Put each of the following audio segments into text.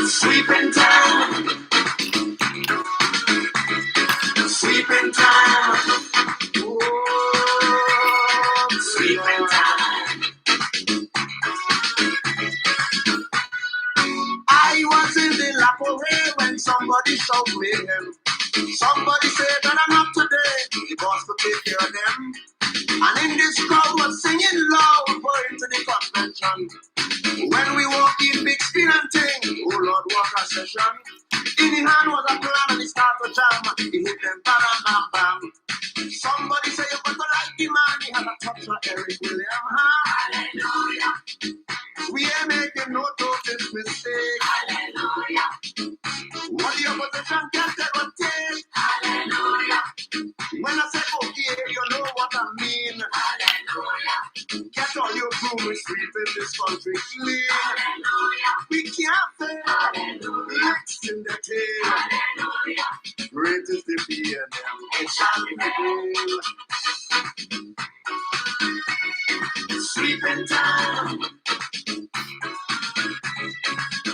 Sweeping time. Sweeping time. Oh, sweeping time. I was in the laboratory when somebody showed me him. Somebody said that I'm up today. He wants to take care of them. And in this crowd was singing loud, going to the convention. When we walk in big spin and ting, oh Lord, walk a session. In the hand was a plan and he start to jam. He hit them bam, bam, bam. Somebody say you got to like the man. He had a touch of Eric William. Hallelujah. We ain't making no total mistake. Hallelujah. What the opposition can't ever take. Hallelujah. When I say okay, you know what I mean. Hallelujah. Get all your crew sweeping this country clean. Hallelujah. We can't fail. Hallelujah. Next in the tail. Hallelujah. Great is the B&M. It shall be revealed. Sweeping time.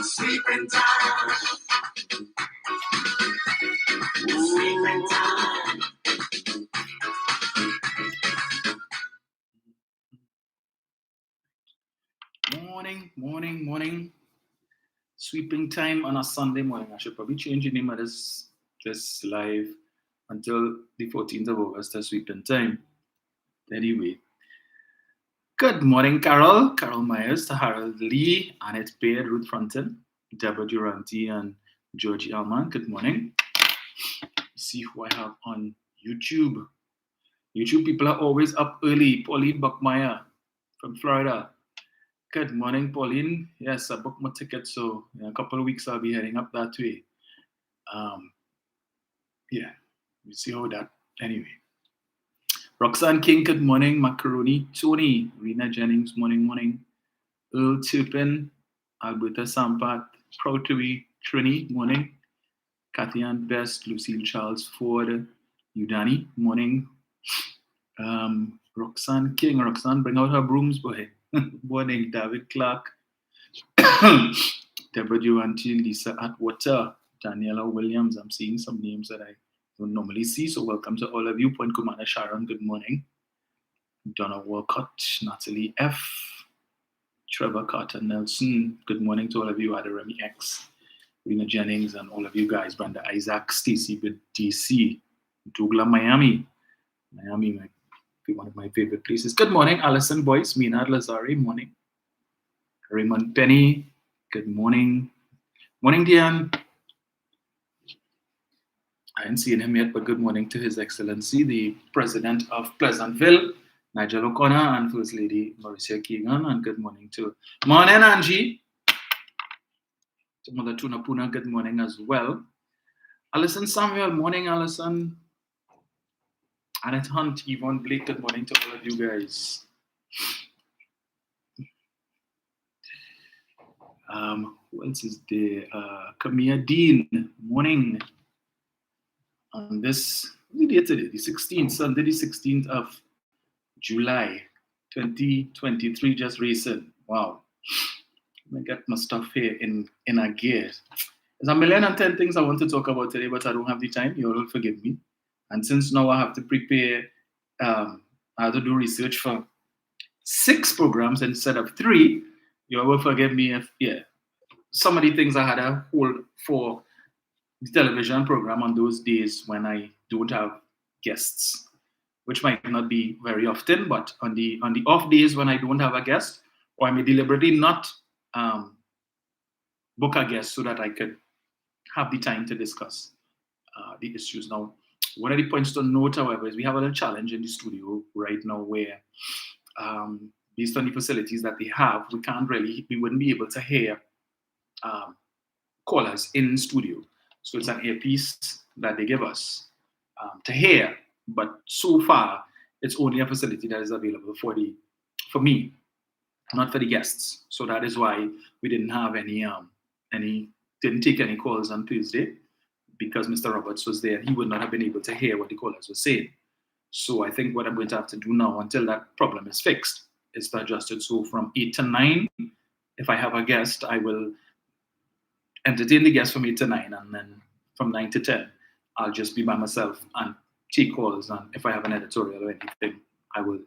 Sweeping time. Sweeping time. Morning. Sweeping time on a Sunday morning. I should probably change the name of this live until the 14th of August as sweeping time. Anyway. Good morning, Carol Myers, Harold Lee, Annette Baird, Ruth Fronton, Deborah Durante, and Georgie Allman. Good morning. See who I have on YouTube. YouTube people are always up early. Pauline Buckmeyer from Florida. Good morning, Pauline. Yes, I booked my ticket, so in a couple of weeks I'll be heading up that way. Yeah, we see how that. Anyway. Roxanne King, good morning. Macaroni Tony, Rena Jennings, morning. Earl Turpin, Alberta Sampat, proud to be Trini, morning. Kathy Ann Best, Lucille Charles Ford, Udani, morning. Roxanne King, bring out her brooms, boy. Morning, David Clark, Deborah Durante, Lisa Atwater, Daniela Williams. I'm seeing some names that I don't normally see, so welcome to all of you. Point Commander Sharon, good morning. Donna Walcott, Natalie F, Trevor Carter Nelson, good morning to all of you. Adaremi X, Rena Jennings, and all of you guys. Brenda Isaac, Stacy with DC, Douglas, Miami might be one of my favorite places. Good morning, Alison Boyce, Minad Lazari, morning. Raymond Penny, good morning. Morning, Diane. I haven't seen him yet, but good morning to His Excellency, the President of Pleasantville, Nigel O'Connor, and First Lady Mauricia Keegan, and good morning to Morning, Angie. To Mother Tuna Puna, good morning as well. Alison Samuel, morning, Alison. Annette Hunt, Yvonne Blake, good morning to all of you guys. Who else is there? Kamia Dean, morning. On this, what is the date today? The 16th, Sunday, the 16th of July, 2023, just recent. Wow. Let me get my stuff here in a gear. There's 1,010 things I want to talk about today, but I don't have the time. You all will forgive me. And since now I have to prepare, I have to do research for 6 programs instead of 3, you all will forgive me if, some of the things I had to hold for the television program on those days when I don't have guests, which might not be very often, but on the off days when I don't have a guest, or I may deliberately not book a guest so that I could have the time to discuss the issues. Now, one of the points to note, however, is we have a little challenge in the studio right now where, based on the facilities that they have, we wouldn't be able to hear callers in studio. So it's an earpiece that they give us to hear, but so far it's only a facility that is available for me. not for the guests. So that is why we didn't have didn't take any calls on Tuesday, because Mr. Roberts was there. He would not have been able to hear what the callers were saying. So I think what I'm going to have to do now, until that problem is fixed, is to adjust it. So from 8 to 9, if I have a guest, I will entertain the guest from 8 to 9, and then from 9 to 10, I'll just be by myself and take calls. And if I have an editorial or anything, I will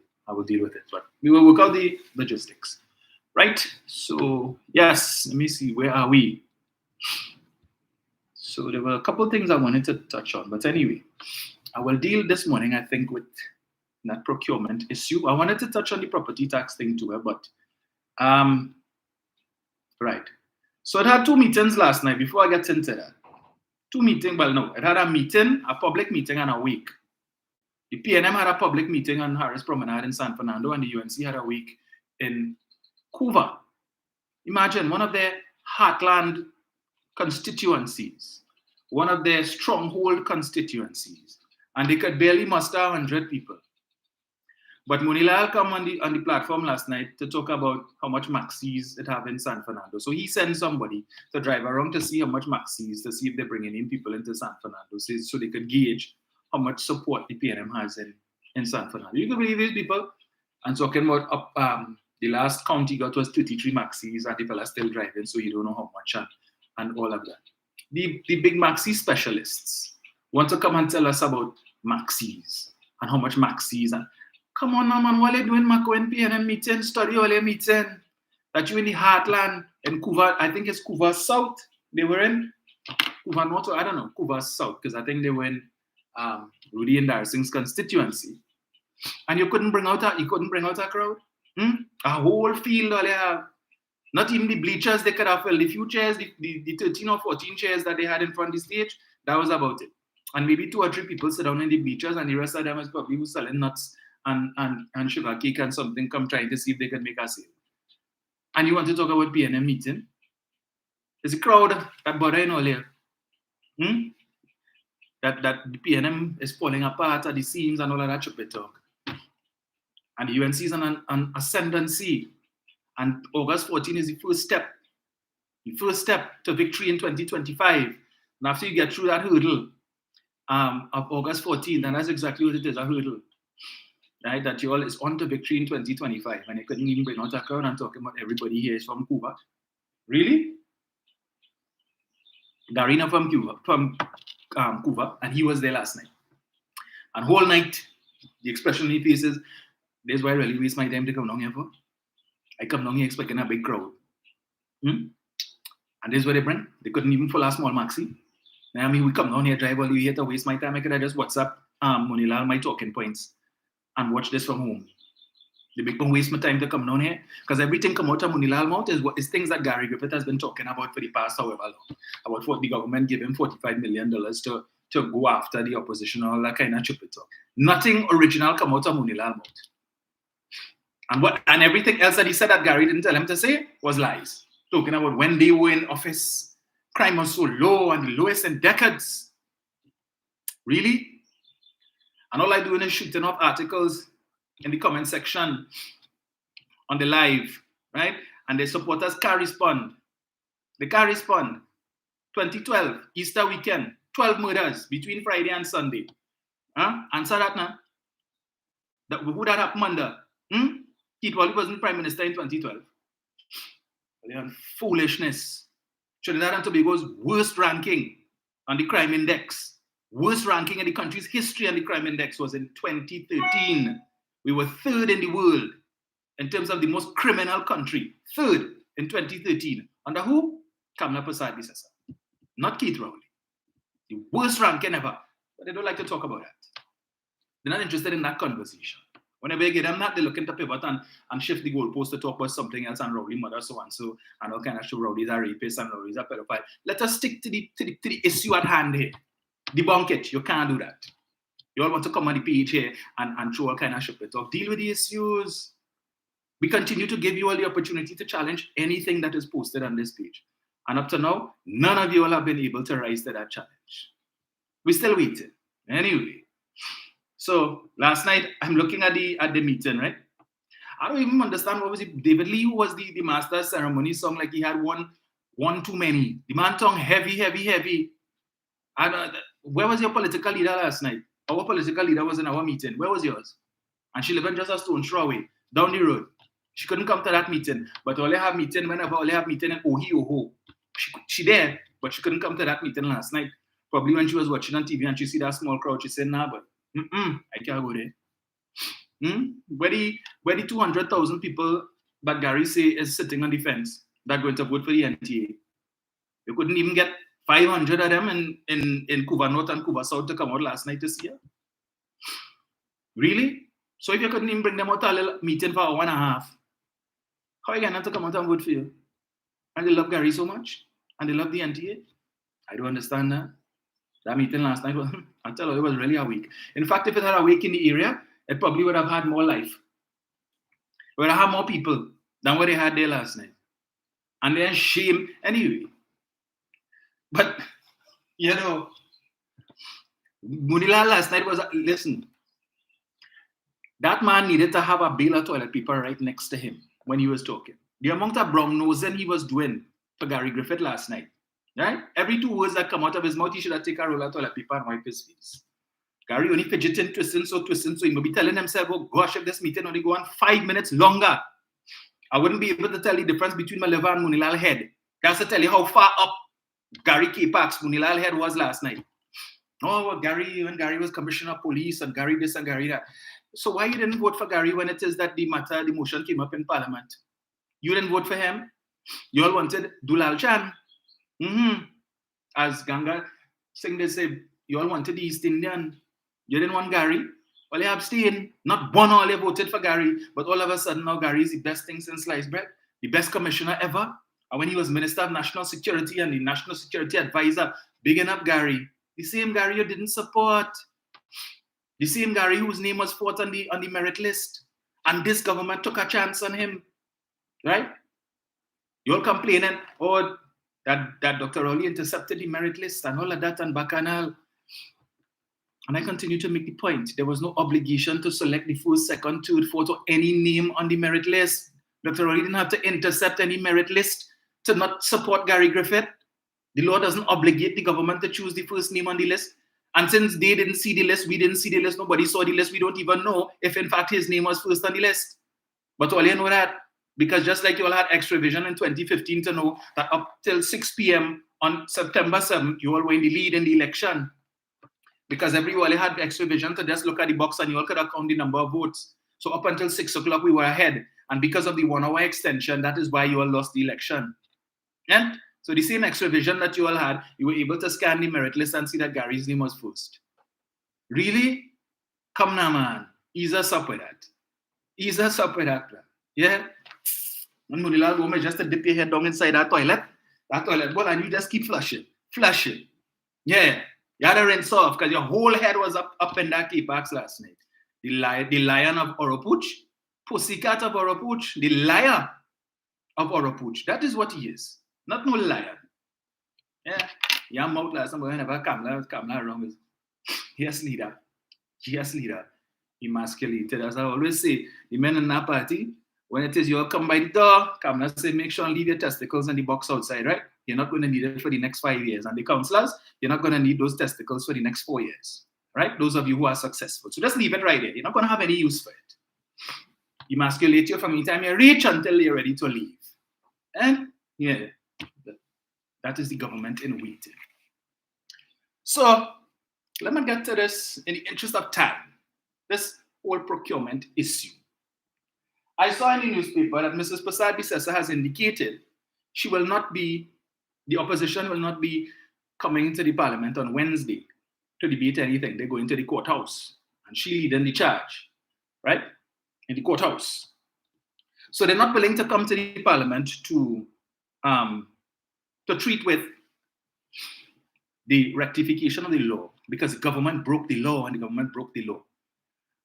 deal with it. But we will work out the logistics. Right? So yes, let me see, where are we? So there were a couple of things I wanted to touch on, but anyway, I will deal this morning, I think, with that procurement issue. I wanted to touch on the property tax thing too, but right. So it had 2 meetings last night. Before I get into that, 2 meetings. Well, no, it had a meeting, a public meeting, and a week. The PNM had a public meeting on Harris Promenade in San Fernando, and the UNC had a week in Cuba. Imagine, one of their heartland constituencies, one of their stronghold constituencies, and they could barely muster 100 people. But Munilal come on the platform last night to talk about how much maxis it have in San Fernando. So he sent somebody to drive around to see how much maxis, to see if they're bringing in people into San Fernando, so they could gauge how much support the PNM has in San Fernando. You can believe these people? And talking about the last count he got was 33 maxis, and people are still driving, so you don't know how much and all of that. The big maxi specialists want to come and tell us about maxis and how much maxis. And come on now, man, what are you doing, Mako, in PNM meeting, study all your meeting, that you in the heartland, in Cuba, I think it's Cuba South, they were in, Cuba North, I don't know, Cuba South, because I think they were in Rudy and Darsing's constituency. And you couldn't bring out a crowd? A whole field all they have. Not even the bleachers they could have filled. The few chairs, the 13 or 14 chairs that they had in front of the stage, that was about it. And maybe 2 or 3 people sit down in the bleachers, and the rest of them is probably who's selling nuts and sugar cake and something, come trying to see if they can make a sale. And you want to talk about PNM meeting? There's a crowd that bothering all here. That the PNM is falling apart at the seams and all of that stupid talk. And the UNC is on an ascendancy. And August 14 is the first step to victory in 2025. And after you get through that hurdle of August 14, and that's exactly what it is, a hurdle. Right? That you all is on to victory in 2025. And they couldn't even bring out a crowd and talking about everybody here is from Cuba. Really? Darina from Cuba, and he was there last night. And whole night, the expression he faces, this is why I really waste my time to come down here for. I come down here expecting a big crowd. And this is what they bring. They couldn't even pull a small maxi. I mean, we come down here, drive all the way here to waste my time. I could have just WhatsApp Munilal my talking points and watch this from home. The big one waste my time to come down here, because everything come out of Munilal mouth is things that Gary Griffith has been talking about for the past however long. About the government giving $45 million to go after the opposition, all that kind of stupid talk. Nothing original come out of Munilal mouth. And everything else that he said that Gary didn't tell him to say was lies. Talking about when they were in office, crime was so low and the lowest in decades. Really? And all I do is shooting up articles in the comment section on the live, right? And the supporters can't respond. They can't respond. 2012, Easter weekend, 12 murders between Friday and Sunday. Answer that now. Who that happened under? Keith Wally wasn't Prime Minister in 2012. Foolishness. Trinidad and Tobago's worst ranking on the crime index, worst ranking in the country's history on the crime index was in 2013. We were 3rd in the world in terms of the most criminal country. 3rd in 2013. Under who? Kamla Prasad Bisasa. Not Keith Rowley. The worst ranking ever. But they don't like to talk about that. They're not interested in that conversation. Whenever you get them that, they're looking to pivot and shift the goalpost to talk about something else and Rowley mother so and all kind of show Rowley's a rapist and Rowley's a pedophile. Let us stick to the issue at hand here. Debunk it. You can't do that. You all want to come on the page here and show all kind of stupid talk. Deal with the issues. We continue to give you all the opportunity to challenge anything that is posted on this page. And up to now, none of you all have been able to rise to that challenge. We're still waiting. Anyway. So last night, I'm looking at the meeting, right? I don't even understand what was it. David Lee, who was the master of ceremony, song like he had one too many. The man tongue heavy. And where was your political leader last night? Our political leader was in our meeting. Where was yours? And she lived just a stone's throw away, down the road. She couldn't come to that meeting. But only have meeting whenever only have meeting in Oho. She there, but she couldn't come to that meeting last night. Probably when she was watching on TV and she see that small crowd, she said, nah, but I can't go there. Where the 200,000 people that Gary say is sitting on the fence that going to vote for the NTA. You couldn't even get 500 of them in Cuba North and Cuba South to come out last night to see her. Really? So if you couldn't even bring them out to a little meeting for 1.5 hours, how are you going to come out and vote for you? And they love Gary so much? And they love the NTA? I don't understand that. That meeting last night, I tell you, it was really a week. In fact, if it had a week in the area, it probably would have had more life. It would have had more people than what they had there last night. And then shame anyway. But, you know, Munilal last night was, listen, that man needed to have a bale of toilet paper right next to him when he was talking. The amount of brown nosing he was doing for Gary Griffith last night, right? Every 2 words that come out of his mouth, he should have taken a roll of toilet paper and wipe his face. Gary only fidgeting, twisting, so he may be telling himself, oh gosh, if this meeting only go on 5 minutes longer, I wouldn't be able to tell the difference between my liver and Munilal head. That's to tell you how far up Gary K. Park's Munilal head was last night. Oh, when Gary was commissioner of police and Gary this and Gary that. So why you didn't vote for Gary when it is that the motion came up in Parliament? You didn't vote for him? You all wanted Dulal Chan. As Ganga Singh, they say, you all wanted the East Indian. You didn't want Gary. Well, you abstained. Not one all you voted for Gary, but all of a sudden now Gary is the best thing since sliced bread, the best commissioner ever. And when he was Minister of National Security and the National Security Advisor, bigging up Gary, the same Gary you didn't support. The same Gary whose name was fought on the merit list. And this government took a chance on him. Right? You're complaining, oh, that Dr. Rowley intercepted the merit list and all of that and Bacchanal. And I continue to make the point. There was no obligation to select the first, second, third, fourth, or any name on the merit list. Dr. Rowley didn't have to intercept any merit list to not support Gary Griffith. The law doesn't obligate the government to choose the first name on the list. And since they didn't see the list, we didn't see the list, nobody saw the list, we don't even know if in fact his name was first on the list. But all you know that, because just like you all had extra vision in 2015 to know that up till 6 p.m. on September 7th, you all were in the lead in the election. Because everybody had extra vision to just look at the box and you all could count the number of votes. So up until 6 o'clock, we were ahead. And because of the 1 hour extension, that is why you all lost the election. And so the same extra vision that you all had, you were able to scan the merit list and see that Gary's name was first. Really? Come now, man. Ease us up with that. Ease us up with that, man. Yeah? And Munilal Gomez just to dip your head down inside that toilet bowl, and you just keep flushing. Yeah. You had to rinse off because your whole head was up in that K-Parks last night. The lion of Oropuch, pussycat of Oropuch, the liar of Oropuch. That is what he is. Not no lion. Yeah, mouth last time we never Kamla around. Yes, leader. Emasculated. As I always say, the men in that party, when it is you all come by the door, Kamla say, make sure and leave your testicles in the box outside, right? You're not going to need it for the next 5 years. And the councillors, you're not going to need those testicles for the next 4 years, right? Those of you who are successful. So just leave it right there. You're not going to have any use for it. Emasculate you from the time you reach until you're ready to leave. And yeah, that is the government in waiting. So let me get to this in the interest of time. This whole procurement issue. I saw in the newspaper that Mrs. Prasad Bisesa has indicated the opposition will not be coming to the parliament on Wednesday to debate anything. They're going to the courthouse. And she leading the charge, right? In the courthouse. So they're not willing to come to the parliament to treat with the rectification of the law because the government broke the law and the government broke the law.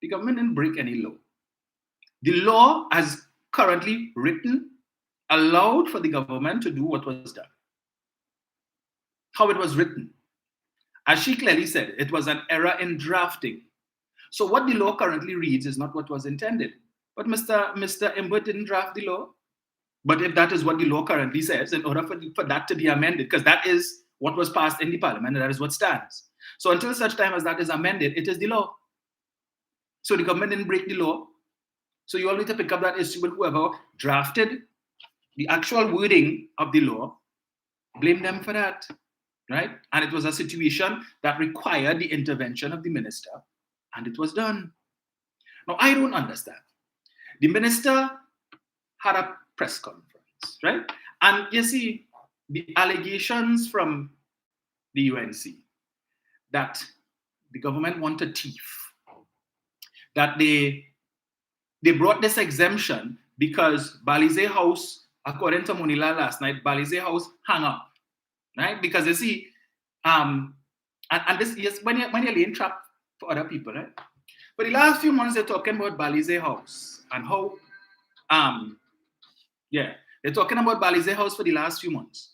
The government didn't break any law. The law, as currently written, allowed for the government to do what was done. How it was written. As she clearly said, it was an error in drafting. So what the law currently reads is not what was intended. But Mr. Imbert didn't draft the law. But if that is what the law currently says, in order for that to be amended, because that is what was passed in the parliament, and that is what stands. So until such time as that is amended, it is the law. So the government didn't break the law. So you all need to pick up that issue with whoever drafted the actual wording of the law, blame them for that, right? And it was a situation that required the intervention of the minister, and it was done. Now, I don't understand. The minister had a press conference, right? And you see, the allegations from the UNC that the government wanted thief, that they brought this exemption because Balize House, according to Munila last night, Balize House hung up, right? Because you see, and this is when you're laying trap for other people, right? For the last few months, they're talking about Balize House and how, they're talking about Balize House for the last few months.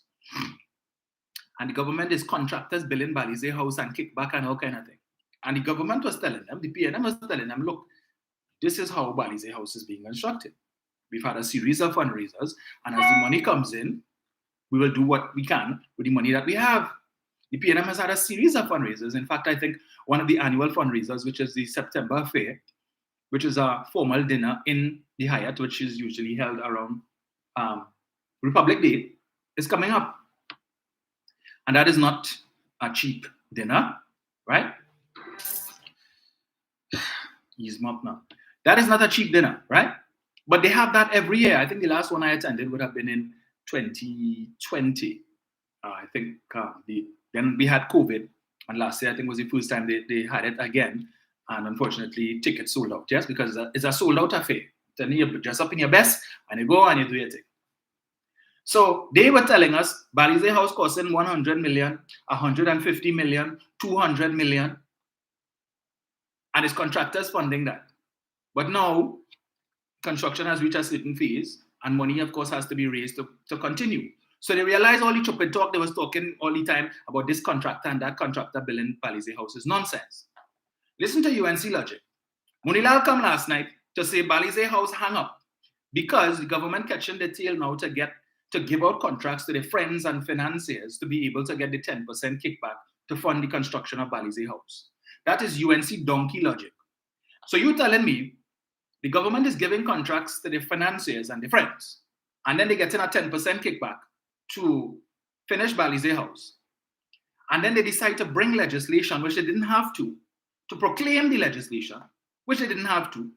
And the government is contractors billing Balize House and kickback and all kind of thing. And the government was telling them, the PNM was telling them, look, this is how Balize House is being constructed. We've had a series of fundraisers, and as the money comes in, we will do what we can with the money that we have. The PNM has had a series of fundraisers. In fact, I think one of the annual fundraisers, which is the September Affair, which is a formal dinner in the Hyatt, which is usually held around Republic Day, is coming up. And that is not a cheap dinner, right? Ease them up now. That is not a cheap dinner, right? But they have that every year. I think the last one I attended would have been in 2020. I think then we had COVID, and last year I think was the first time they had it again. And unfortunately, tickets sold out. Yes, because it's a sold out affair. Then you dress up in your best and you go and you do your thing. So they were telling us Balize House costing 100 million, 150 million, 200 million, and it's contractors funding that. But now construction has reached a certain phase, and money, of course, has to be raised to continue. So they realized all the stupid talk they was talking all the time about this contractor and that contractor billing Balize House is nonsense. Listen to UNC logic. Munilal come last night to say Balize House hang up because the government catching the tail now to give out contracts to their friends and financiers to be able to get the 10% kickback to fund the construction of Balize House. That is UNC donkey logic. So you're telling me the government is giving contracts to the financiers and the friends, and then they get in a 10% kickback to finish Balize House. And then they decide to bring legislation, which they didn't have to proclaim the legislation, which they didn't have to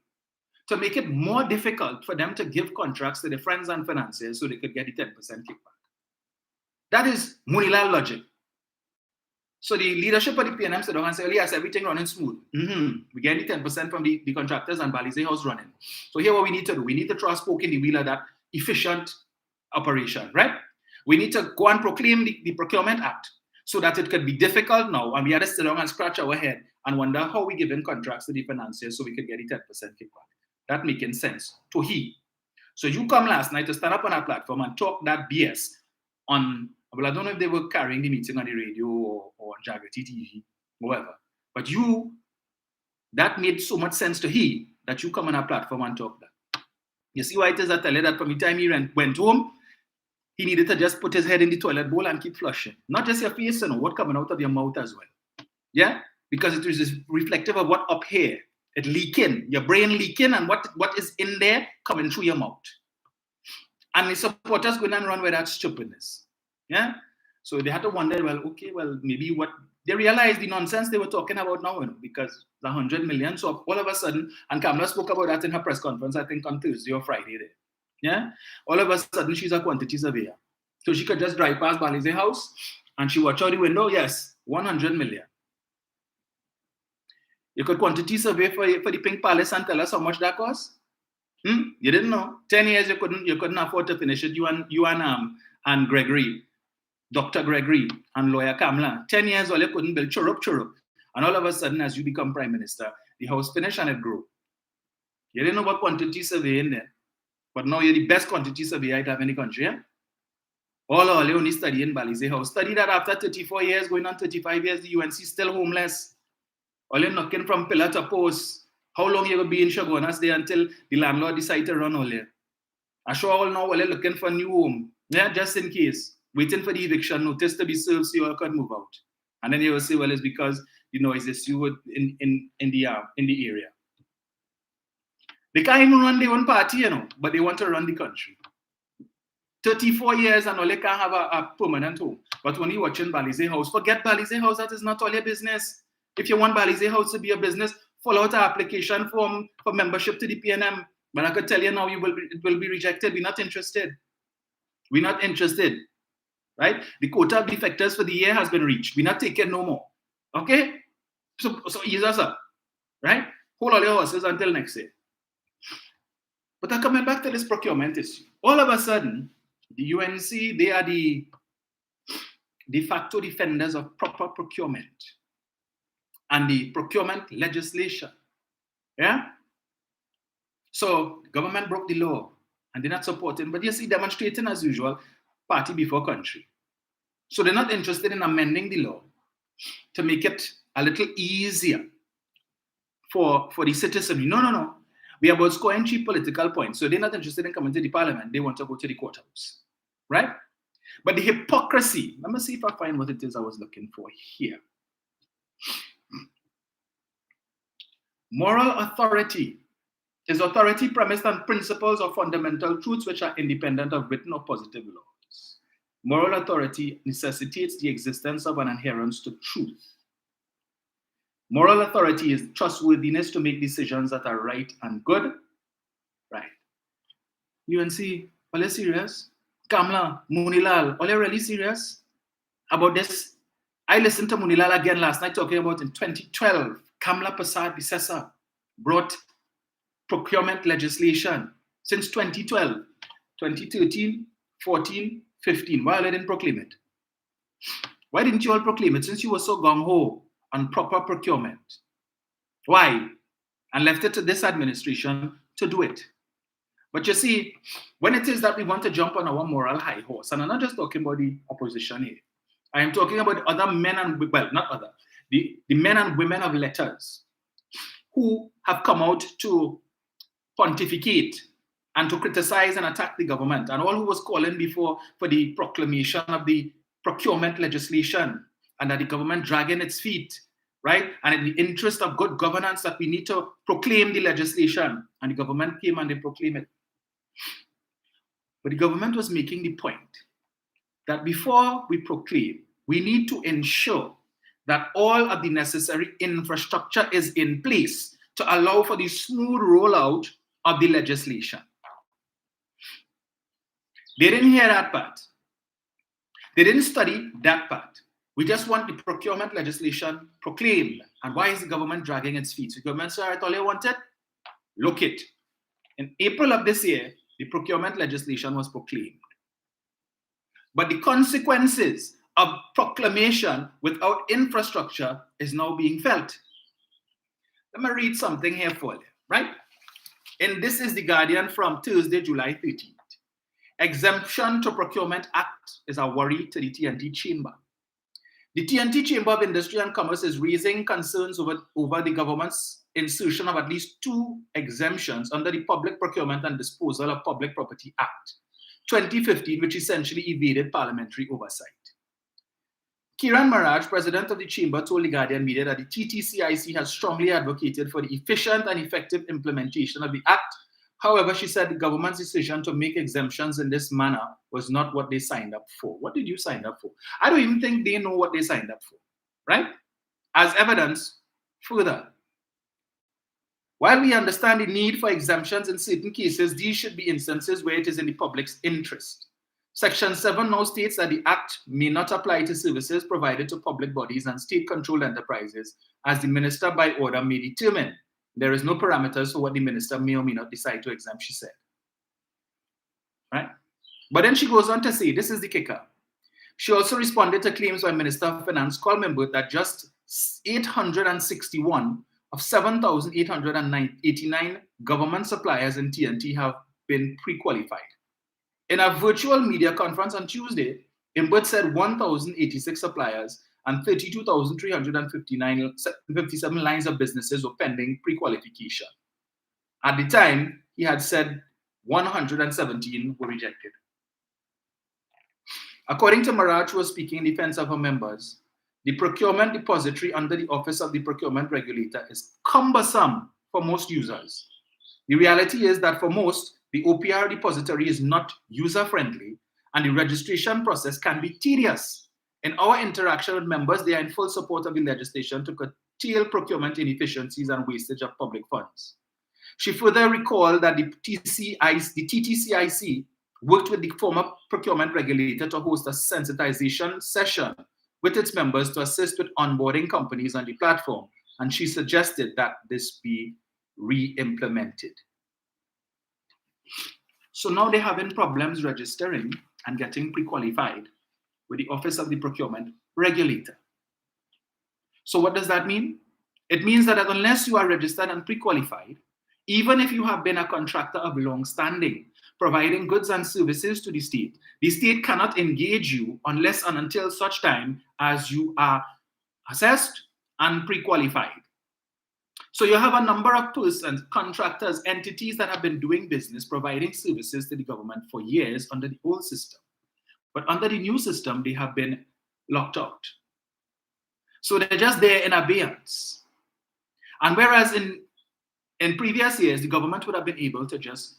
make it more difficult for them to give contracts to the friends and financiers so they could get the 10% kickback. That is Munilal logic. So the leadership of the PNM said, and said, yes, everything running smooth. We get the 10% from the contractors and Balize House running. So here what we need to do, we need to throw a spoke in the wheel of that efficient operation, right? We need to go and proclaim the Procurement Act so that it could be difficult now, and we had to sit down and scratch our head and wonder how we giving contracts to the financiers so we could get the 10% kickback. That making sense to he. So you come last night to stand up on our platform and talk that BS on, well, I don't know if they were carrying the meeting on the radio or on Jagriti TV, whatever. But that made so much sense to he that you come on our platform and talk that. You see why it is I tell you that from the time he went home, he needed to just put his head in the toilet bowl and keep flushing. Not just your face, what coming out of your mouth as well. Yeah? Because it is reflective of what up here. It leaking, your brain leaking, and what is in there coming through your mouth. And the supporters going and run with that stupidness. Yeah? So they had to wonder, maybe what they realized the nonsense they were talking about now, because the 100 million. So all of a sudden, and Kamala spoke about that in her press conference, I think on Thursday or Friday there. Yeah? All of a sudden, she's a quantity surveyor. So she could just drive past Balize House and she watch out the window, yes, 100 million. You could quantity survey for the Pink Palace and tell us how much that costs? You didn't know. 10 years you couldn't afford to finish it. You and Gregory, Dr. Gregory and lawyer Kamala. 10 years all you couldn't build churrup. And all of a sudden, as you become prime minister, the house finished and it grew. You didn't know what quantity survey in there. But now you're the best quantity surveyor I'd have in the country. Yeah? All you only study in Balize House. Study that after 34 years, going on 35 years, the UNC is still homeless. All you're knocking from pillar to post, How long you will be in Shogunas there until the landlord decide to run all there? I'm sure all now while looking for a new home. Yeah, just in case. Waiting for the eviction notice to be served so you all can move out. And then you will say, well, it's because the noise is you in the area. They can't even run their own party, but they want to run the country. 34 years and all they can't have a permanent home. But when you're watching Balize House, forget Balize House, that is not all your business. If you want Balize House to be a business, fill out an application form for membership to the PNM. But I could tell you now, it will be rejected. We're not interested. We're not interested, right? The quota of defectors for the year has been reached. We're not taking no more, okay? So ease us up, right? Hold all your horses until next year. But I'm coming back to this procurement issue. All of a sudden, the UNC, they are the de facto defenders of proper procurement and the procurement legislation, yeah? So the government broke the law and they're not supporting, but you see demonstrating as usual, party before country. So they're not interested in amending the law to make it a little easier for the citizenry. No. We are about scoring cheap political points. So they're not interested in coming to the parliament. They want to go to the courthouse, right? But the hypocrisy, let me see if I find what it is I was looking for here. Moral authority is authority premised on principles or fundamental truths which are independent of written or positive laws. Moral authority necessitates the existence of an adherence to truth. Moral authority is trustworthiness to make decisions that are right and good. Right. UNC, are you serious? Kamla, Munilal, are you really serious about this? I listened to Munilal again last night talking about in 2012, Kamla Prasad Bisesa brought procurement legislation since 2012, 2013, 14, 15. Why they didn't proclaim it? Why didn't you all proclaim it since you were so gung-ho on proper procurement? Why? And left it to this administration to do it. But you see, when it is that we want to jump on our moral high horse, and I'm not just talking about the opposition here, I am talking about other men and, well, not other, the men and women of letters who have come out to pontificate and to criticize and attack the government, and all who was calling before for the proclamation of the procurement legislation and that the government dragging its feet, right? And in the interest of good governance that we need to proclaim the legislation, and the government came and they proclaimed it. But the government was making the point that before we proclaim, we need to ensure that all of the necessary infrastructure is in place to allow for the smooth rollout of the legislation. They didn't hear that part. They didn't study that part. We just want the procurement legislation proclaimed. And why is the government dragging its feet? The government said, all right, all you wanted, look it. In April of this year, the procurement legislation was proclaimed. But the consequences of proclamation without infrastructure is now being felt. Let me read something here for you, right? And this is the Guardian from Thursday, July 13th. Exemption to Procurement Act is a worry to the TNT Chamber. The TNT Chamber of Industry and Commerce is raising concerns over the government's insertion of at least 2 exemptions under the Public Procurement and Disposal of Public Property Act 2015, which essentially evaded parliamentary oversight. Kiran Maharaj, president of the chamber, told the Guardian media that the TTCIC has strongly advocated for the efficient and effective implementation of the act. However, she said the government's decision to make exemptions in this manner was not what they signed up for. What did you sign up for? I don't even think they know what they signed up for, right? As evidence, further, while we understand the need for exemptions in certain cases, these should be instances where it is in the public's interest. Section 7 now states that the Act may not apply to services provided to public bodies and state-controlled enterprises, as the minister by order may determine. There is no parameters for what the minister may or may not decide to exempt, she said. Right? But then she goes on to say, this is the kicker. She also responded to claims by Minister of Finance Colm Imbert that just 861 of 7,889 government suppliers in TNT have been pre-qualified. In a virtual media conference on Tuesday, Imbert said 1,086 suppliers and 32,357 lines of businesses were pending pre-qualification. At the time, he had said 117 were rejected. According to Maraj, who was speaking in defense of her members, the procurement depository under the Office of the Procurement Regulator is cumbersome for most users. The reality is that for most, the OPR depository is not user-friendly, and the registration process can be tedious. In our interaction with members, they are in full support of the legislation to curtail procurement inefficiencies and wastage of public funds. She further recalled that the TTCIC worked with the former procurement regulator to host a sensitization session with its members to assist with onboarding companies on the platform, and she suggested that this be re-implemented. So now they're having problems registering and getting pre-qualified with the Office of the Procurement Regulator. So what does that mean? It means that unless you are registered and pre-qualified, even if you have been a contractor of long standing, providing goods and services to the state cannot engage you unless and until such time as you are assessed and pre-qualified. So you have a number of persons, contractors, entities that have been doing business, providing services to the government for years under the old system. But under the new system, they have been locked out. So they're just there in abeyance. And whereas in previous years, the government would have been able to just,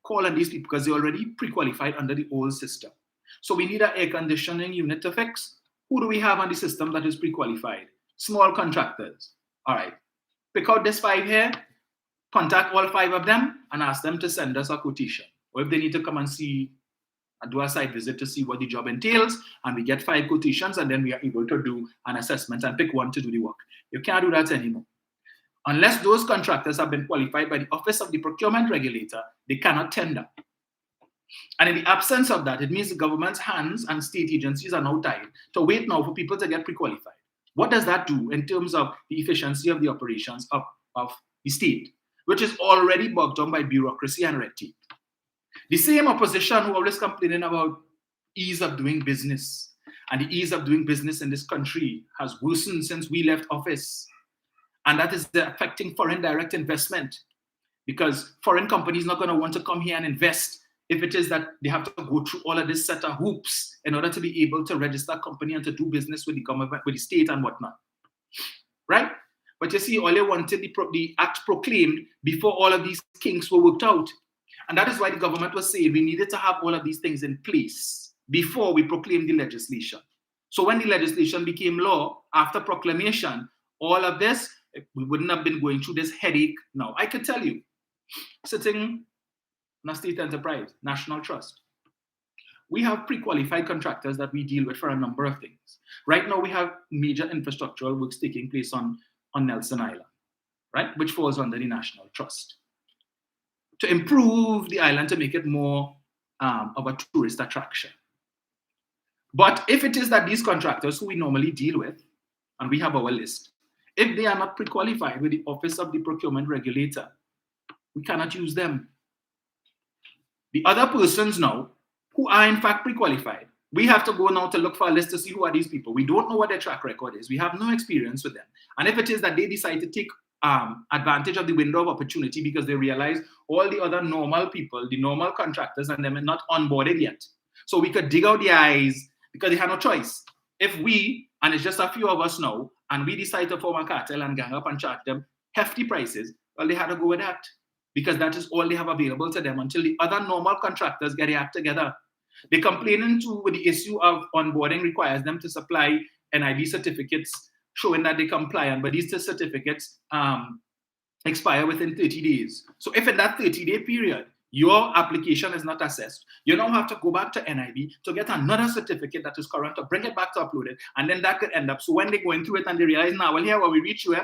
call on these people because they're already pre-qualified under the old system. So we need an air conditioning unit to fix. Who do we have on the system that is pre-qualified? Small contractors. All right. Pick out this 5 here, contact all 5 of them and ask them to send us a quotation. Or if they need to come and do a site visit to see what the job entails, and we get 5 quotations, and then we are able to do an assessment and pick one to do the work. You can't do that anymore. Unless those contractors have been qualified by the Office of the Procurement Regulator, they cannot tender. And in the absence of that, it means the government's hands and state agencies are now tied to wait now for people to get pre-qualified. What does that do in terms of the efficiency of the operations of the state, which is already bogged down by bureaucracy and red tape? The same opposition who always complaining about ease of doing business, and the ease of doing business in this country has worsened since we left office. And that is affecting foreign direct investment, because foreign companies are not going to want to come here and invest if it is that they have to go through all of this set of hoops in order to be able to register a company and to do business with the government, with the state and whatnot. Right? But you see, all they wanted the act proclaimed before all of these kinks were worked out. And that is why the government was saying we needed to have all of these things in place before we proclaimed the legislation. So when the legislation became law, after proclamation, all of this, we wouldn't have been going through this headache now. I could tell you, sitting in a state enterprise, National Trust, we have pre-qualified contractors that we deal with for a number of things. Right now, we have major infrastructural works taking place on Nelson Island, right, which falls under the National Trust, to improve the island, to make it more of a tourist attraction. But if it is that these contractors who we normally deal with, and we have our list, if they are not pre-qualified with the Office of the Procurement Regulator, we cannot use them. The other persons now, who are in fact pre-qualified, we have to go now to look for a list to see who are these people. We don't know what their track record is. We have no experience with them. And if it is that they decide to take advantage of the window of opportunity because they realize all the other normal people, the normal contractors, and them are not onboarded yet. So we could dig out the eyes because they have no choice. If we, and it's just a few of us now, and we decide to form a cartel and gang up and charge them hefty prices, well, they had to go with that, because that is all they have available to them until the other normal contractors get their act together. They're complaining too with the issue of onboarding requires them to supply NIB certificates showing that they're compliant, but these certificates expire within 30 days. So if in that 30-day period, your application is not assessed, you now have to go back to NIB to get another certificate that is current, to bring it back to upload it, and then that could end up. So when they're going through it and they realize, now, well, here we reach you,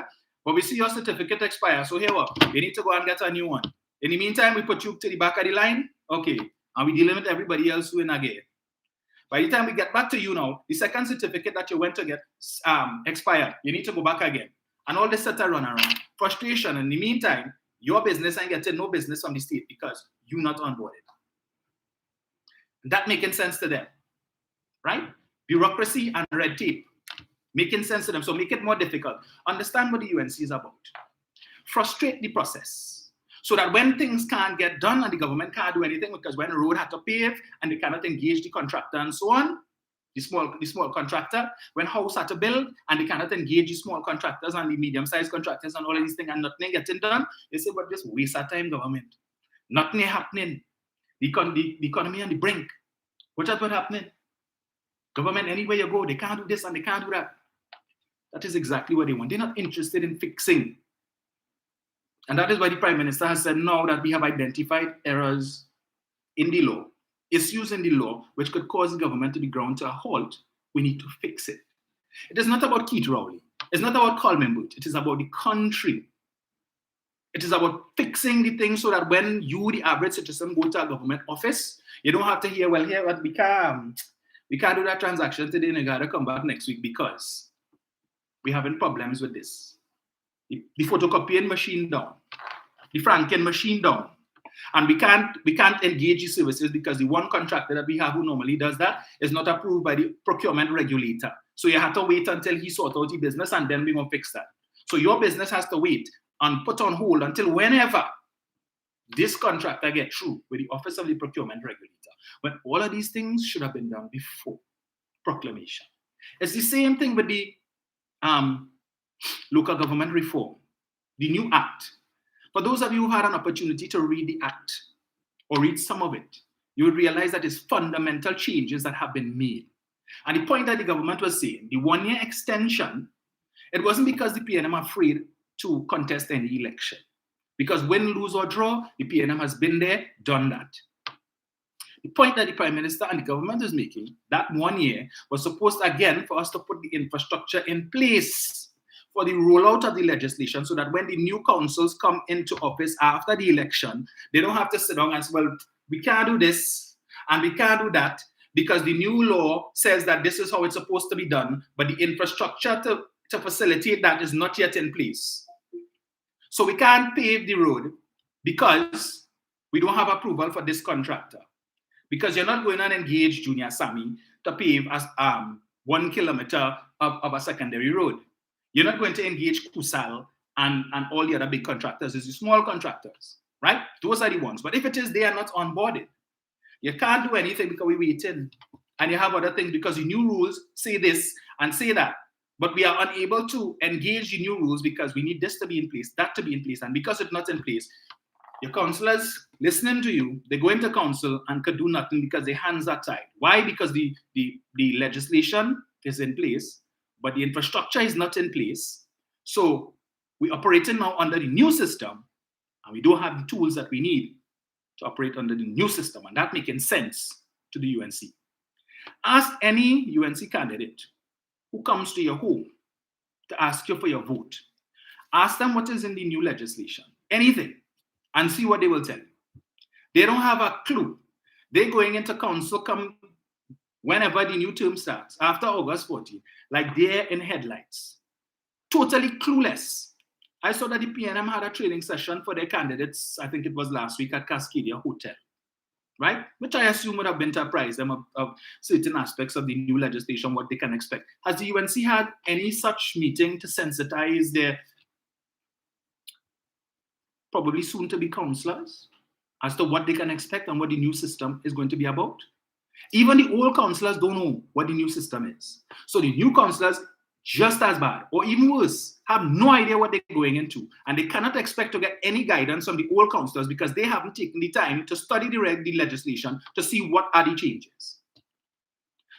but we see your certificate expire, so here you need to go and get a new one. In the meantime, we put you to the back of the line, okay, and we deal with everybody else who in again. By the time we get back to you now, the second certificate that you went to get expired, you need to go back again. And all this set a run around. Frustration. In the meantime, your business ain't getting no business from the state because you're not onboarded. That making sense to them, right? Bureaucracy and red tape. making sense to them. So make it more difficult. Understand what the UNC is about. Frustrate the process so that when things can't get done and the government can't do anything, because when the road had to pave and they cannot engage the contractor and so on, the small contractor, when house had to build and they cannot engage the small contractors and the medium-sized contractors and all of these things and nothing getting done, they say, but this waste of time, government. Nothing happening. The economy on the brink. What is what happening? Government, anywhere you go, they can't do this and they can't do that. That is exactly what they want. They're not interested in fixing. And that is why the Prime Minister has said now that we have identified errors in the law, issues in the law, which could cause the government to be ground to a halt. We need to fix it. It is not about Keith Rowley. It's not about Coleman Booth. It is about the country. It is about fixing the things so that when you, the average citizen, go to a government office, you don't have to hear, well, here, we can't do that transaction today and you gotta come back next week because we're having problems with this. The photocopying machine down, the franking machine down. And we can't engage the services because the one contractor that we have who normally does that is not approved by the procurement regulator. So you have to wait until he sorts out the business and then we're going to fix that. So your business has to wait and put on hold until whenever this contractor gets through with the office of the procurement regulator. But all of these things should have been done before proclamation. It's the same thing with the local government reform, the new act. For those of you who had an opportunity to read the act or read some of it, you will realize that it's fundamental changes that have been made. And the point that the government was saying, the 1-year extension, it wasn't because the PNM are afraid to contest any election. Because win, lose, or draw, the PNM has been there, done that. The point that the Prime Minister and the government is making, that 1 year was supposed, again, for us to put the infrastructure in place for the rollout of the legislation so that when the new councils come into office after the election, they don't have to sit down and say, well, we can't do this and we can't do that because the new law says that this is how it's supposed to be done, but the infrastructure to facilitate that is not yet in place. So we can't pave the road because we don't have approval for this contractor. Because you're not going to engage Junior Sammy to pave as 1 kilometer of a secondary road. You're not going to engage Kusal and all the other big contractors. It's the small contractors, right? Those are the ones. But if it is, they are not onboarded. You can't do anything because we're waiting. And you have other things because the new rules say this and say that. But we are unable to engage the new rules because we need this to be in place, that to be in place. And because it's not in place, your councillors listening to you, they go into council and could do nothing because their hands are tied. Why? Because the legislation is in place, but the infrastructure is not in place. So we're operating now under the new system, and we don't have the tools that we need to operate under the new system, and that making sense to the UNC. Ask any UNC candidate who comes to your home to ask you for your vote. Ask them what is in the new legislation, anything, and see what they will tell you. They don't have a clue. They're going into council come whenever the new term starts, after August 14, like they're in headlights. Totally clueless. I saw that the PNM had a training session for their candidates, I think it was last week at Cascadia Hotel, right? Which I assume would have been to apprise them of certain aspects of the new legislation, what they can expect. Has the UNC had any such meeting to sensitize their probably soon to be councillors as to what they can expect and what the new system is going to be about? Even the old councillors don't know what the new system is. So the new councillors, just as bad or even worse, have no idea what they're going into, and they cannot expect to get any guidance from the old councillors because they haven't taken the time to study the legislation to see what are the changes.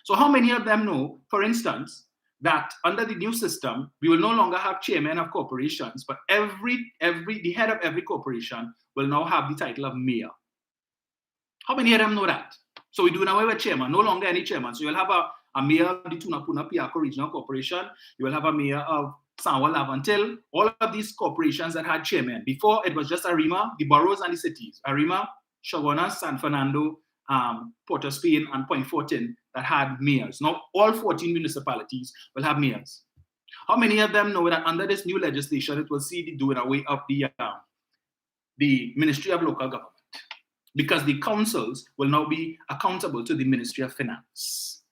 So how many of them know, for instance, that under the new system, we will no longer have chairmen of corporations, but the head of every corporation will now have the title of mayor? How many of them know that? So we're doing away with chairman, no longer any chairman. So you'll have a mayor of the Tunapuna Piako Regional Corporation, you will have a mayor of Sanwa Lavantil, all of these corporations that had chairmen. Before, it was just Arima, the boroughs and the cities. Arima, Shogunas, San Fernando, Port of Spain, and Point Fortin that had mayors. Now, all 14 municipalities will have mayors. How many of them know that under this new legislation, it will see the doing away of the Ministry of Local Government? Because the councils will now be accountable to the Ministry of Finance.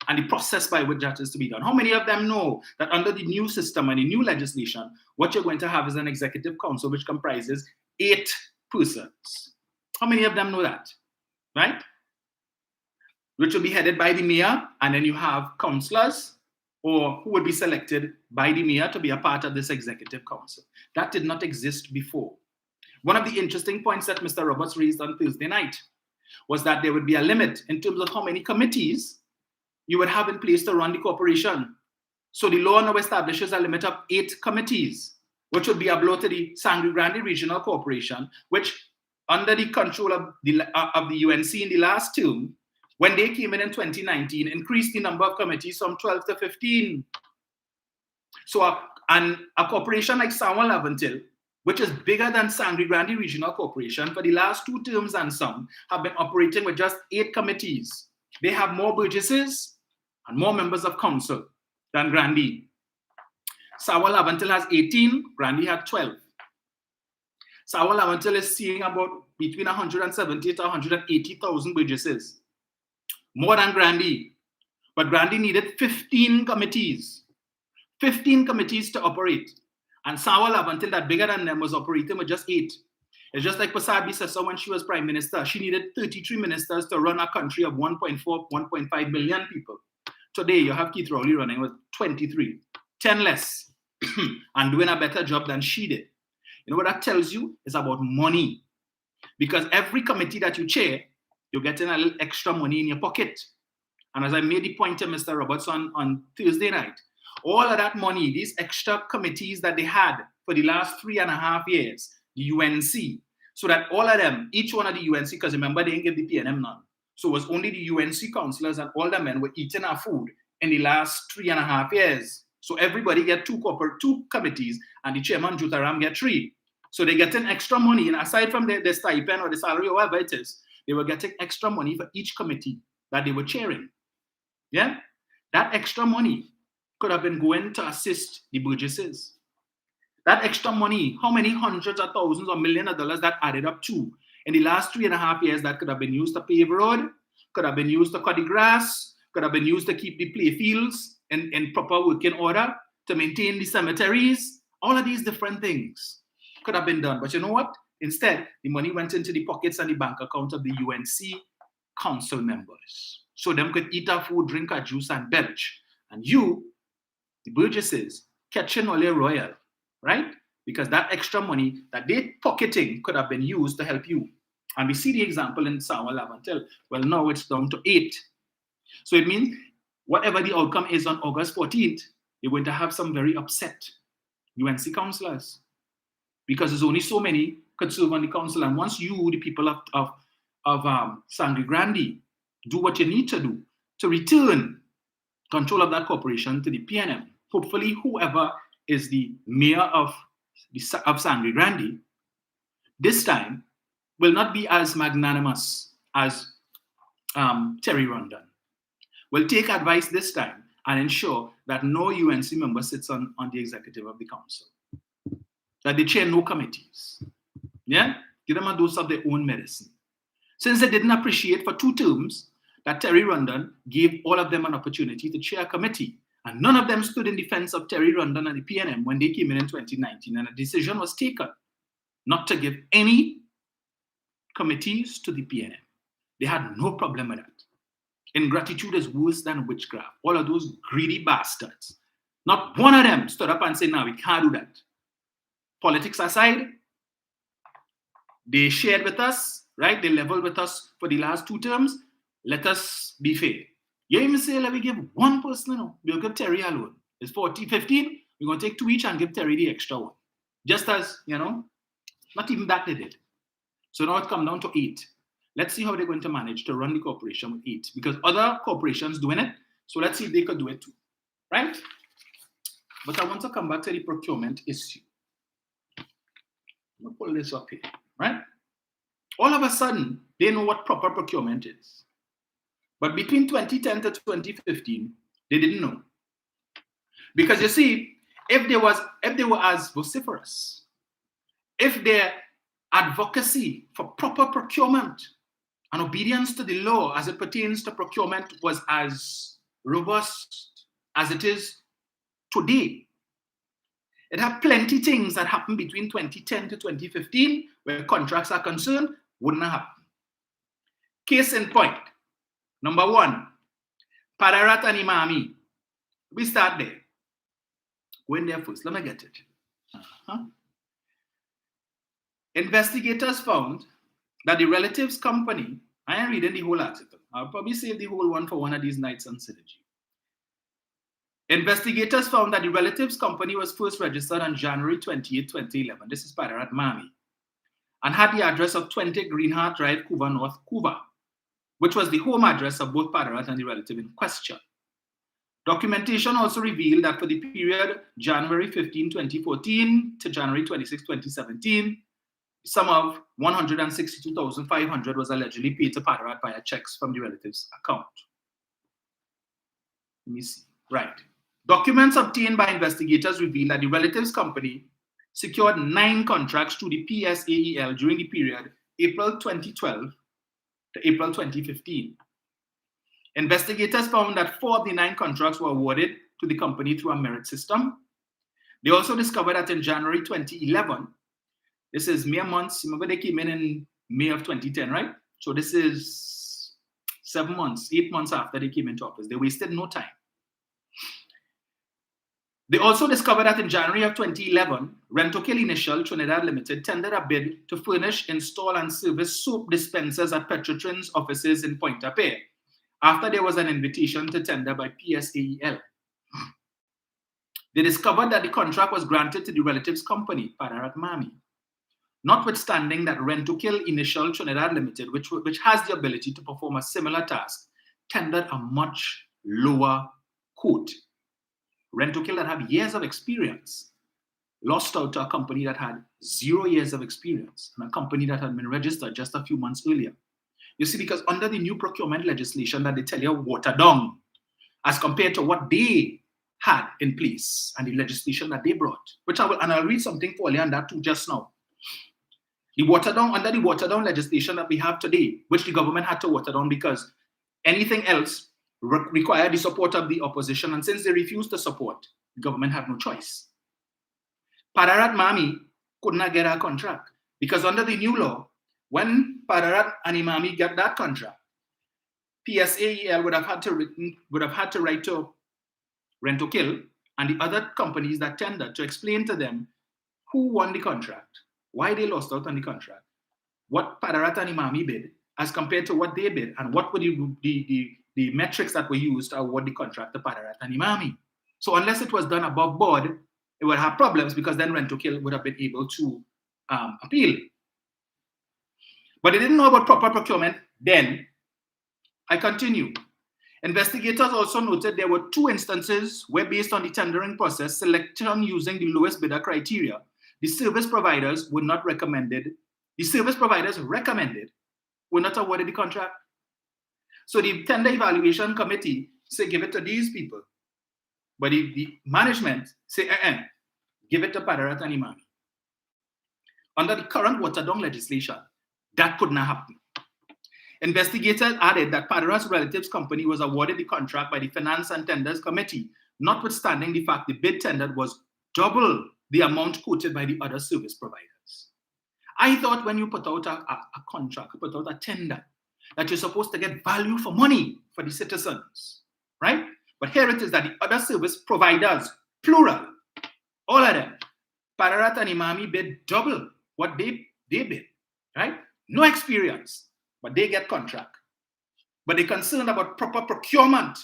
and the process by which that is to be done. How many of them know that under the new system and the new legislation, what you're going to have is an executive council which comprises 8 persons? How many of them know that? Right? Which will be headed by the mayor, and then you have councillors or who would be selected by the mayor to be a part of this executive council. That did not exist before. One of the interesting points that Mr. Roberts raised on Thursday night was that there would be a limit in terms of how many committees you would have in place to run the corporation. So the law now establishes a limit of 8 committees, which would be a blow to the Sangre Grande Regional Corporation, which under the control of the UNC in the last term, when they came in 2019, increased the number of committees from 12 to 15. So a corporation like San Juan Laventil, which is bigger than Sangre Grande Regional Corporation, for the last 2 terms and some, have been operating with just 8 committees. They have more burgesses and more members of council than Grande. San Juan Laventil has 18, Grande had 12. San Juan Laventil is seeing about between 170 to 180,000 burgesses, more than Grande. But Grande needed 15 committees. 15 committees to operate. And San Juan Laventil, that bigger than them, was operating with just 8. It's just like Pasabi Sessa when she was prime minister. She needed 33 ministers to run a country of 1.4, 1.5 million people. Today, you have Keith Rowley running with 23, 10 less, and doing a better job than she did. You know what that tells you? It's about money. Because every committee that you chair, you're getting a little extra money in your pocket. And as I made the point to Mr. Roberts on Thursday night, all of that money, these extra committees that they had for the last 3.5 years, the UNC, so that all of them, each one of the UNC, because remember they didn't give the PNM none. So it was only the UNC councillors and all the men were eating our food in the last 3.5 years. So everybody get 2 committees and the chairman Jutaram get 3. So they getting extra money, and aside from the stipend or the salary or whatever it is, they were getting extra money for each committee that they were chairing. Yeah? That extra money could have been going to assist the burgesses. That extra money, how many hundreds of thousands or millions of dollars that added up to in the last 3.5 years that could have been used to pave road, could have been used to cut the grass, could have been used to keep the play fields in proper working order, to maintain the cemeteries, all of these different things could have been done. But you know what? Instead, the money went into the pockets and the bank account of the UNC council members. So them could eat our food, drink our juice, and belch. And you, the burgesses, catching all your royal, right? Because that extra money that they pocketing could have been used to help you. And we see the example in San Juan Laventil. Well, now it's down to 8. So it means whatever the outcome is on August 14th, you're going to have some very upset UNC councillors. Because there's only so many could serve on the council. And once you, the people of Sangre Grande, do what you need to do to return control of that corporation to the PNM, hopefully whoever is the mayor of Sangre Grande this time will not be as magnanimous as Terry Rondon. Will take advice this time and ensure that no UNC member sits on the executive of the council. That they chair no committees. Yeah? Give them a dose of their own medicine. Since they didn't appreciate for 2 terms that Terry Rondon gave all of them an opportunity to chair a committee, and none of them stood in defense of Terry Rondon and the PNM when they came in 2019, and a decision was taken not to give any committees to the PNM. They had no problem with that. Ingratitude is worse than witchcraft. All of those greedy bastards. Not one of them stood up and said, no, we can't do that. Politics aside, they shared with us, right? They leveled with us for the last 2 terms. Let us be fair. You even say, let me give one person, no. We'll give Terry alone. It's 40, 15. We're going to take 2 each and give Terry the extra one. Just as, not even that they did. So now it comes down to 8. Let's see how they're going to manage to run the corporation with 8. Because other corporations doing it. So let's see if they could do it too. Right? But I want to come back to the procurement issue. I'm going to pull this up here. Right? All of a sudden, they know what proper procurement is. But between 2010 to 2015, they didn't know. Because you see, if they were as vociferous, if their advocacy for proper procurement and obedience to the law as it pertains to procurement was as robust as it is today. It had plenty things that happened between 2010 to 2015 where contracts are concerned, wouldn't have happened. Case in point, number one, Pararat and Imami. We start there. Go in there first. Let me get it. Investigators found that the relatives company, I am reading the whole article. I'll probably save the whole one for one of these nights on Synergy. Investigators found that the relatives company was first registered on January 28, 2011. This is Pararat Mami. And had the address of 20 Greenheart Drive, Cuba North, Cuba, which was the home address of both Pararat and the relative in question. Documentation also revealed that for the period January 15, 2014 to January 26, 2017, the sum of $162,500 was allegedly paid to Pararat via checks from the relative's account. Let me see. Right. Documents obtained by investigators reveal that the relatives company secured 9 contracts through the PSAEL during the period April 2012 to April 2015. Investigators found that 4 of the 9 contracts were awarded to the company through a merit system. They also discovered that in January 2011, this is mere months, remember they came in May of 2010, right? So this is 7 months, 8 months after they came into office. They wasted no time. They also discovered that in January of 2011, Rentokil Initial Trinidad Limited tendered a bid to furnish, install, and service soap dispensers at Petrotrin's offices in Pointe-à-Pitre, after there was an invitation to tender by PSAEL. They discovered that the contract was granted to the relatives company, Pararat Mami, notwithstanding that Rentokil Initial Trinidad Limited, which has the ability to perform a similar task, tendered a much lower quote. Rentokil that had years of experience lost out to a company that had 0 years of experience and a company that had been registered just a few months earlier. You see, because under the new procurement legislation that they tell you watered down as compared to what they had in place and the legislation that they brought, which I'll read something for you on that too just now. Under the watered down legislation that we have today, which the government had to water down because anything else required the support of the opposition, and since they refused to support, the government had no choice. Pararat Mami could not get a contract because under the new law, when Pararat and Imami get that contract, PSAEL would have had to write to Rentokil and the other companies that tendered to explain to them who won the contract, why they lost out on the contract, what Pararat and Imami bid as compared to what they bid, and what were the metrics that were used to award the contract to Pararat and Imami. So unless it was done above board, it would have problems because then Rentokil would have been able to appeal. But they didn't know about proper procurement then. I continue. Investigators also noted there were 2 instances where, based on the tendering process, selection using the lowest bidder criteria, the service providers recommended were not awarded the contract. So the tender evaluation committee say give it to these people, but the management say give it to Pararat and Imami. Under the current watered down legislation, that could not happen. Investigators added that Pararat's relatives company was awarded the contract by the Finance and Tenders Committee, notwithstanding the fact the bid tendered was double the amount quoted by the other service providers. I thought when you put out a contract, you put out a tender, that you're supposed to get value for money for the citizens, right? But here it is that the other service providers, plural, all of them, Pararat and Imami bid double what they bid, right? No experience, but they get contract. But they're concerned about proper procurement.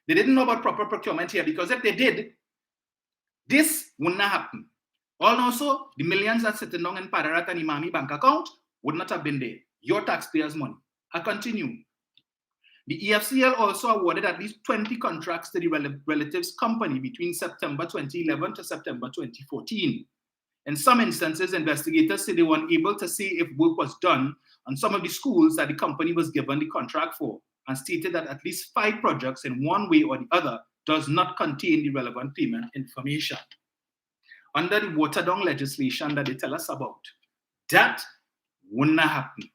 They didn't know about proper procurement here because if they did, this would not happen. Also, the millions that sitting down in Pararat and Imami bank account would not have been there. Your taxpayers' money. I continue. The EFCL also awarded at least 20 contracts to the relatives company between September 2011 to September 2014. In some instances, investigators say they were unable to say if work was done on some of the schools that the company was given the contract for, and stated that at least 5 projects in one way or the other does not contain the relevant payment information. Under the watered down legislation that they tell us about, that would not happen.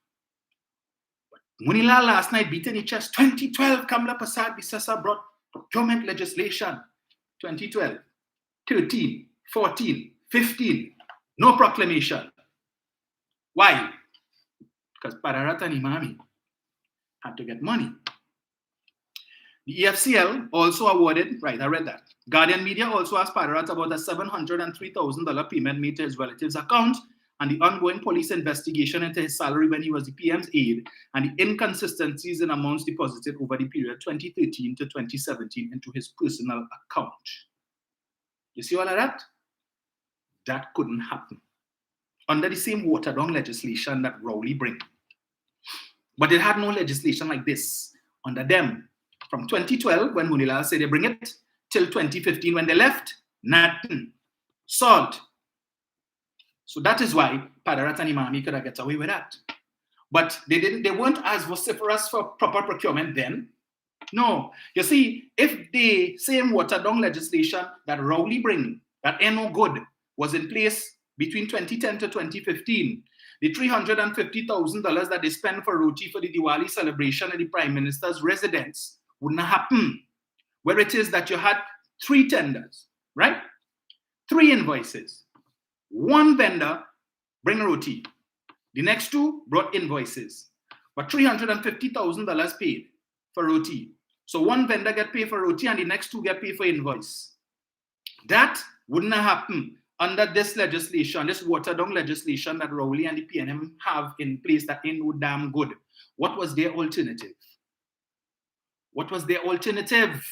But Munila last night beat in the chest, 2012, Kamla Prasad Bisasa brought Procurement legislation, 2012, 13, 14, 15, no proclamation. Why? Because Pararat and Imami had to get money. The EFCL also awarded, right, I read that. Guardian Media also asked Pararat about a $703,000 payment made to his relative's account and the ongoing police investigation into his salary when he was the PM's aide and the inconsistencies in amounts deposited over the period 2013 to 2017 into his personal account. You see all of that? That couldn't happen under the same watered-down legislation that Rowley bring. But it had no legislation like this under them. From 2012, when Munilal said they bring it, till 2015, when they left, nothing. Salt. So that is why Pararat and Imami could have get away with that. But they weren't as vociferous for proper procurement then. No. You see, if the same watered-down legislation that Rowley bring, that ain't no good, was in place between 2010 to 2015, the $350,000 that they spent for roti for the Diwali celebration at the Prime Minister's residence wouldn't happen. Where it is that you had 3 tenders, right? 3 invoices. 1 vendor bring roti. The next 2 brought invoices. But $350,000 paid for roti. So 1 vendor get paid for roti and the next 2 get paid for invoice. That wouldn't happen under this legislation, this watered-down legislation that Rowley and the PNM have in place that ain't no damn good. What was their alternative? What was their alternative?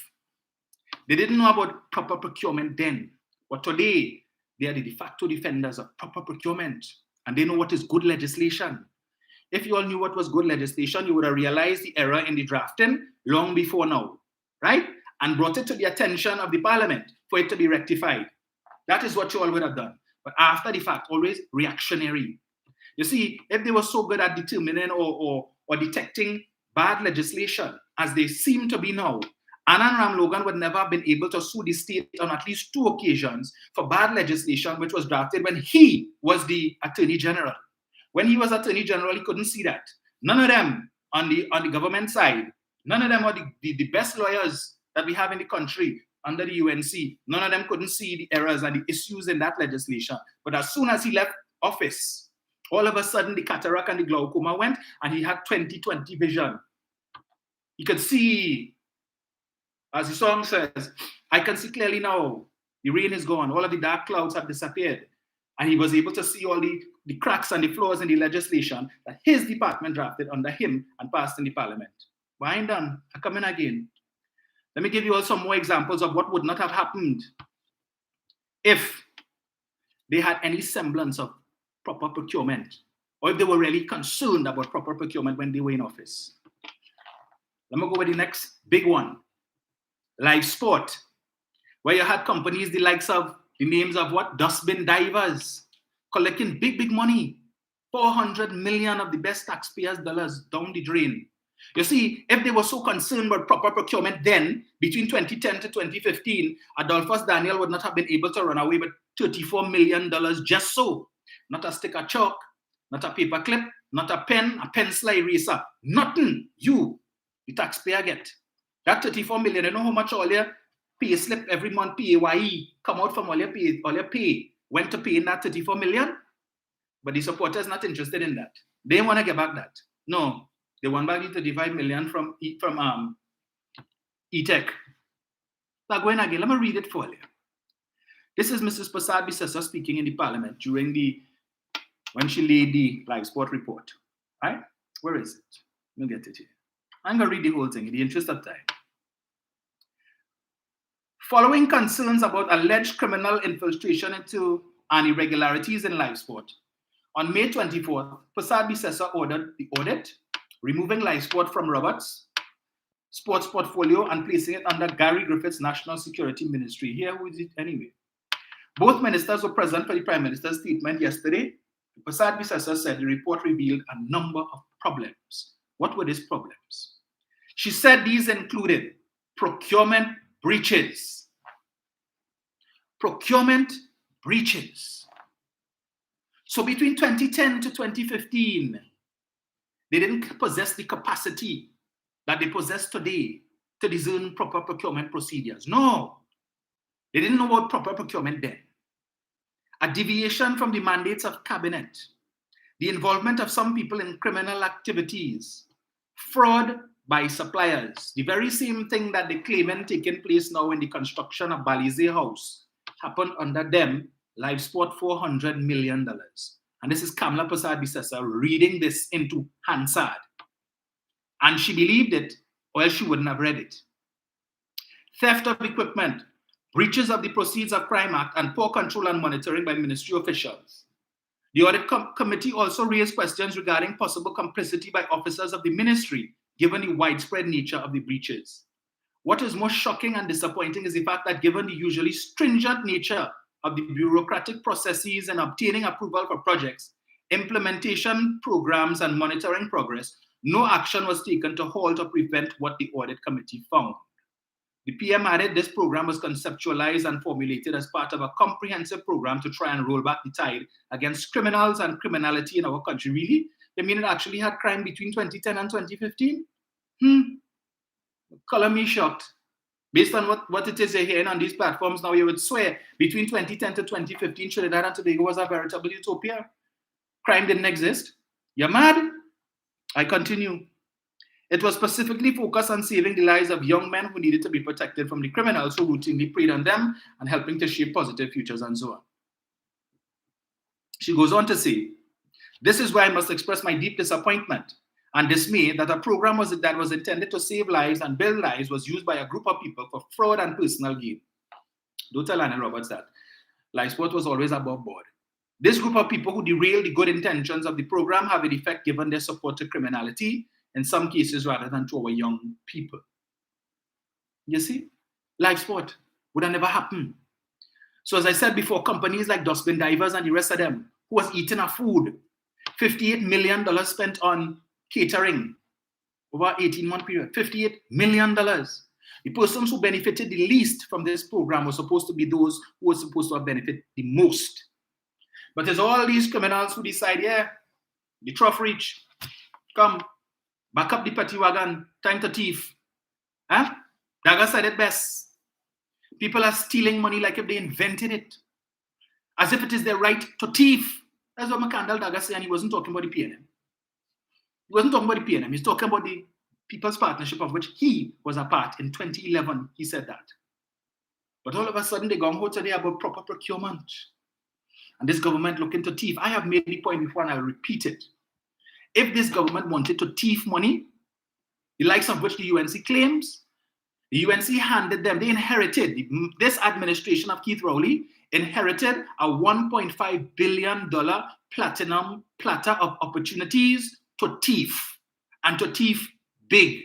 They didn't know about proper procurement then. But today, they are the de facto defenders of proper procurement. And they know what is good legislation. If you all knew what was good legislation, you would have realized the error in the drafting long before now, right? And brought it to the attention of the parliament for it to be rectified. That is what you all would have done. But after the fact, always reactionary. You see, if they were so good at determining or detecting bad legislation, as they seem to be now, Anand Ram Logan would never have been able to sue the state on at least 2 occasions for bad legislation which was drafted when he was the Attorney General. When he was Attorney General, he couldn't see that. None of them on the government side, none of them are the best lawyers that we have in the country under the UNC. None of them couldn't see the errors and the issues in that legislation. But as soon as he left office, all of a sudden the cataract and the glaucoma went and he had 20/20 vision. He could see, as the song says, I can see clearly now. The rain is gone. All of the dark clouds have disappeared. And he was able to see all the cracks and the flaws in the legislation that his department drafted under him and passed in the parliament. But I ain't done. I come in again. Let me give you all some more examples of what would not have happened if they had any semblance of proper procurement, or if they were really concerned about proper procurement when they were in office. Let me go with the next big one. Live sport, where you had companies the likes of, the names of what? Dustbin divers, collecting big money, 400 million of the best taxpayers' dollars down the drain. You see, if they were so concerned about proper procurement then, between 2010 to 2015, Adolphus Daniel would not have been able to run away with $34 million just so. Not a stick of chalk, not a paper clip, not a pen, a pencil eraser, nothing. You, the taxpayer, get. That 34 million, you know how much all your pay slip every month, PAYE, come out from all your pay, went to pay in that 34 million? But the supporters not interested in that. They want to get back that. No, they want back the 35 million from E-Tech. Now going again, let me read it for you. This is Mrs. Prasad Bisesa speaking in the parliament when she laid the live sport report. Right? Where is it? Let me get it here. I'm going to read the whole thing in the interest of time. Following concerns about alleged criminal infiltration into and irregularities in live sport, on May 24th, Prasad Bisesa ordered the audit, removing live sport from Roberts' sports portfolio and placing it under Gary Griffith's National Security Ministry. Here, who is it anyway? Both ministers were present for the Prime Minister's statement yesterday. Prasad Bisesa said the report revealed a number of problems. What were these problems? She said these included procurement breaches. Procurement breaches. So between 2010 to 2015, they didn't possess the capacity that they possess today to discern proper procurement procedures. No, they didn't know about proper procurement then. A deviation from the mandates of cabinet, the involvement of some people in criminal activities, fraud by suppliers, the very same thing that the claimant taking place now in the construction of Balize House happened under them, live sport $400 million. And this is Kamala Prasad-Bissessar reading this into Hansard. And she believed it, or else she wouldn't have read it. Theft of equipment, breaches of the Proceeds of Crime Act, and poor control and monitoring by ministry officials. The audit committee also raised questions regarding possible complicity by officers of the ministry, given the widespread nature of the breaches. What is most shocking and disappointing is the fact that given the usually stringent nature of the bureaucratic processes and obtaining approval for projects, implementation programs, and monitoring progress, no action was taken to halt or prevent what the audit committee found. The PM added this program was conceptualized and formulated as part of a comprehensive program to try and roll back the tide against criminals and criminality in our country. Really? They mean it actually had crime between 2010 and 2015? Color me shocked. Based on what it is you're hearing on these platforms now, you would swear between 2010 to 2015, Trinidad and Tobago was a veritable utopia. Crime didn't exist. You're mad? I continue. It was specifically focused on saving the lives of young men who needed to be protected from the criminals who routinely preyed on them and helping to shape positive futures and so on. She goes on to say, this is where I must express my deep disappointment and dismay that a program that was intended to save lives and build lives was used by a group of people for fraud and personal gain. Don't tell Anna Roberts that. Life sport was always above board. This group of people who derailed the good intentions of the program have in effect given their support to criminality, in some cases rather than to our young people. You see, live sport would have never happened. So as I said before, companies like Dustbin Divers and the rest of them, who was eating our food, $58 million spent on catering over an 18-month period, $58 million. The persons who benefited the least from this program were supposed to be those who were supposed to have benefited the most. But there's all these criminals who decide, yeah, the trough reach, come, back up the petty wagon, time to thief. Huh? Daga said it best. People are stealing money like if they invented it, as if it is their right to thief. That's what McCandle Daga said, and he wasn't talking about the PNM. He wasn't talking about the PNM, he's talking about the People's Partnership, of which he was a part. In 2011, he said that. But all of a sudden, they gone out today about proper procurement. And this government looking to thief. I have made the point before and I'll repeat it. If this government wanted to thief money, the likes of which the UNC claims, the UNC handed them, they inherited, this administration of Keith Rowley inherited a $1.5 billion platinum platter of opportunities to thief, and to thief big.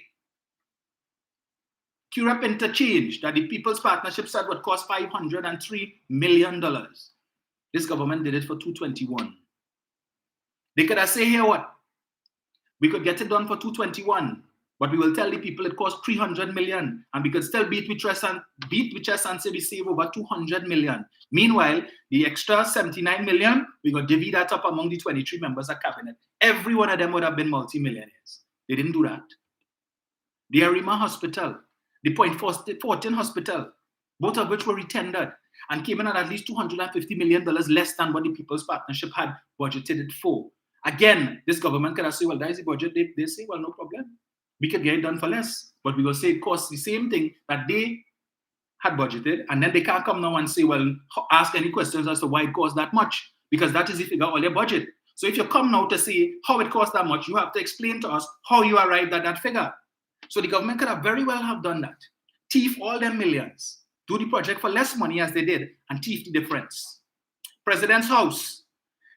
Curep Interchange, that the People's Partnership said would cost $503 million. This government did it for $221. They could have said, here what? We could get it done for $221, but we will tell the people it cost $300 million, and we could still beat with chest and say we save over $200 million. Meanwhile, the extra $79 million, we got divvy that up among the 23 members of cabinet. Every one of them would have been multi-millionaires. They didn't do that. The Arima Hospital, the Point 14 Hospital, both of which were retendered and came in at least $250 million less than what the People's Partnership had budgeted it for. Again, this government could have said, well, that is the budget. They say, well, no problem. We could get it done for less. But we will say it costs the same thing that they had budgeted. And then they can't come now and say, well, ask any questions as to why it costs that much. Because that is the figure of their budget. So if you come now to say how it costs that much, you have to explain to us how you arrived at that figure. So the government could have very well have done that. Thief all their millions. Do the project for less money as they did and thief the difference. President's House,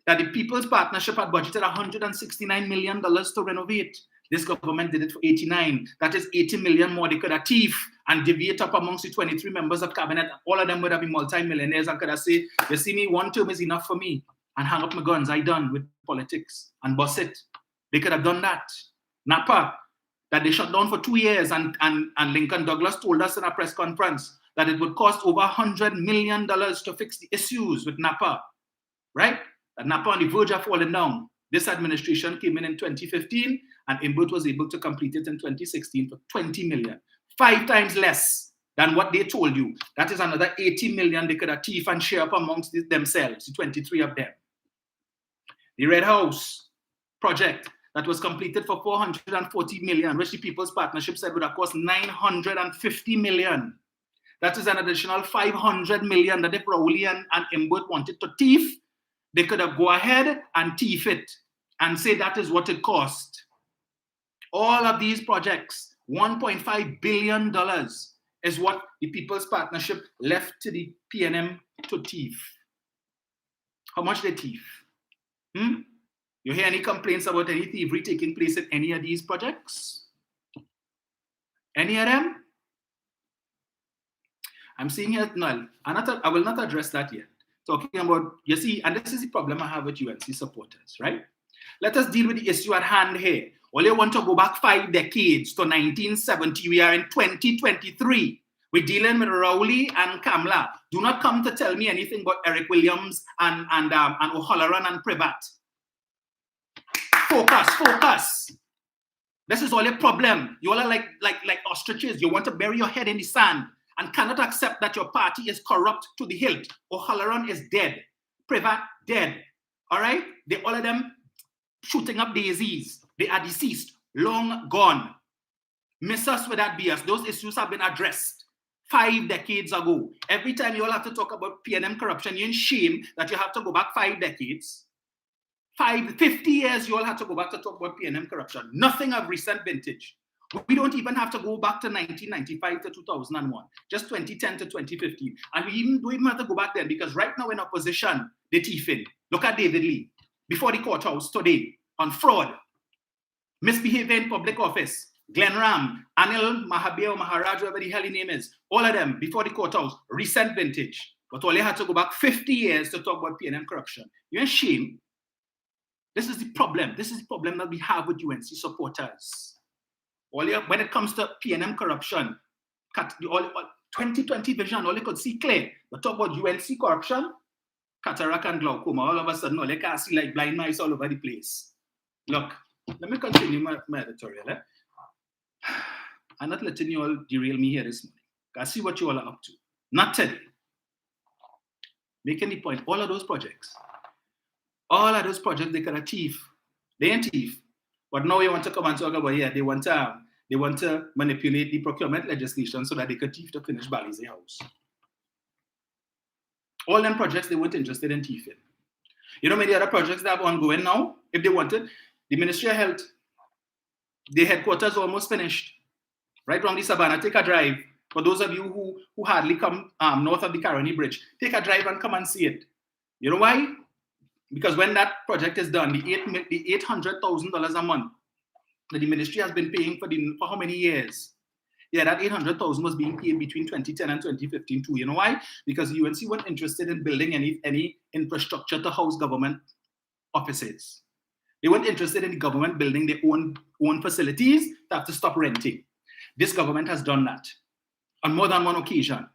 that the People's Partnership had budgeted $169 million to renovate. This government did it for 89. That is 80 million more they could have thief and deviate up amongst the 23 members of cabinet. All of them would have been multi-millionaires and could have said, you see me, one term is enough for me. And hang up my guns, I done with politics and bust it. They could have done that. Napa, that they shut down for 2 years, and Lincoln Douglas told us in a press conference that it would cost over $100 million to fix the issues with Napa, right? That Napa on the verge of falling down. This administration came in 2015, and Imbut was able to complete it in 2016 for $20 million. 5 times less than what they told you. That is another 80 million they could have thief and share up amongst themselves, the 23 of them. The Red House project that was completed for 440 million, which the People's Partnership said would have cost 950 million. That is an additional 500 million that if Rowley and Imbert wanted to thief, they could have go ahead and thief it and say that is what it cost. All of these projects, $1.5 billion is what the People's Partnership left to the PNM to thief. How much they thief? You hear any complaints about any thievery taking place in any of these projects? Any of them? I'm seeing here, no, I will not address that yet. Talking about, you see, and this is the problem I have with UNC supporters, right? Let us deal with the issue at hand here. All you want to go back 5 decades to 1970. We are in 2023. We're dealing with Rowley and Kamla. Do not come to tell me anything about Eric Williams and O'Halloran and Privat. Focus. This is all your problem. You all are like ostriches. You want to bury your head in the sand and cannot accept that your party is corrupt to the hilt. O'Halloran is dead. Privat, dead. All right? All of them shooting up daisies. They are deceased, long gone. Miss us with that BS. Those issues have been addressed 5 decades ago. Every time you all have to talk about PNM corruption, you're in shame that you have to go back 5 decades. 50 years, you all have to go back to talk about PNM corruption. Nothing of recent vintage. We don't even have to go back to 1995 to 2001, just 2010 to 2015. And we don't even have to go back then because right now in opposition, they're thieving. Look at David Lee before the courthouse today on fraud, misbehavior in public office, Glenn Ram, Anil Mahabir, Maharaj, whatever the hell his name is, all of them before the courthouse, recent vintage. But all they had to go back 50 years to talk about PNM corruption. You're in shame. This is the problem. This is the problem that we have with UNC supporters. When it comes to PNM corruption, 2020 vision, all you could see clear. But talk about UNC corruption, cataract and glaucoma, all of a sudden, all you can see like blind mice all over the place. Look, let me continue my editorial. I'm not letting you all derail me here this morning. I see what you all are up to. Not today. Making the point, all of those projects, they can achieve. They ain't thief. But now you want to come and talk about, they want to manipulate the procurement legislation so that they could thief to finish Bali's house. All them projects, they weren't interested in thieving. You know many other projects that are ongoing now, if they wanted, the Ministry of Health, the headquarters almost finished. Right from the Savannah, take a drive. For those of you who hardly come north of the Caroni Bridge, take a drive and come and see it. You know why? Because when that project is done, the $800,000 a month that the ministry has been paying for how many years? Yeah, that $800,000 was being paid between 2010 and 2015 too. You know why? Because the UNC weren't interested in building any infrastructure to house government offices. They weren't interested in the government building their own facilities to have to stop renting. This government has done that on more than one occasion,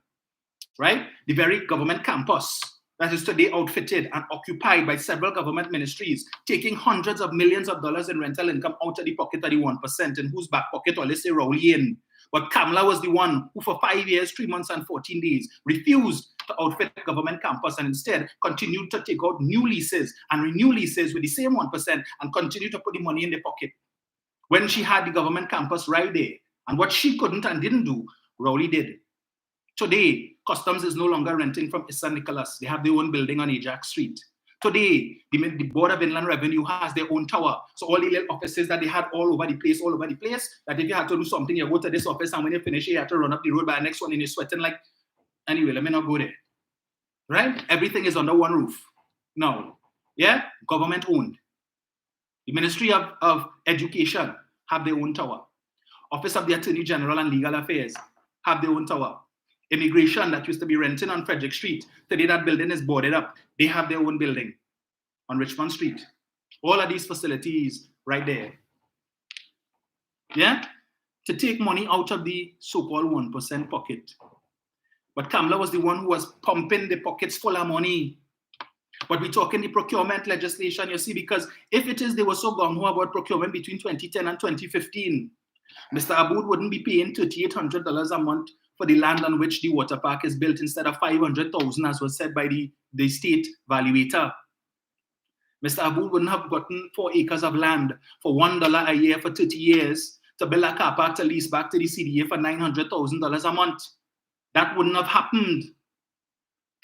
right? The very government campus that is today outfitted and occupied by several government ministries, taking hundreds of millions of dollars in rental income out of the pocket of the 1%, in whose back pocket all they say Rowley in. But Kamla was the one who for 5 years, 3 months and 14 days refused to outfit the government campus and instead continued to take out new leases and renew leases with the same 1% and continue to put the money in their pocket. When she had the government campus right there, and what she couldn't and didn't do, Rowley did. Today, Customs is no longer renting from St. Nicholas. They have their own building on Ajax Street. Today, the Board of Inland Revenue has their own tower. So all the little offices that they had all over the place, that if you had to do something, you go to this office, and when you finish, you have to run up the road by the next one, and you're sweating like, anyway, let me not go there. Right? Everything is under one roof. Now, yeah, government owned. The Ministry of Education have their own tower. Office of the Attorney General and Legal Affairs have their own tower. Immigration that used to be renting on Frederick Street, today that building is boarded up. They have their own building on Richmond Street. All of these facilities right there. Yeah? To take money out of the so-called 1% pocket. But Kamla was the one who was pumping the pockets full of money. But we're talking the procurement legislation, you see, because if it is they were so gung-ho about procurement between 2010 and 2015, Mr. Aboud wouldn't be paying $3,800 a month for the land on which the water park is built instead of $500,000, as was said by the state valuator. Mr. Aboud wouldn't have gotten 4 acres of land for $1 a year for 30 years to build a car park to lease back to the CDA for $900,000 a month. That wouldn't have happened.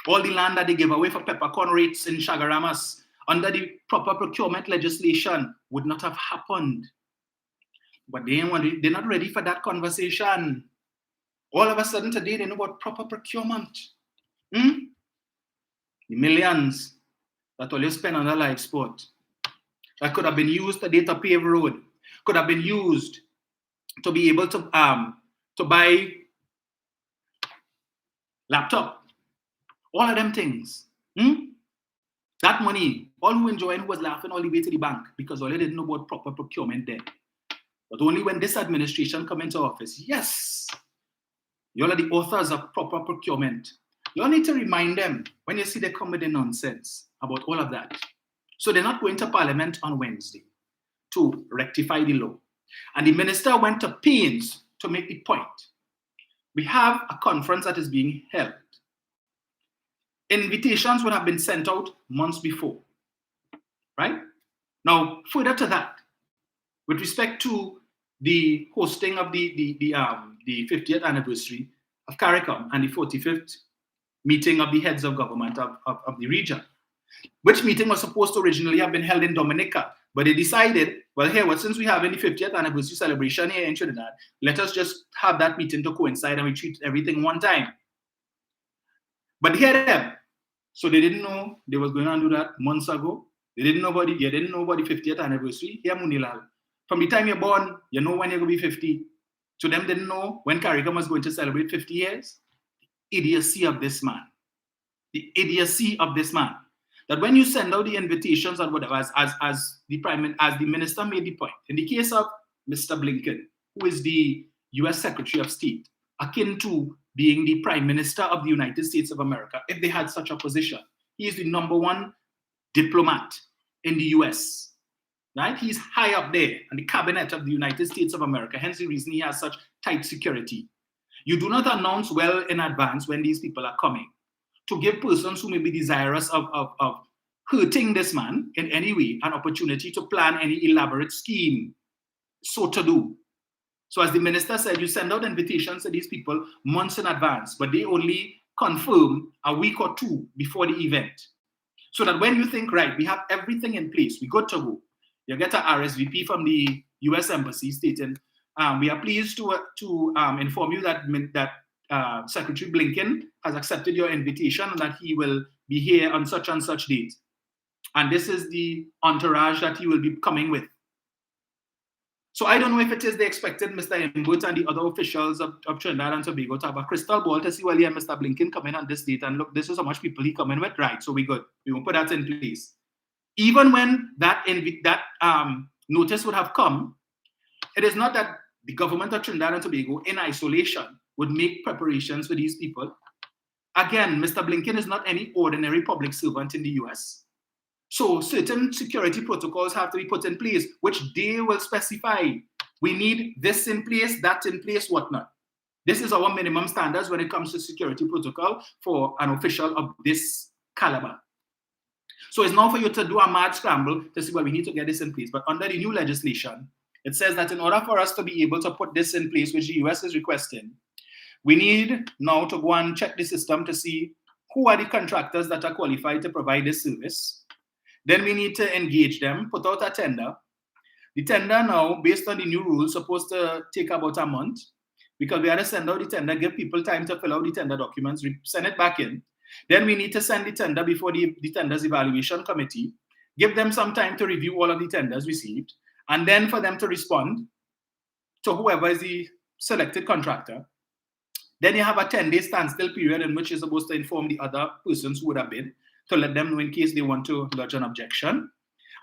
All the land that they gave away for peppercorn rates in Chagaramas under the proper procurement legislation would not have happened. But they're not ready for that conversation. All of a sudden today, they know about proper procurement. The millions that all you spend on a live sport that could have been used today to pave road, could have been used to be able to buy laptop, all of them things. That money, all who enjoying was laughing all the way to the bank because all they didn't know about proper procurement there. But only when this administration come into office, yes, you all are the authors of proper procurement. You all need to remind them when you see they come with the nonsense about all of that. So they're not going to Parliament on Wednesday to rectify the law. And the minister went to pains to make the point. We have a conference that is being held. Invitations would have been sent out months before, right? Now, further to that, with respect to the hosting of the 50th anniversary of CARICOM and the 45th meeting of the heads of government of the region, which meeting was supposed to originally have been held in Dominica, but they decided, well, since we have the 50th anniversary celebration here in Trinidad, let us just have that meeting to coincide and we treat everything one time. But hear them. So they didn't know they was going to do that months ago. They didn't know about the 50th anniversary. Here, Munilal. From the time you're born, you know when you're going to be 50. So them didn't know when CARICOM was going to celebrate 50 years. The idiocy of this man. The idiocy of this man. That when you send out the invitations and whatever, as the minister made the point, in the case of Mr. Blinken, who is the US Secretary of State, akin to being the Prime Minister of the United States of America, if they had such a position, he is the #1 diplomat in the US. Right? He's high up there in the cabinet of the United States of America, hence the reason he has such tight security. You do not announce well in advance when these people are coming to give persons who may be desirous of hurting this man in any way an opportunity to plan any elaborate scheme so to do. So as the minister said, you send out invitations to these people months in advance, but they only confirm a week or two before the event. So that when you think, right, we have everything in place, we good to go. You get an RSVP from the US Embassy stating, we are pleased to inform you that Secretary Blinken has accepted your invitation and that he will be here on such and such date. And this is the entourage that he will be coming with. So I don't know if it is they expected Mr. Imbut and the other officials of Trinidad and Tobago to have a crystal ball to see, well, yeah, Mr. Blinken coming on this date, and look, this is how much people he coming with, right? So we good. We will put that in place. Even when that notice would have come, it is not that the government of Trinidad and Tobago in isolation would make preparations for these people. Again, Mr. Blinken is not any ordinary public servant in the US. So certain security protocols have to be put in place, which they will specify. We need this in place, that in place, whatnot. This is our minimum standards when it comes to security protocol for an official of this caliber. So it's not for you to do a mad scramble to see, well, we need to get this in place. But under the new legislation, it says that in order for us to be able to put this in place, which the US is requesting, we need now to go and check the system to see who are the contractors that are qualified to provide this service. Then we need to engage them, put out a tender. The tender now, based on the new rules, supposed to take about a month because we had to send out the tender, give people time to fill out the tender documents, send it back in. Then we need to send the tender before the tenders evaluation committee, give them some time to review all of the tenders received, and then for them to respond to whoever is the selected contractor. Then you have a 10-day standstill period in which you're supposed to inform the other persons who would have bid to let them know in case they want to lodge an objection.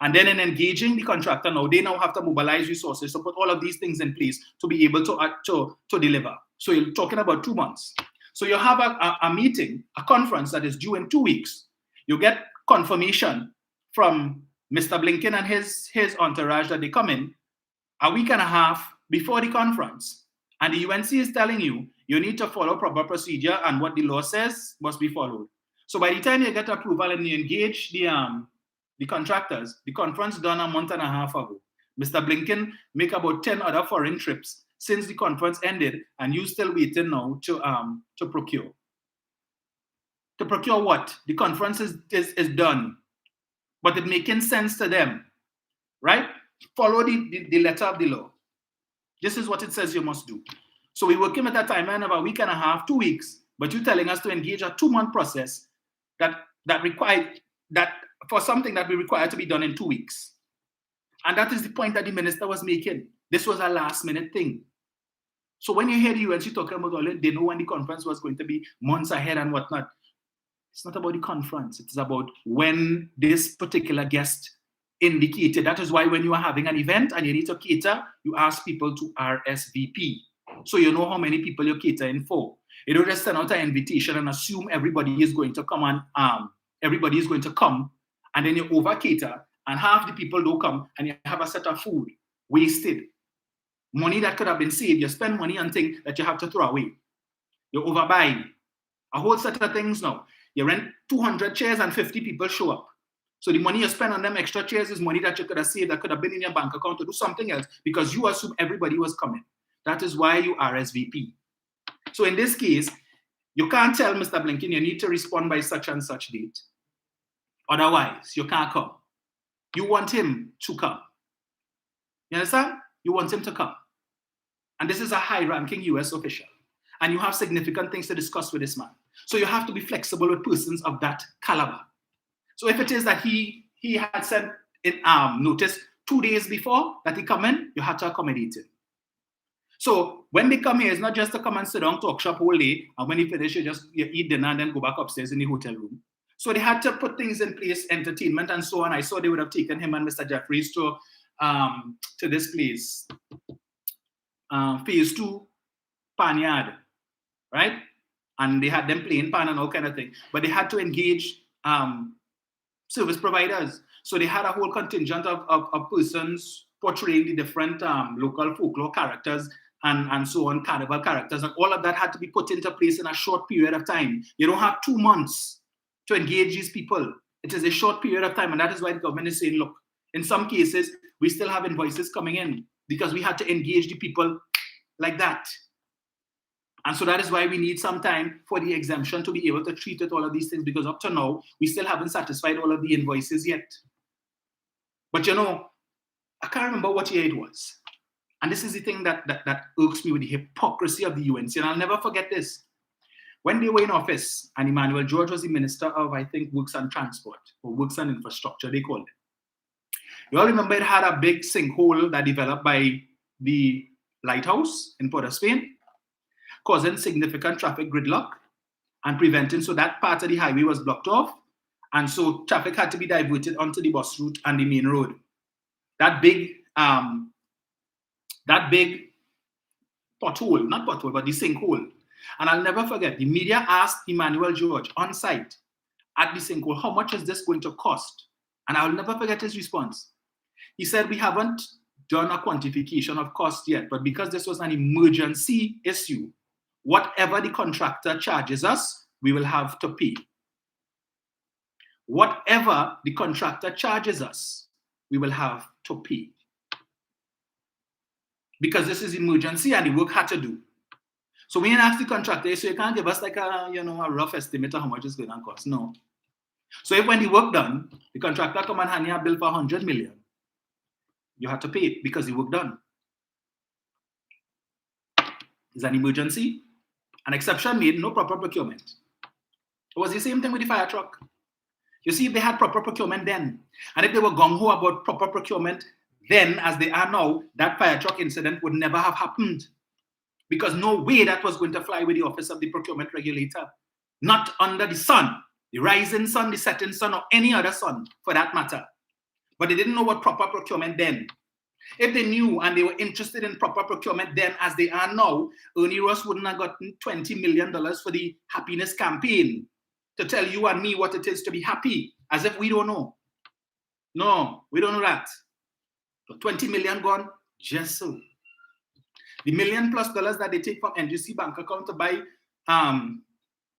And then in engaging the contractor now, they now have to mobilize resources to put all of these things in place to be able to deliver. So you're talking about 2 months. So you have a meeting, a conference that is due in 2 weeks. You get confirmation from Mr. Blinken and his entourage that they come in a week and a half before the conference, and the UNC is telling you, you need to follow proper procedure and what the law says must be followed. So by the time you get approval and you engage the contractors, the conference done a month and a half ago. Mr. Blinken make about 10 other foreign trips since the conference ended, and you still waiting now to procure. To procure what? The conference is done, but it making sense to them, right? Follow the letter of the law. This is what it says you must do. So we're working at a timeline of a week and a half, 2 weeks, but you're telling us to engage a 2-month process that required that for something that we require to be done in 2 weeks. And that is the point that the minister was making. This was a last-minute thing. So when you hear the UNC talking about all it, they know when the conference was going to be months ahead and whatnot. It's not about the conference. It's about when this particular guest indicated. That is why when you are having an event and you need to cater, you ask people to RSVP. So you know how many people you're catering for. You don't just send out an invitation and assume everybody is going to come and everybody is going to come, and then you over cater and half the people don't come and you have a set of food wasted. Money that could have been saved, you spend money on things that you have to throw away. You overbuy. A whole set of things now. You rent 200 chairs and 50 people show up. So the money you spend on them extra chairs is money that you could have saved, that could have been in your bank account to do something else because you assume everybody was coming. That is why you RSVP. So in this case, you can't tell Mr. Blinken you need to respond by such and such date. Otherwise, you can't come. You want him to come. You understand? You want him to come. And this is a high-ranking US official. And you have significant things to discuss with this man. So you have to be flexible with persons of that caliber. So if it is that he had sent in notice 2 days before that he come in, you have to accommodate him. So when they come here, it's not just to come and sit down, talk shop all day, and when you finish, you eat dinner and then go back upstairs in the hotel room. So they had to put things in place, entertainment and so on. I saw they would have taken him and Mr. Jeffries to this place, phase 2, Panyard, right? And they had them playing pan and all kind of thing. But they had to engage service providers. So they had a whole contingent of persons portraying the different local folklore characters and so on, carnival characters. And all of that had to be put into place in a short period of time. You don't have 2 months to engage these people. It is a short period of time. And that is why the government is saying, look, in some cases, we still have invoices coming in because we had to engage the people like that. And so that is why we need some time for the exemption to be able to treat with all of these things, because up to now, we still haven't satisfied all of the invoices yet. But you know, I can't remember what year it was. And this is the thing that irks me with the hypocrisy of the UNC. And I'll never forget this. When they were in office, and Emmanuel George was the Minister of, I think, Works and Transport, or Works and Infrastructure, they called it. You all remember it had a big sinkhole that developed by the lighthouse in Port of Spain, causing significant traffic gridlock and preventing, so that part of the highway was blocked off. And so traffic had to be diverted onto the bus route and the main road. That big pothole, not pothole, but the sinkhole. And I'll never forget, the media asked Emmanuel George on site at the sinkhole, how much is this going to cost? And I'll never forget his response. He said, we haven't done a quantification of cost yet, but because this was an emergency issue, whatever the contractor charges us, we will have to pay. Whatever the contractor charges us, we will have to pay. Because this is emergency and the work had to do. So when you ask the contractor, so you can't give us like a rough estimate of how much it's going to cost. No. So if when the work done, the contractor come and hand you a bill for 100 million, you have to pay it because the work done. It's an emergency, an exception made, no proper procurement. It was the same thing with the fire truck. You see, if they had proper procurement then, and if they were gung-ho about proper procurement then as they are now, that fire truck incident would never have happened. Because no way that was going to fly with the office of the procurement regulator. Not under the sun, the rising sun, the setting sun, or any other sun for that matter. But they didn't know what proper procurement then. If they knew and they were interested in proper procurement then as they are now, Ernie Ross wouldn't have gotten $20 million for the happiness campaign to tell you and me what it is to be happy, as if we don't know. No, we don't know that. But 20 million gone, just so. The $1 million+ that they take from NGC bank account to buy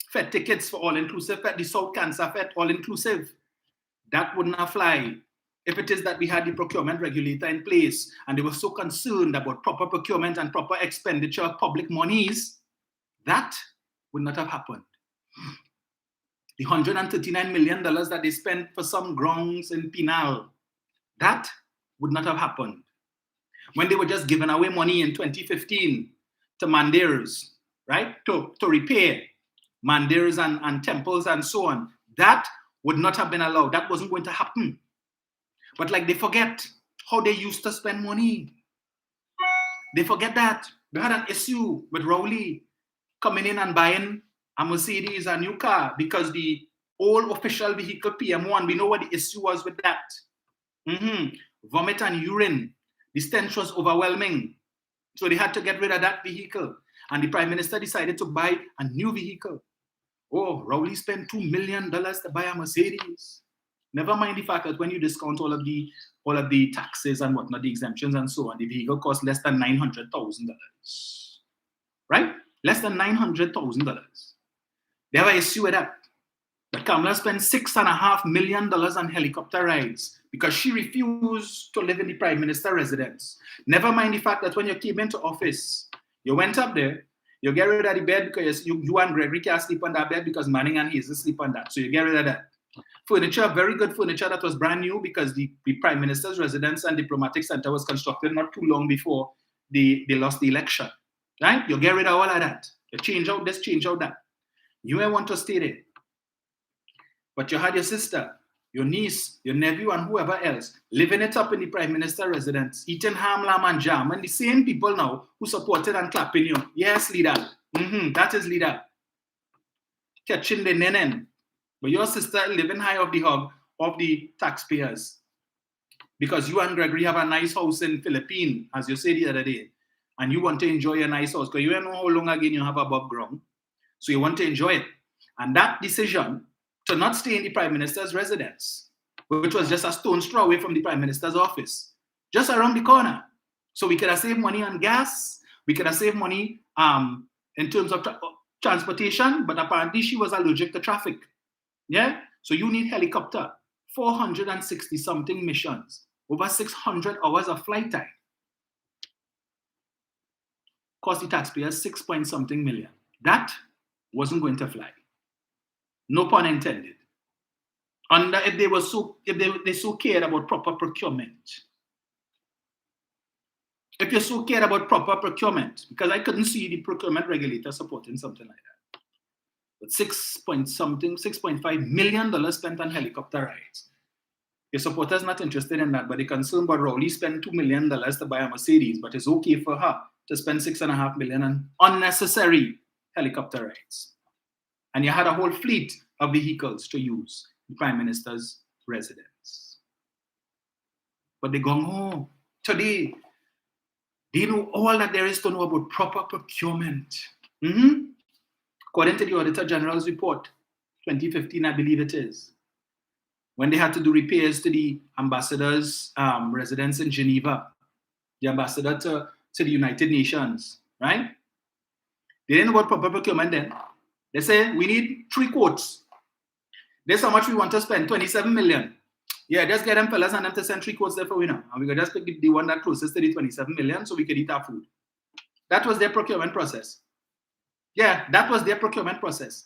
Fed tickets for all-inclusive Fed, the South Cancer Fed, all-inclusive, that would not fly if it is that we had the procurement regulator in place and they were so concerned about proper procurement and proper expenditure of public monies. That would not have happened. The $139 million that they spent for some grounds in Pinal, that would not have happened. When they were just giving away money in 2015 to mandirs, right, to repair mandirs and temples and so on, that would not have been allowed. That wasn't going to happen. But like they forget how they used to spend money. They forget that. They had an issue with Rowley coming in and buying a Mercedes, a new car, because the old official vehicle PM1, we know what the issue was with that. Vomit and urine. The stench was overwhelming. So they had to get rid of that vehicle. And the Prime Minister decided to buy a new vehicle. Oh, Rowley spent $2 million to buy a Mercedes. Never mind the fact that when you discount all of the taxes and whatnot, the exemptions and so on, the vehicle costs less than $900,000. Right? Less than $900,000. They have an issue with that. But Kamala spent $6.5 million on helicopter rides because she refused to live in the Prime Minister residence. Never mind the fact that when you came into office, you went up there, you get rid of the bed because you and Gregory can't sleep on that bed because Manning and Hazel sleep on that. So you get rid of that. Furniture, very good furniture that was brand new because the Prime Minister's residence and diplomatic center was constructed not too long before they lost the election. Right? You get rid of all of that. You change out this, change out that. You may want to stay there. But you had your sister, your niece, your nephew, and whoever else living it up in the Prime Minister residence, eating ham, lamb, and jam. And the same people now who supported and clapping you. Yes, leader. That is leader. Catching the nenen. But your sister living high off the hog of the taxpayers. Because you and Gregory have a nice house in Philippines, as you said the other day. And you want to enjoy a nice house. Because you don't know how long again you have above ground. So you want to enjoy it. And that decision to not stay in the Prime Minister's residence, which was just a stone's throw away from the Prime Minister's office, just around the corner. So we could have saved money on gas. We could have saved money in terms of transportation. But apparently she was allergic to traffic. Yeah, so you need helicopter, 460-something missions, over 600 hours of flight time. Cost the taxpayers $6-something million. That wasn't going to fly. No pun intended. And if they so cared about proper procurement. If you so cared about proper procurement, because I couldn't see the procurement regulator supporting something like that. But $6.5 million spent on helicopter rides. Your supporters not interested in that, but they're concerned about Rowley spent $2 million to buy a Mercedes, but it's okay for her to spend $6.5 million on unnecessary helicopter rides. And you had a whole fleet of vehicles to use the Prime Minister's residence. But they're going, oh, today, they know all that there is to know about proper procurement. According to the Auditor General's report, 2015, I believe it is, when they had to do repairs to the ambassador's residence in Geneva, the ambassador to the United Nations, right? They didn't know about proper procurement then. They say, we need 3 quotes. This is how much we want to spend, 27 million. Yeah, just get them fellas and them to send 3 quotes there for we now. And we could just pick the one that closest to the 27 million so we could eat our food. That was their procurement process. Yeah, that was their procurement process.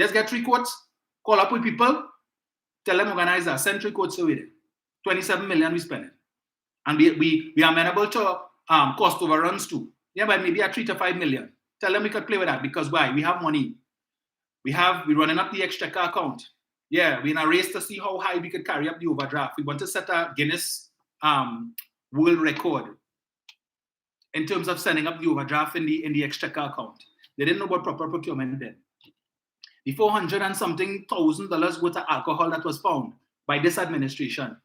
Just get 3 quotes, call up with people, tell them organizer, send 3 quotes away there. 27 million we spend it. And we are amenable to cost overruns too. Yeah, but maybe a 3 to 5 million. Tell them we could play with that because why? We have money. We're running up the exchequer account. Yeah, we're in a race to see how high we could carry up the overdraft. We want to set a Guinness world record in terms of sending up the overdraft in the exchequer account. They didn't know about proper procurement then. The $400-something thousand worth of alcohol that was found by this administration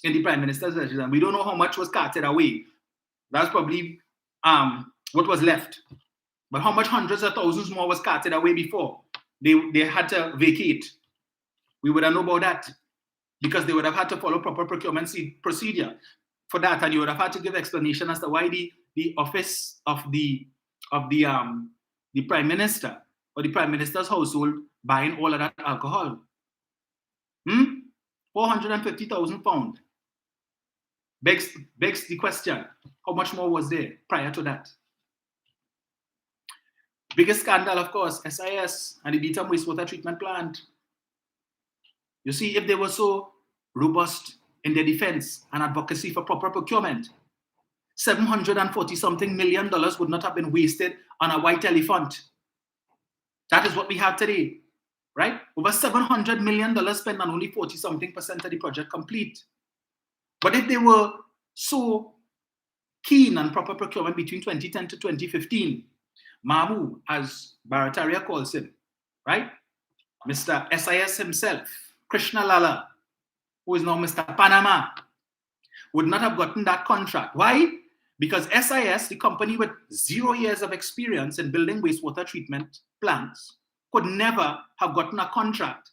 in the Prime Minister's residence, we don't know how much was carted away. That's probably what was left. But how much hundreds of thousands more was carted away before they had to vacate? We would have known about that because they would have had to follow proper procurement procedure for that, and you would have had to give explanation as to why the the office of the Prime Minister or the Prime Minister's household buying all of that alcohol? 450,000 pounds. Begs the question, how much more was there prior to that? Biggest scandal, of course, SIS and the Beetham wastewater treatment plant. You see, if they were so robust in their defense and advocacy for proper procurement, $740-something million would not have been wasted on a white elephant. That is what we have today, right? Over $700 million spent on only 40-something% of the project complete. But if they were so keen on proper procurement between 2010 to 2015, Mamu, as Barataria calls him, right? Mr. SIS himself, Krishna Lala, who is now Mr. Panama, would not have gotten that contract. Why? Because SIS, the company with 0 years of experience in building wastewater treatment plants, could never have gotten a contract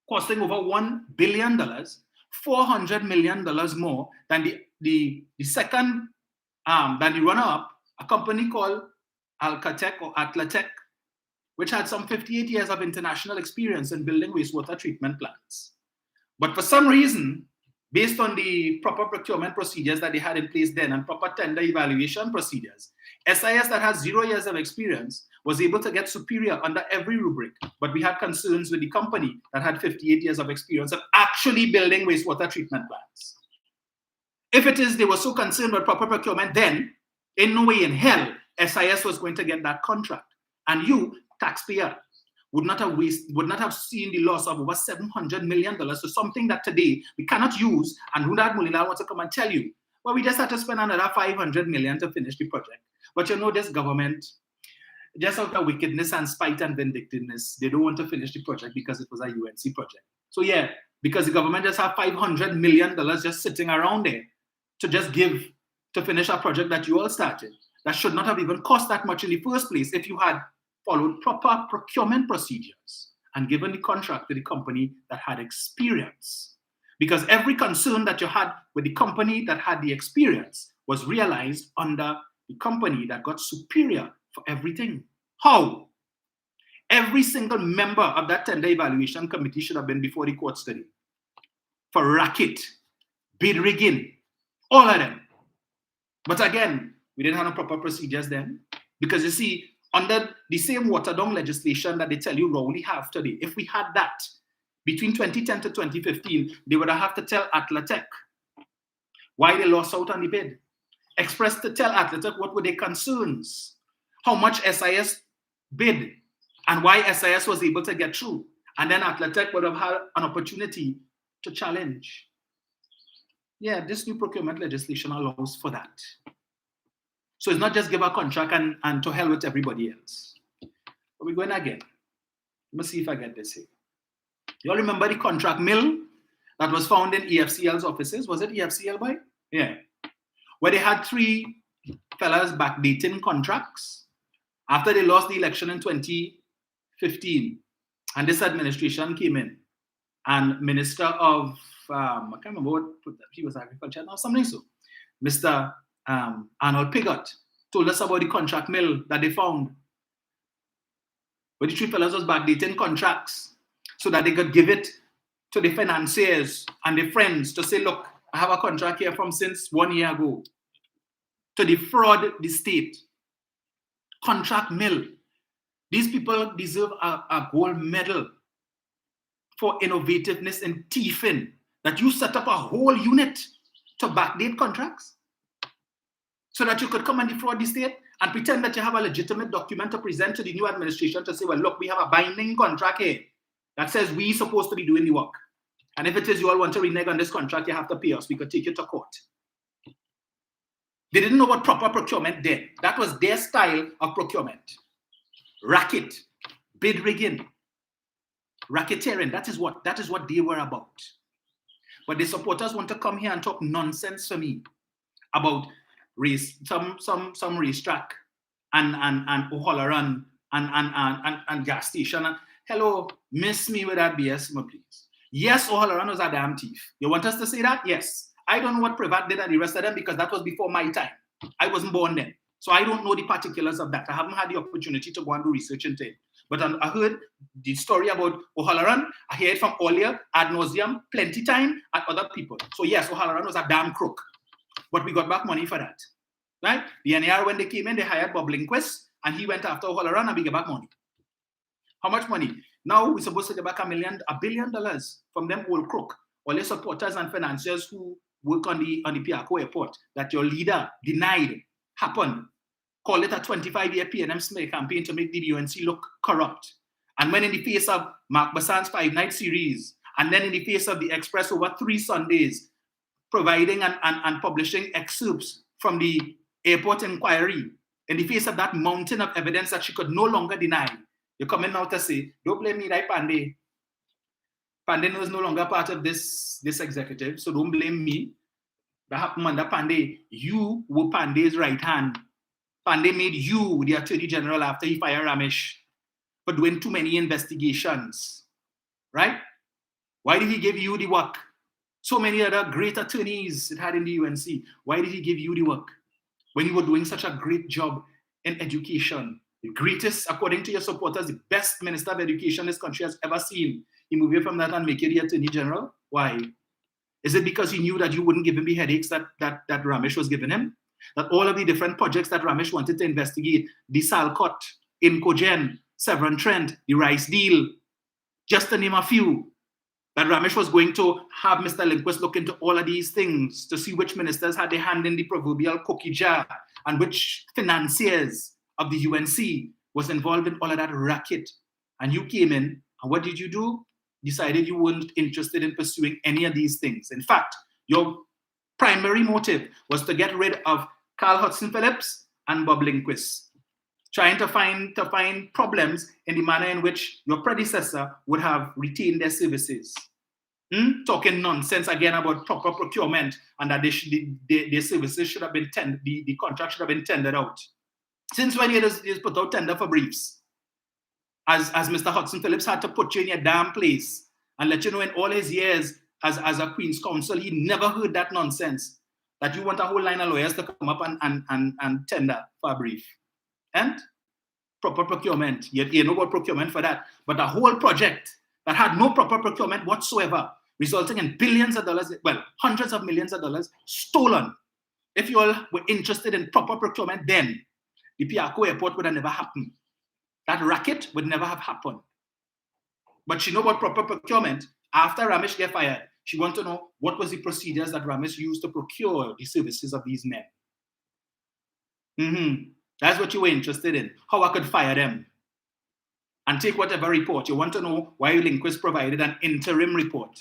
costing over $1 billion, $400 million more than the second, than the runner-up, a company called Alcatec or Atlatec, which had some 58 years of international experience in building wastewater treatment plants. But for some reason, based on the proper procurement procedures that they had in place then and proper tender evaluation procedures, SIS that has 0 years of experience was able to get superior under every rubric. But we had concerns with the company that had 58 years of experience of actually building wastewater treatment plants. If it is they were so concerned with proper procurement, then in no way in hell SIS was going to get that contract. And you, taxpayer, would not have seen the loss of over $700 million to something that today we cannot use, and Rudad Mulila wants to come and tell you, well, we just had to spend another $500 million to finish the project. But you know, this government, just out of wickedness and spite and vindictiveness, they don't want to finish the project because it was a UNC project. So yeah, because the government just have $500 million just sitting around there to just give to finish a project that you all started, that should not have even cost that much in the first place if you had followed proper procurement procedures and given the contract to the company that had experience. Because every concern that you had with the company that had the experience was realized under the company that got superior for everything. How? Every single member of that tender evaluation committee should have been before the court study for racket, bid rigging, all of them. But again, we didn't have no proper procedures then, because you see, under the same watered-down legislation that they tell you we only have today, if we had that between 2010 to 2015, they would have to tell Atlatec why they lost out on the bid. Express to tell Atlatec what were their concerns, how much SIS bid, and why SIS was able to get through. And then Atlatec would have had an opportunity to challenge. Yeah, this new procurement legislation allows for that. So it's not just give a contract and to hell with everybody else. But we're going again. Let me see if I get this here. You all remember the contract mill that was found in EFCL's offices? Was it EFCL, boy? Yeah. Where they had 3 fellas backdating contracts after they lost the election in 2015. And this administration came in. And Minister of, I can't remember what he was, agriculture or something so. Mr. Arnold Pigott told us about the contract mill that they found, where the 3 fellas was backdating contracts so that they could give it to the financiers and their friends to say, look, I have a contract here from since 1 year ago, to defraud the state. Contract mill. These people deserve a gold medal for innovativeness in thieving, that you set up a whole unit to backdate contracts so that you could come and defraud the state and pretend that you have a legitimate document to present to the new administration to say, well, look, we have a binding contract here that says we're supposed to be doing the work. And if it is you all want to renege on this contract, you have to pay us. We could take you to court. They didn't know what proper procurement did. That was their style of procurement. Racket, bid rigging, racketeering. That is what they were about. But the supporters want to come here and talk nonsense for me about race, some racetrack and O'Halloran and gas station. Hello, miss me with that BS, please. Yes, O'Halloran was a damn thief. You want us to say that? Yes. I don't know what Privat did and the rest of them because that was before my time. I wasn't born then. So I don't know the particulars of that. I haven't had the opportunity to go and do research into it. But I heard the story about O'Halloran. I hear it from Olia ad nauseum, plenty time, and other people. So yes, O'Halloran was a damn crook. But we got back money for that. Right? The NAR, when they came in, they hired Bob Lindquist, and he went after O'Halloran and we get back money. How much money? Now we're supposed to get back $1 billion from them old crook. All your supporters and financiers who work on the Piarco airport that your leader denied happened. Call it a 25-year PNM smear campaign to make the UNC look corrupt. And when in the face of Mark Bassan's 5-night series, and then in the face of the Express over 3 Sundays, providing and publishing excerpts from the airport inquiry, in the face of that mountain of evidence that she could no longer deny, you're coming now to say, don't blame me, right, Pandey? Pandey was no longer part of this executive, so don't blame me. That happened under Pandey. You were Pandey's right hand. Pandey made you the Attorney General after he fired Ramesh for doing too many investigations, right? Why did he give you the work? So many other great attorneys it had in the UNC. Why did he give you the work when you were doing such a great job in education? The greatest, according to your supporters, the best Minister of Education this country has ever seen. He moved away from that and make you the Attorney General? Why? Is it because he knew that you wouldn't give him the headaches that Ramesh was giving him? That all of the different projects that Ramesh wanted to investigate, the Salcott, Incogen, Severn Trent, the Rice deal, just to name a few, that Ramesh was going to have Mr. Lindquist look into all of these things to see which ministers had their hand in the proverbial cookie jar and which financiers of the UNC was involved in all of that racket. And you came in, and what did you do? Decided you weren't interested in pursuing any of these things. In fact, your primary motive was to get rid of Carl Hudson Phillips and Bob Lindquist, trying to find problems in the manner in which your predecessor would have retained their services. Talking nonsense again about proper procurement and that their services should have been the contract should have been tendered out. Since when you just put out tender for briefs? As Mr. Hudson Phillips had to put you in your damn place and let you know in all his years as a Queen's Counsel, he never heard that nonsense, that you want a whole line of lawyers to come up and tender for a brief. And proper procurement, you know about procurement for that, but a whole project that had no proper procurement whatsoever, resulting in billions of dollars, well, hundreds of millions of dollars stolen. If you all were interested in proper procurement then, the Piarco airport would have never happened. That racket would never have happened. But she know about proper procurement. After Ramesh get fired, she want to know what was the procedures that Ramesh used to procure the services of these men. That's what you were interested in, how I could fire them. And take whatever report. You want to know why Lindquist provided an interim report.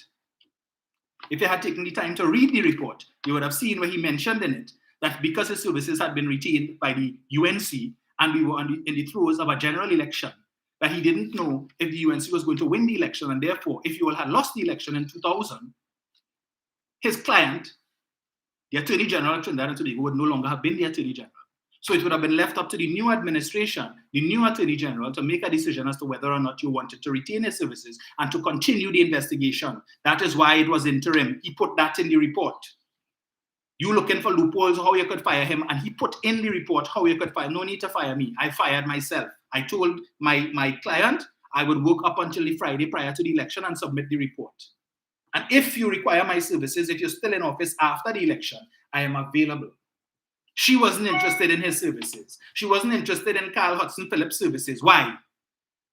If you had taken the time to read the report, you would have seen where he mentioned in it that because his services had been retained by the UNC and we were in the throes of a general election, that he didn't know if the UNC was going to win the election, and therefore, if you all had lost the election in 2000, his client, the Attorney General of Trinidad and Tobago, would no longer have been the Attorney General. So it would have been left up to the new administration, the new Attorney General, to make a decision as to whether or not you wanted to retain his services and to continue the investigation. That is why it was interim. He put that in the report. You looking for loopholes, how you could fire him, and he put in the report how you could fire. No need to fire me. I fired myself. I told my client I would work up until the Friday prior to the election and submit the report. And if you require my services, if you're still in office after the election, I am available. She wasn't interested in his services. She wasn't interested in Carl Hudson Phillips' services. Why?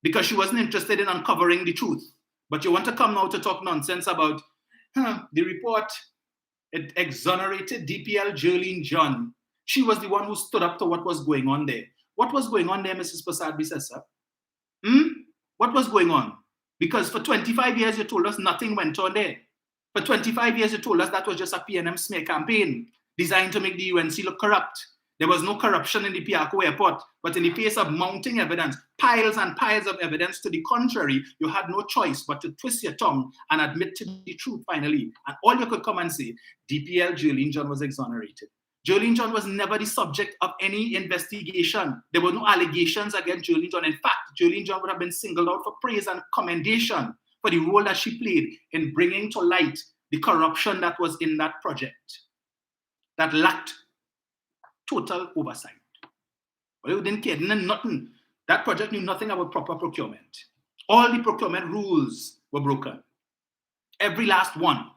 Because she wasn't interested in uncovering the truth. But you want to come now to talk nonsense about the report. It exonerated DPL Jolene John. She was the one who stood up to what was going on there. What was going on there, Mrs. Prasad Bisesa? What was going on? Because for 25 years, you told us nothing went on there. For 25 years, you told us that was just a PNM smear campaign designed to make the UNC look corrupt. There was no corruption in the Piarco airport, but in the face of mounting evidence, piles and piles of evidence to the contrary, you had no choice but to twist your tongue and admit to the truth finally. And all you could come and say, DPL Jolene John was exonerated. Jolene John was never the subject of any investigation. There were no allegations against Jolene John. In fact, Jolene John would have been singled out for praise and commendation for the role that she played in bringing to light the corruption that was in that project that lacked total oversight. Well, they didn't care, nothing. That project knew nothing about proper procurement. All the procurement rules were broken. Every last one.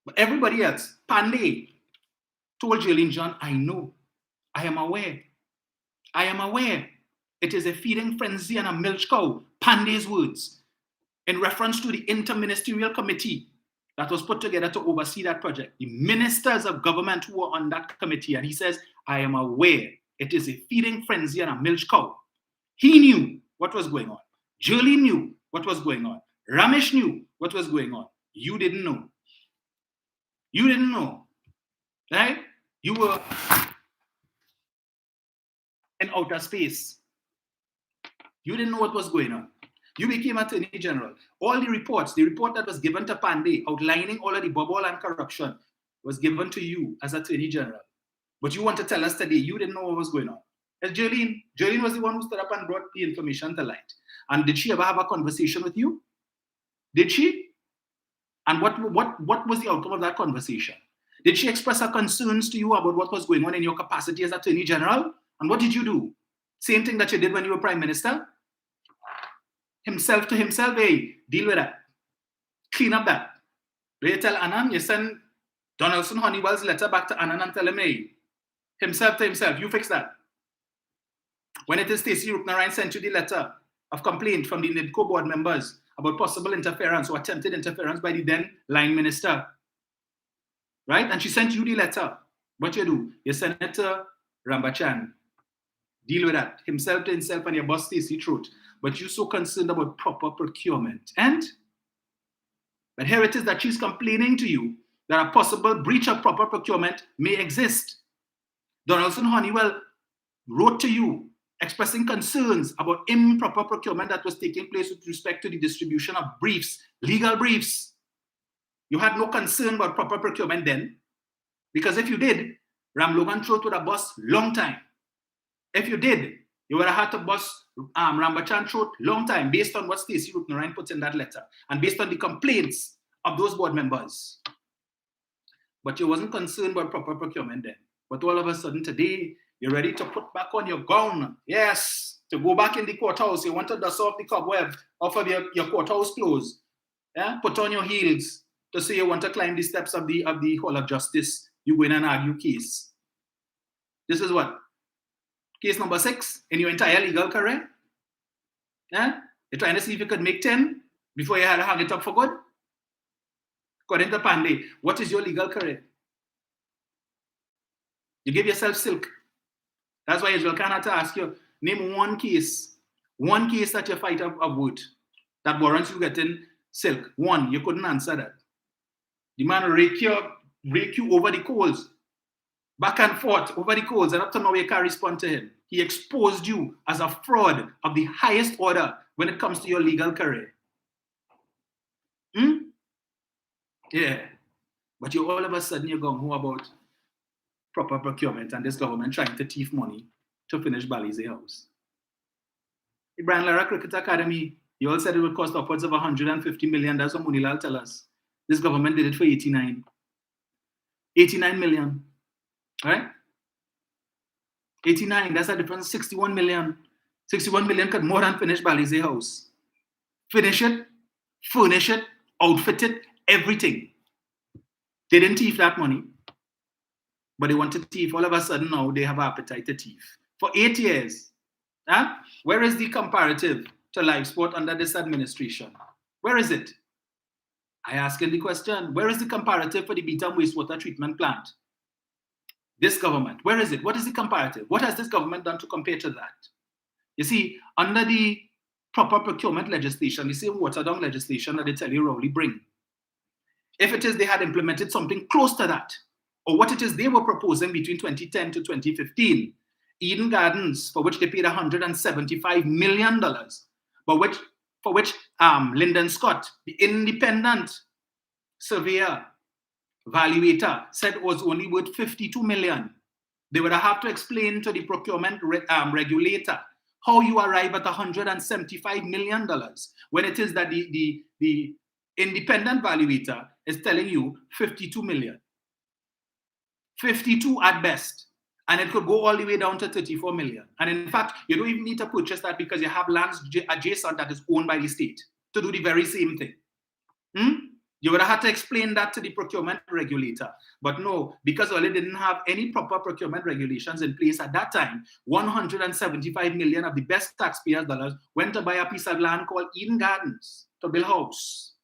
But everybody else, Pandey, told Jolene John, I know, I am aware. I am aware. It is a feeding frenzy and a milch cow. Pandey's words, in reference to the interministerial committee that was put together to oversee that project. The ministers of government who were on that committee, and he says, I am aware. It is a feeding frenzy and a milch cow. He knew what was going on. Jolene knew what was going on. Ramesh knew what was going on. You didn't know. You didn't know. Right? You were in outer space. You didn't know what was going on. You became Attorney General. All the reports, the report that was given to Pandey outlining all of the bubble and corruption was given to you as Attorney General. But you want to tell us today you didn't know what was going on. As Jolene was the one who stood up and brought the information to light. And did she ever have a conversation with you? Did she? And what was the outcome of that conversation? Did she express her concerns to you about what was going on in your capacity as Attorney General? And what did you do? Same thing that you did when you were Prime Minister? Himself to himself, hey, deal with that. Clean up that. Do you tell Annan, you send Donaldson Honeywell's letter back to Annan and tell him, hey, himself to himself, you fix that. When it is Stacey Ruknarayan sent you the letter of complaint from the NIDCO board members about possible interference or attempted interference by the then line minister, right? And she sent you the letter. What you do? You send it to Rambachan. Deal with that. Himself to himself and your boss Stacey Throat. But you're so concerned about proper procurement. But here it is that she's complaining to you that a possible breach of proper procurement may exist. Donaldson Honeywell wrote to you expressing concerns about improper procurement that was taking place with respect to the distribution of briefs, legal briefs. You had no concern about proper procurement then, because if you did, Ram Logan Throat would have bust long time. If you did, you would have had to bust Rambachan Throat long time based on what Stacey Ruknarayan put in that letter and based on the complaints of those board members. But you wasn't concerned about proper procurement then. But all of a sudden today, you're ready to put back on your gown. Yes, to go back in the courthouse. You want to dust off the cobweb off of your courthouse clothes. Yeah? Put on your heels to say you want to climb the steps of the Hall of Justice. You go in and argue case. This is what? Case number 6 in your entire legal career. Yeah? You're trying to see if you could make 10 before you had to hang it up for good. According to Pandey, what is your legal career? You give yourself silk. That's why Israel Khan had to ask you, name one case that you fight of wood that warrants you getting silk. One, you couldn't answer that. The man rake you over the coals, back and forth over the coals, and up to now you can't respond to him. He exposed you as a fraud of the highest order when it comes to your legal career. Yeah. But you all of a sudden you're going, who about proper procurement and this government trying to thief money to finish Balize House? The Brian Lara Cricket Academy, you all said it would cost upwards of 150 million. That's what Munilal tell us. This government did it for 89 million. Right? 89, that's a difference, 61 million. 61 million could more than finish Balize House. Finish it, furnish it, outfit it, everything. They didn't thief that money, but they want to thief. All of a sudden now they have appetite to thief. For 8 years, where is the comparative to live sport under this administration? Where is it? I ask you the question, where is the comparative for the Beetham wastewater treatment plant? This government, where is it? What is the comparative? What has this government done to compare to that? You see, under the proper procurement legislation, the same water-down legislation that they tell you Rowley bring, if it is they had implemented something close to that, or what it is they were proposing between 2010 to 2015, Eden Gardens, for which they paid $175 million, but for which Lyndon Scott, the independent surveyor, valuator, said was only worth 52 million. They would have to explain to the procurement regulator how you arrive at $175 million when it is that the independent valuator is telling you 52 million. 52 at best. And it could go all the way down to 34 million. And in fact, you don't even need to purchase that because you have lands adjacent that is owned by the state to do the very same thing. You would have had to explain that to the procurement regulator. But no, because Ole didn't have any proper procurement regulations in place at that time, 175 million of the best taxpayers' dollars went to buy a piece of land called Eden Gardens to build a house,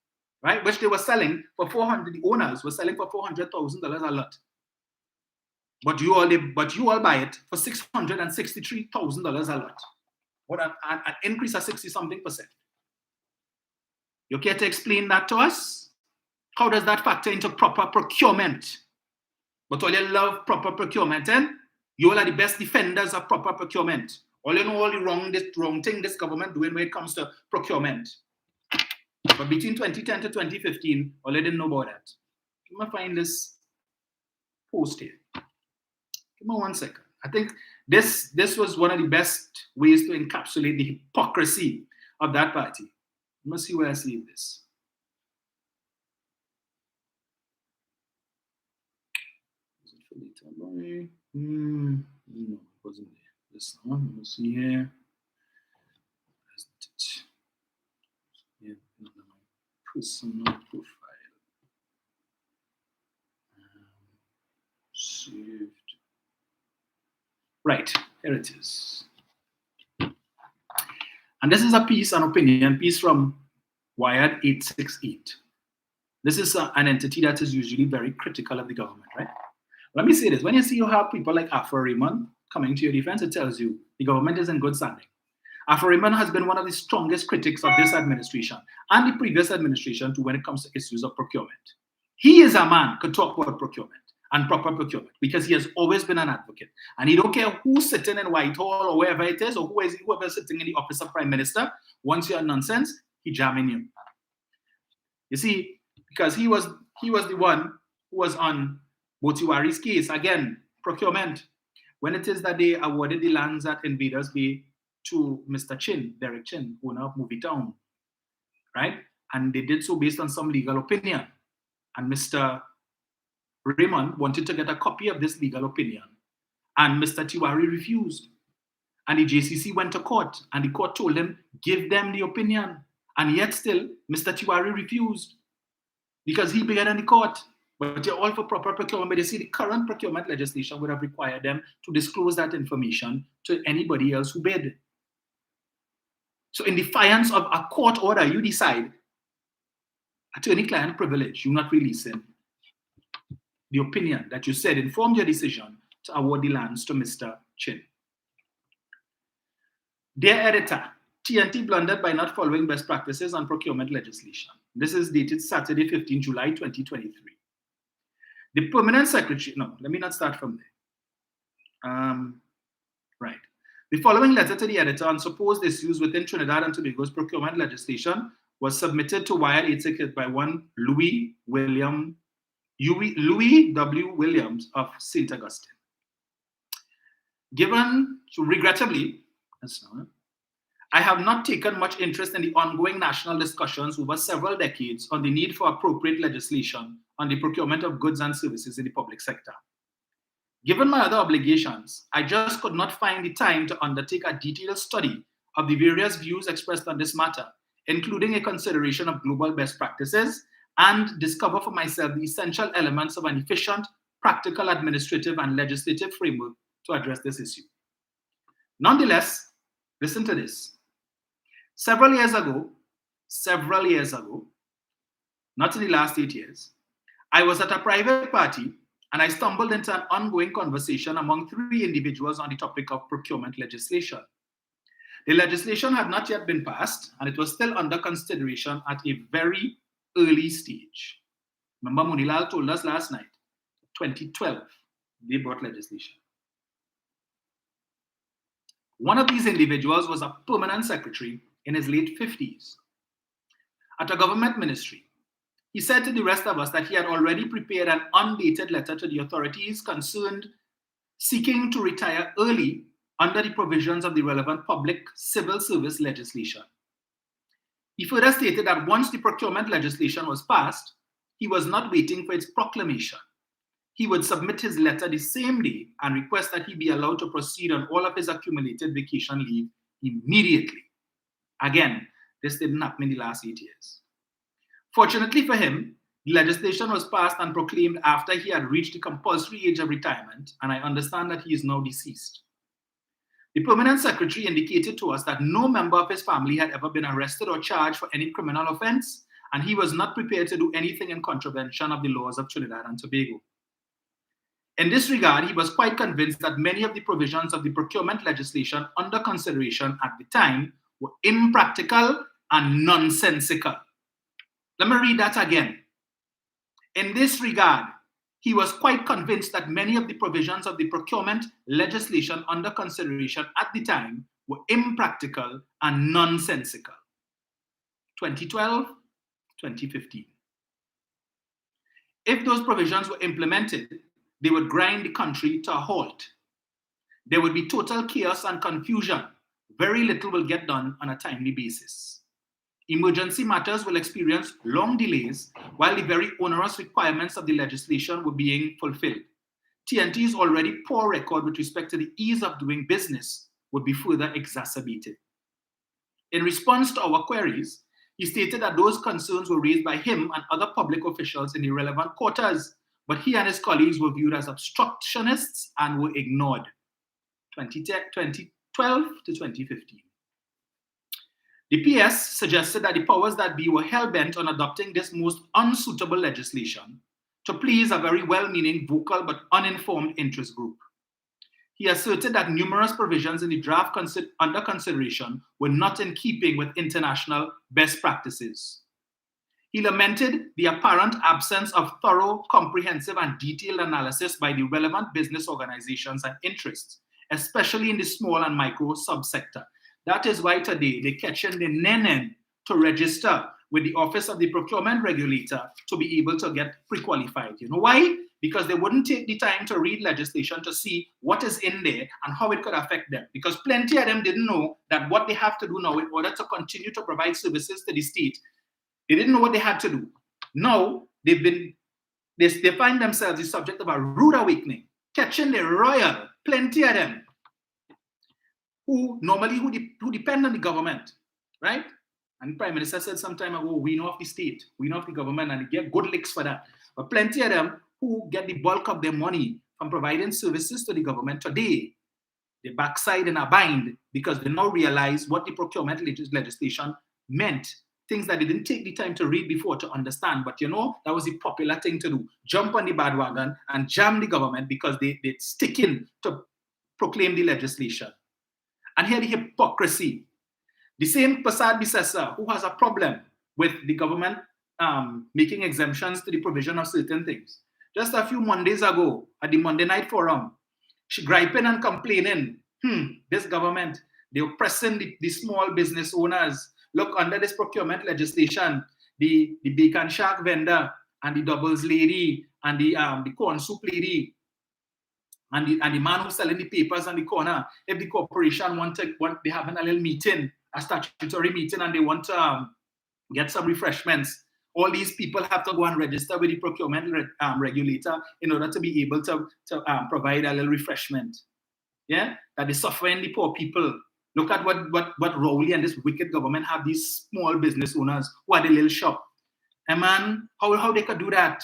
right? Which they were selling for the owners were selling for $400,000 a lot. But you all buy it for $663,000 a lot. What an increase of 60-something%. You care to explain that to us? How does that factor into proper procurement? But all you love proper procurement, and you all are the best defenders of proper procurement. All you know all the wrong thing this government doing when it comes to procurement. But between 2010 to 2015, all you didn't know about that. I'm gonna find this post here. Give me 1 second. I think this was one of the best ways to encapsulate the hypocrisy of that party. Let me see where I see this. Is it for later? No, it wasn't there. This one, let me see here. Yeah, my personal profile. Saved. Right, here it is. And this is a piece, an opinion piece from Wired 868. This is an entity that is usually very critical of the government, right? Let me say this. When you have people like Afro Raymond coming to your defense, it tells you the government is in good standing. Afro Raymond has been one of the strongest critics of this administration and the previous administration too when it comes to issues of procurement. He is a man who could talk about procurement and proper procurement because he has always been an advocate. And he don't care who's sitting in Whitehall or wherever it is, or whoever is sitting in the office of Prime Minister. Once you're nonsense, he jamming you. You see, because he was the one who was on Botiwari's case. Again, procurement. When it is that they awarded the lands at Invaders Bay to Mr. Chin, Derek Chin, owner of Movie Town, right? And they did so based on some legal opinion. And Mr. Raymond wanted to get a copy of this legal opinion. And Mr. Tiwari refused. And the JCC went to court. And the court told him, give them the opinion. And yet still, Mr. Tiwari refused. Because he began in the court. But you're all for proper procurement. But you see, the current procurement legislation would have required them to disclose that information to anybody else who bid. So in defiance of a court order, you decide, attorney-client privilege, you're not releasing the opinion that you said informed your decision to award the lands to Mr. Chin. Dear editor, TNT blundered by not following best practices on procurement legislation. This is dated Saturday, 15 July, 2023. The permanent secretary, no, let me not start from there. Right. The following letter to the editor on supposed issues within Trinidad and Tobago's procurement legislation was submitted to Wired 868 by one Louis W. Williams of St. Augustine. Regrettably, I have not taken much interest in the ongoing national discussions over several decades on the need for appropriate legislation on the procurement of goods and services in the public sector. Given my other obligations, I just could not find the time to undertake a detailed study of the various views expressed on this matter, including a consideration of global best practices, and discover for myself the essential elements of an efficient, practical, administrative, and legislative framework to address this issue. Nonetheless, listen to this. Several years ago, not in the last 8 years, I was at a private party and I stumbled into an ongoing conversation among 3 individuals on the topic of procurement legislation. The legislation had not yet been passed and it was still under consideration at a very early stage. Remember, Munilal told us last night, 2012, they brought legislation. One of these individuals was a permanent secretary in his late 50s at a government ministry. He said to the rest of us that he had already prepared an undated letter to the authorities concerned seeking to retire early under the provisions of the relevant public civil service legislation. He further stated that once the procurement legislation was passed, he was not waiting for its proclamation. he would submit his letter the same day and request that he be allowed to proceed on all of his accumulated vacation leave immediately. Again, this didn't happen in the last 8 years. Fortunately for him, the legislation was passed and proclaimed after he had reached the compulsory age of retirement, and I understand that he is now deceased. The permanent secretary indicated to us that no member of his family had ever been arrested or charged for any criminal offense, and he was not prepared to do anything in contravention of the laws of Trinidad and Tobago. In this regard, he was quite convinced that many of the provisions of the procurement legislation under consideration at the time were impractical and nonsensical. Let me read that again. In this regard, he was quite convinced that many of the provisions of the procurement legislation under consideration at the time were impractical and nonsensical. 2012, 2015. If those provisions were implemented, they would grind the country to a halt. There would be total chaos and confusion. Very little will get done on a timely basis. Emergency matters will experience long delays while the very onerous requirements of the legislation were being fulfilled. TNT's already poor record with respect to the ease of doing business would be further exacerbated. In response to our queries, he stated that those concerns were raised by him and other public officials in the relevant quarters, but he and his colleagues were viewed as obstructionists and were ignored. 2012 to 2015. The PS suggested that the powers that be were hell-bent on adopting this most unsuitable legislation to please a very well-meaning, vocal but uninformed interest group. He asserted that numerous provisions in the draft under consideration were not in keeping with international best practices. He lamented the apparent absence of thorough, comprehensive, and detailed analysis by the relevant business organizations and interests, especially in the small and micro subsector. That is why today they catch in the nenen to register with the Office of the Procurement Regulator to be able to get pre-qualified. You know why? Because they wouldn't take the time to read legislation to see what is in there and how it could affect them. Because plenty of them didn't know that what they have to do now in order to continue to provide services to the state, they didn't know what they had to do. Now, they find themselves the subject of a rude awakening, catching the royal, plenty of them, who depend on the government, right? And the Prime Minister said some time ago, we know of the state, we know of the government, and they get good licks for that. But plenty of them who get the bulk of their money from providing services to the government today, they backside in a bind because they now realize what the procurement legislation meant, things that they didn't take the time to read before to understand. But you know, that was the popular thing to do. Jump on the bandwagon and jam the government because they stick in to proclaim the legislation. And here the hypocrisy. The same Prasad Bisesa who has a problem with the government making exemptions to the provision of certain things. Just a few Mondays ago at the Monday Night Forum, she griping and complaining, this government, they're oppressing the small business owners. Look, under this procurement legislation, the bacon shack vendor and the doubles lady and the corn soup lady and the man who's selling the papers on the corner, if the corporation they having a little meeting, a statutory meeting, and they want to get some refreshments, all these people have to go and register with the procurement regulator in order to be able to provide a little refreshment. Yeah, that is suffering the poor people. Look at what Rowley and this wicked government have these small business owners who are the little shop. And man, how they could do that?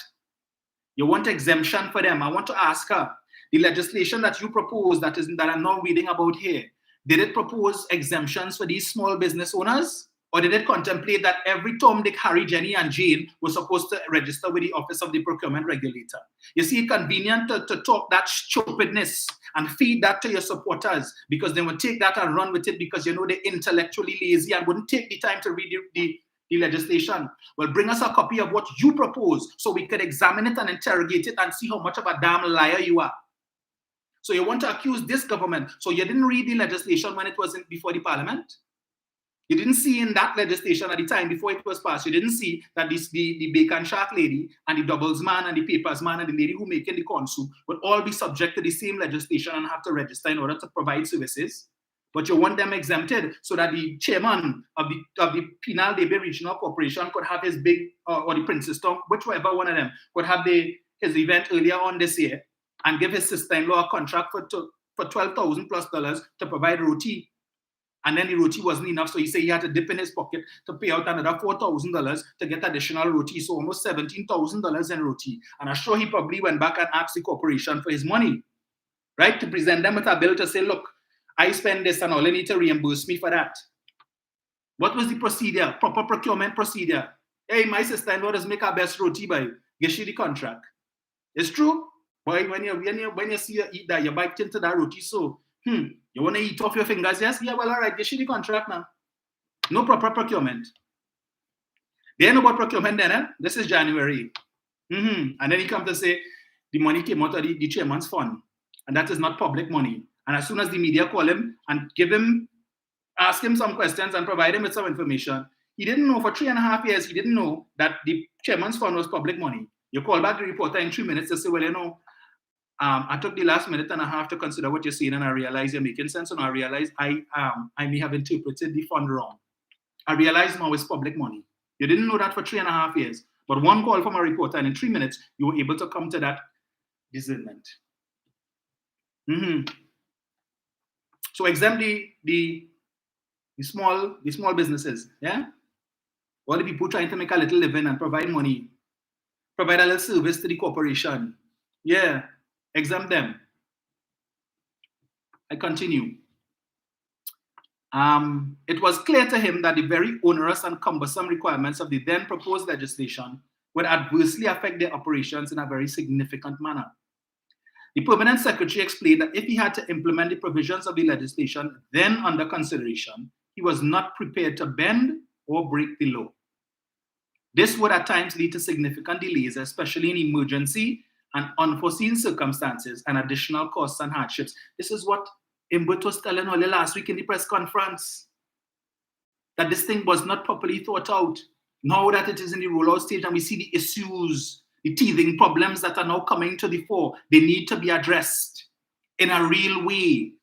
You want exemption for them? I want to ask her, the legislation that you propose that I'm now reading about here, did it propose exemptions for these small business owners? Or did it contemplate that every Tom, Dick, Harry, Jenny, and Jane was supposed to register with the Office of the Procurement Regulator? You see, it's convenient to talk that stupidness and feed that to your supporters because they will take that and run with it because you know they're intellectually lazy and wouldn't take the time to read the legislation. Well, bring us a copy of what you propose so we could examine it and interrogate it and see how much of a damn liar you are. So you want to accuse this government. So you didn't read the legislation when it was before the parliament? You didn't see in that legislation at the time before it was passed, you didn't see that the bacon shack lady and the doubles man and the papers man and the lady who making the corn soup would all be subject to the same legislation and have to register in order to provide services. But you want them exempted so that the chairman of the Penal Debe Regional Corporation could have his big, or the Princess Town, whichever one of them, could have the his event earlier on this year and give his sister-in-law a contract for $12,000+ to provide roti. And then the roti wasn't enough, so he said he had to dip in his pocket to pay out another $4,000 to get additional roti, so almost $17,000 in roti. And I'm sure he probably went back and asked the corporation for his money, right? To present them with a bill to say, look, I spend this and all, I need to reimburse me for that. What was the procedure? Proper procurement procedure. Hey, my sister-in-law does make our best roti, by get you the contract. It's true. Boy, when you see her eat that, you bite into that roti, so you want to eat off your fingers? Yes? Yeah, well, all right, get you the contract now. No proper procurement. They know about procurement then, eh? This is January. And then he comes to say, the money came out of the chairman's fund, and that is not public money. And as soon as the media call him and ask him some questions and provide him with some information, he didn't know for 3.5 years, he didn't know that the chairman's fund was public money. You call back the reporter in 3 minutes to say, well, you know, I took the last minute and a half to consider what you're saying, and I realize you're making sense, and I realize I may have interpreted the fund wrong. I realize now it's public money. You didn't know that for 3.5 years, but one call from a reporter, and in 3 minutes, you were able to come to that discernment. So exempt the small businesses, yeah? All the people trying to make a little living and provide money, provide a little service to the corporation. Yeah, exempt them. I continue. It was clear to him that the very onerous and cumbersome requirements of the then proposed legislation would adversely affect their operations in a very significant manner. The permanent secretary explained that if he had to implement the provisions of the legislation then under consideration, he was not prepared to bend or break the law. This would at times lead to significant delays, especially in emergency and unforeseen circumstances and additional costs and hardships. This is what Imbert was telling Ole last week in the press conference, that this thing was not properly thought out. Now that it is in the rollout stage and we see the issues, the teething problems that are now coming to the fore, they need to be addressed in a real way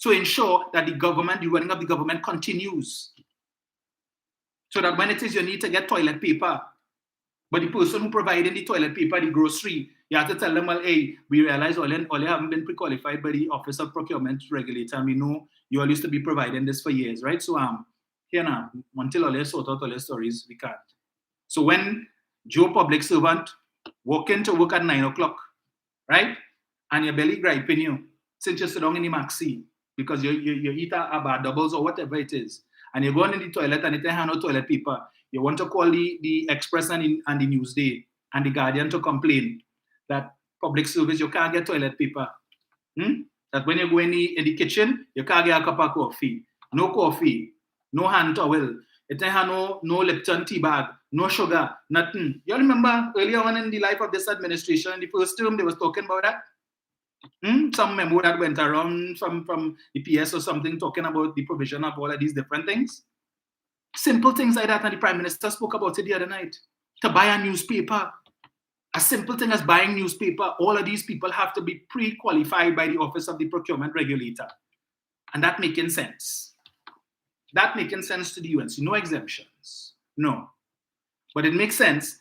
to ensure that the running of the government continues. So that when it is you need to get toilet paper, but the person who provided the toilet paper, the grocery, you have to tell them, well, hey, we realize all you haven't been pre-qualified by the Office of Procurement Regulator, and we know you all used to be providing this for years, right? So here now, until all you sort out all your stories, we can't. So when Joe public servant walk into work at 9 o'clock, right? And your belly griping you, since you sit down in the maxi, because you eat a bar doubles or whatever it is, and you're going in the toilet and it ain't no toilet paper, you want to call the Express and the Newsday and the Guardian to complain that public service, you can't get toilet paper. That when you go in the kitchen, you can't get a cup of coffee, no hand towel, it ain't no Lipton tea bag, no sugar, nothing. You remember earlier on in the life of this administration, in the first term, they was talking about that? Some memo that went around from the PS or something talking about the provision of all of these different things. Simple things like that, and the Prime Minister spoke about it the other night. To buy a newspaper, a simple thing as buying newspaper, all of these people have to be pre-qualified by the Office of the Procurement Regulator. And that making sense. That making sense to the UNC. No exemptions. No. But it makes sense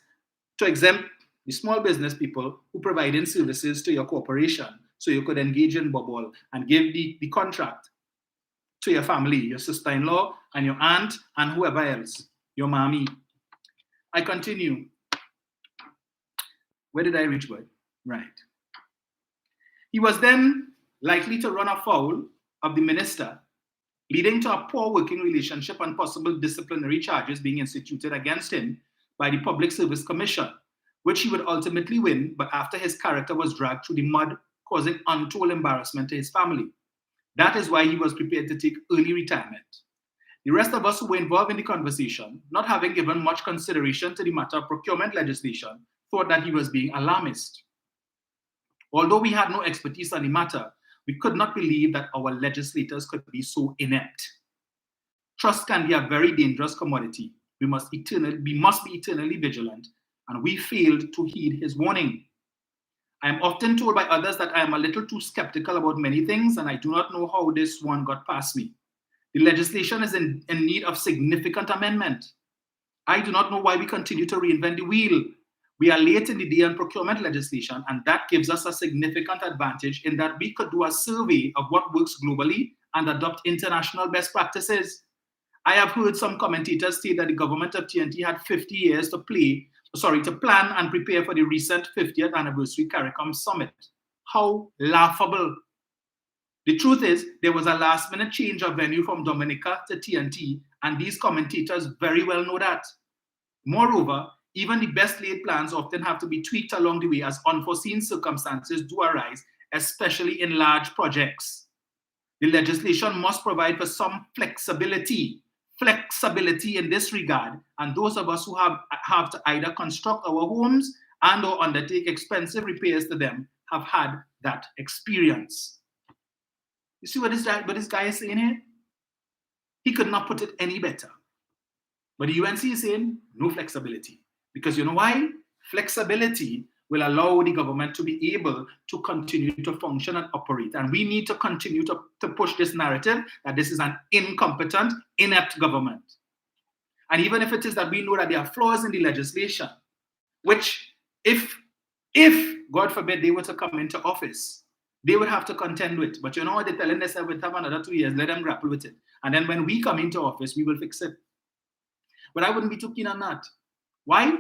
to exempt the small business people who providing services to your corporation so you could engage in bubble and give the contract to your family, your sister-in-law and your aunt and whoever else, your mommy. I continue. Where did I reach, boy? Right. He was then likely to run afoul of the minister, leading to a poor working relationship and possible disciplinary charges being instituted against him by the Public Service Commission, which he would ultimately win, but after his character was dragged through the mud, causing untold embarrassment to his family. That is why he was prepared to take early retirement. The rest of us who were involved in the conversation, not having given much consideration to the matter of procurement legislation, thought that he was being alarmist. Although we had no expertise on the matter, we could not believe that our legislators could be so inept. Trust can be a very dangerous commodity. We must be eternally vigilant, and we failed to heed his warning. I am often told by others that I am a little too skeptical about many things, and I do not know how this one got past me. The legislation is in need of significant amendment. I do not know why we continue to reinvent the wheel. We are late in the day on procurement legislation, and that gives us a significant advantage in that we could do a survey of what works globally and adopt international best practices. I have heard some commentators say that the government of TNT had 50 years to plan and prepare for the recent 50th anniversary CARICOM summit. How laughable. The truth is, there was a last-minute change of venue from Dominica to TNT, and these commentators very well know that. Moreover, even the best laid plans often have to be tweaked along the way as unforeseen circumstances do arise, especially in large projects. The legislation must provide for some flexibility in this regard, and those of us who have to either construct our homes and or undertake expensive repairs to them have had that experience. You see what this guy is saying here? He could not put it any better. But the UNC is saying no flexibility. Because you know why? Flexibility will allow the government to be able to continue to function and operate. And we need to continue to push this narrative that this is an incompetent, inept government. And even if it is that we know that there are flaws in the legislation, which if God forbid, they were to come into office, they would have to contend with. But you know what? They're telling us that we'll have another 2 years, let them grapple with it. And then when we come into office, we will fix it. But I wouldn't be too keen on that. Why?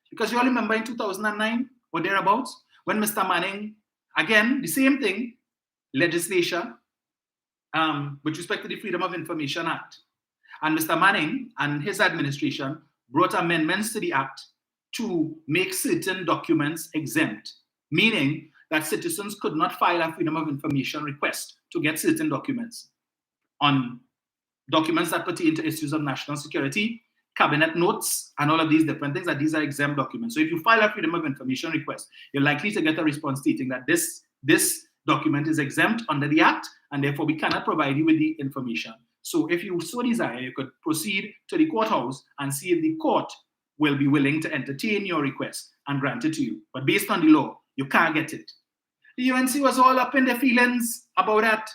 Because you all remember in 2009 or thereabouts, when Mr. Manning, again, the same thing, legislation with respect to the Freedom of Information Act. And Mr. Manning and his administration brought amendments to the act to make certain documents exempt, meaning that citizens could not file a Freedom of Information request to get certain documents on documents that pertain to issues of national security, cabinet notes, and all of these different things, that these are exempt documents. So if you file a Freedom of Information request, you're likely to get a response stating that this document is exempt under the Act, and therefore we cannot provide you with the information. So if you so desire, you could proceed to the courthouse and see if the court will be willing to entertain your request and grant it to you. But based on the law, you can't get it. The UNC was all up in their feelings about that.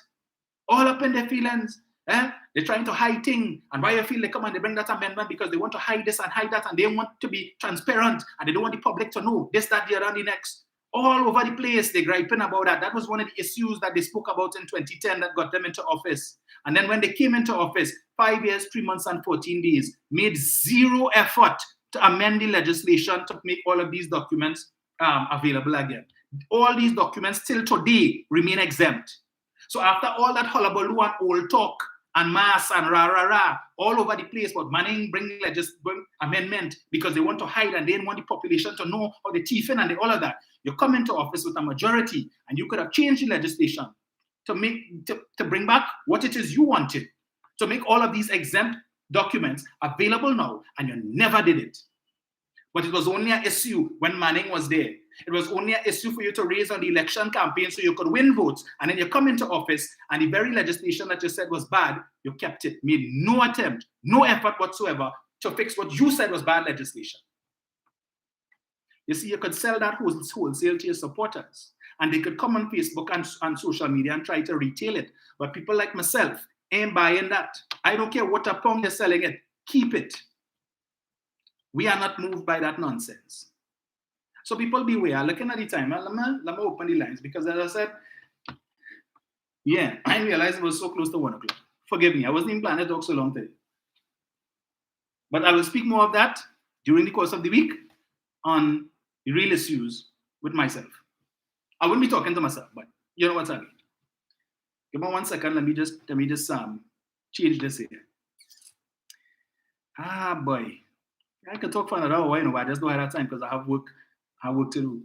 All up in their feelings. They're trying to hide things. And why you feel they come and they bring that amendment? Because they want to hide this and hide that, and they want to be transparent, and they don't want the public to know this, that, the other, and the next. All over the place, they're griping about that. That was one of the issues that they spoke about in 2010 that got them into office. And then when they came into office, 5 years, 3 months, and 14 days, made zero effort to amend the legislation to make all of these documents available again. All these documents till today remain exempt. So after all that hullabaloo and old talk and mass and rah all over the place, but Manning bring amendment because they want to hide and they didn't want the population to know how they thief in and all of that. You come into office with a majority and you could have changed the legislation to bring back what it is you wanted, to make all of these exempt documents available now, and you never did it. But it was only an issue when Manning was there. It was only an issue for you to raise on the election campaign so you could win votes. And then you come into office and the very legislation that you said was bad, you kept it. Made no attempt, no effort whatsoever to fix what you said was bad legislation. You see, you could sell that wholesale to your supporters. And they could come on Facebook and social media and try to retail it. But people like myself ain't buying that. I don't care what a pound you're selling it. Keep it. We are not moved by that nonsense. So people beware. Looking at the time, let me open the lines, because as I said, yeah, I didn't realize it was so close to 1 o'clock. Forgive me, I wasn't even planning to talk so long today. But I will speak more of that during the course of the week on the real issues with myself. I wouldn't be talking to myself, but you know what's happening. Give me 1 second, let me just change this here. Ah boy. I could talk for another hour, you know, but I just don't have that time because I have work to do.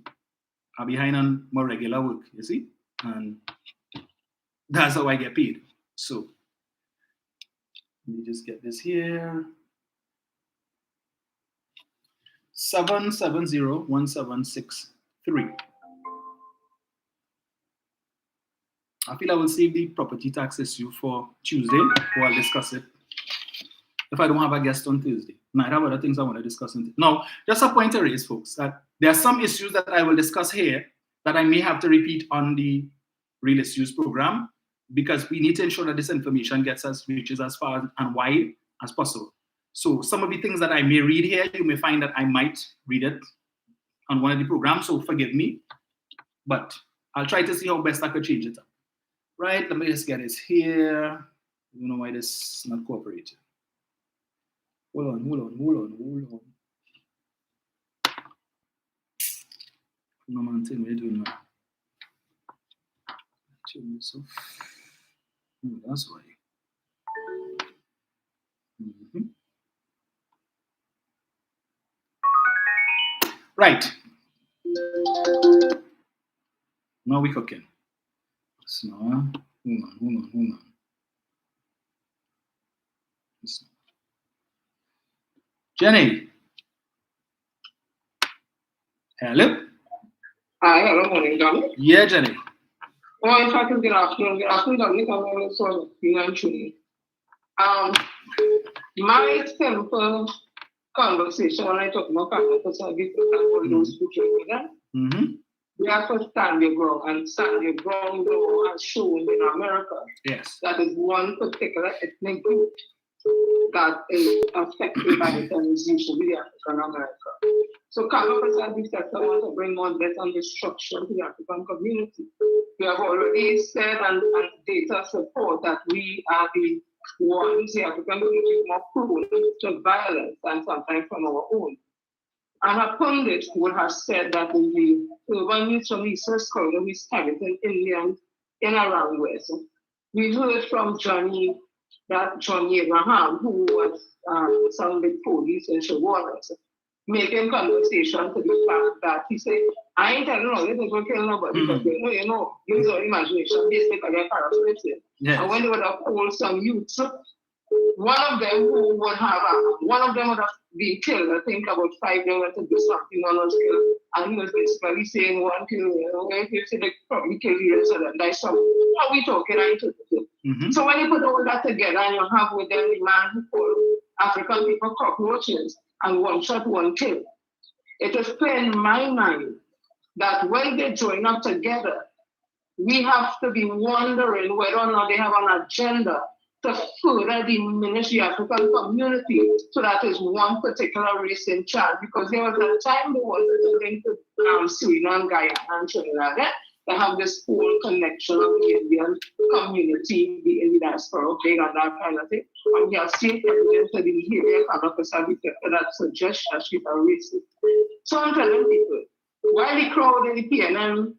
I'm behind on more regular work, you see? And that's how I get paid. So let me just get this here. 7701763. I feel I will save the property tax issue for Tuesday, or I'll discuss it if I don't have a guest on Thursday. And I have other things I want to discuss. Now, just a point to raise, folks, that there are some issues that I will discuss here that I may have to repeat on the Real Issues program, because we need to ensure that this information reaches as far and wide as possible. So some of the things that I may read here, you may find that I might read it on one of the programs, so forgive me. But I'll try to see how best I could change it up. Right, let me just get this here. I don't know why this is not cooperating. Hold on. No man, tell me what you're doing now. Turn this off. Oh, that's why. Right. Now we cooking. So, hold on. Jenny. Hello? Hi, hello, morning, Dominic. Yeah, Jenny. Oh, in fact, good afternoon, Dominic. I'm going to sort of eventually. My simple conversation when I talk about campus service and all those who came with that, we have to stand your ground, and stand your ground though as shown in America. Yes. That is one particular ethnic group that is affected by the terrorism, usually the African America. So campus service sector wants to bring more debt and destruction to the African community. We have already said and data support that we are the ones, the African community, more prone to violence and sometimes from our own. And a pundit would have said that in the urban youth from research corridor we targeting Indians in around West. We heard from Johnny Abraham, who was some big police in Shawanas, making conversation to the fact that he said, I ain't telling no, they don't go kill nobody, but they know, use your imagination, basically they're paraphrasing. Yes. And when they would have called some youths, one of them would have been killed. I think about 5 them went to do something, one was killed. And he was basically saying one kill, if you see they probably kill you, so that that's some. How we talking? So when you put all that together and you have with them the man who called African people cockroaches and one shot, one kill, it is clear in my mind that when they join up together, we have to be wondering whether or not they have an agenda to further diminish the African community so that is one particular race in charge. Because there was a time they wanted to link to Suriname, Guyana, and Trinidad. They have this whole connection of the Indian community, the Indian diaspora, and that kind of thing. And we have seen evidence of the behavior that suggests that she's a racist. So I'm telling people, while the crowd in the PNM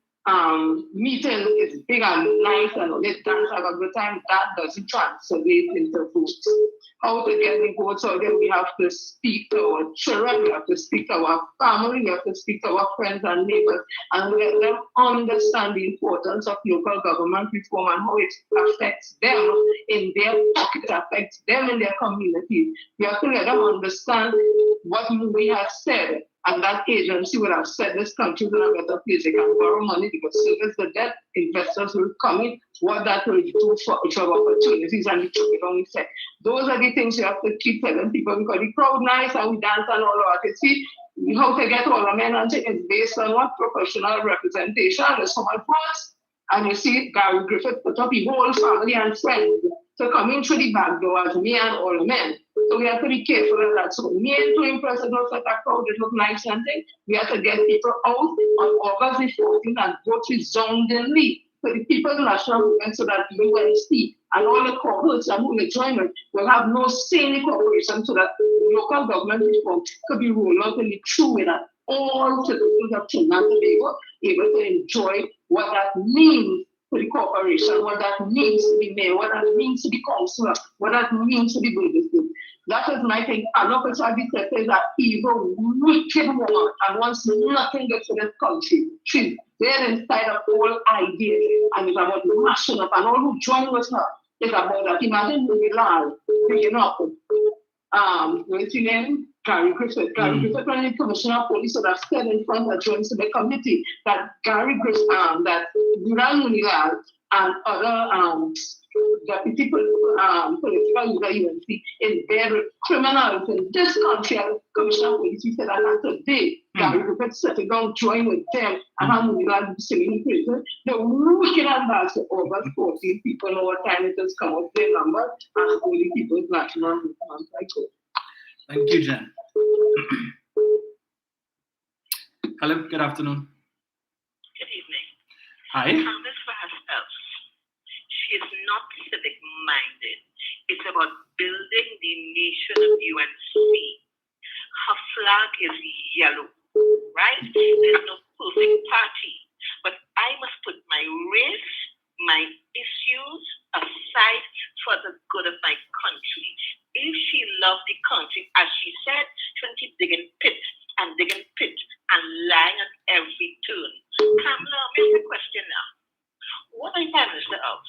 meeting is big and nice and all this dance have a good time, that doesn't translate into votes. How to get the votes out there, we have to speak to our children, we have to speak to our family, we have to speak to our friends and neighbors, and let them understand the importance of local government reform and how it affects them in their pocket, it affects them in their community. We have to let them understand what we have said. And that agency would have said this country is in a better place. They can borrow money because service the debt, investors will come in, what that will do for job opportunities and the economic effect. Those are the things you have to keep telling people because the crowd nice and we dance and all that. You see, how to get all the men and things based on what professional representation is for my first. And you see, Gary Griffith put up his whole family and friends to come in through the back door as me and all the men. So we have to be careful of that. So me and to impress those that are crowd, it look nice and thing. We have to get people out on August the 14th and vote resoundingly for the People's National Movement so that UNC and all the cohorts and who will join it will have no sane cooperation so that local government reform could be rolled out in the true way that all citizens of Trinidad and Tobago able to enjoy what that means for the corporation, what that means to be mayor, what that means to be councillor, what that means to be business. That is my thing. And not because I is that evil, wicked woman and wants nothing good for this country. She's there inside of all ideas and it's about mashing up and all who join with her is about that. Imagine the Bilal bringing up what's his name? Gary Griffith. Gary Griffith, when the Commissioner of Police would have said in front of joins to the committee that Gary Griffith, that Bilal Munilal and other deputy political leader UNC is there with criminals in this country and Commissioner of Police. He said that today, Gary Griffith sitting down, join with them and have Munilal sitting in prison. The wicked and bad to over 14 people know what time it has come out their number and only people's national movement cycle. Thank you, Jen. Hello, good afternoon. Good evening. Hi. Candace for herself. She is not civic-minded. It's about building the nation of UNC. Her flag is yellow, right? There's no perfect party. But I must put my race, my issues aside for the good of my country. If she loved the country, as she said, shouldn't keep digging pit and lying at every turn. Kamala, here's the question now. What are you Prime Minister of?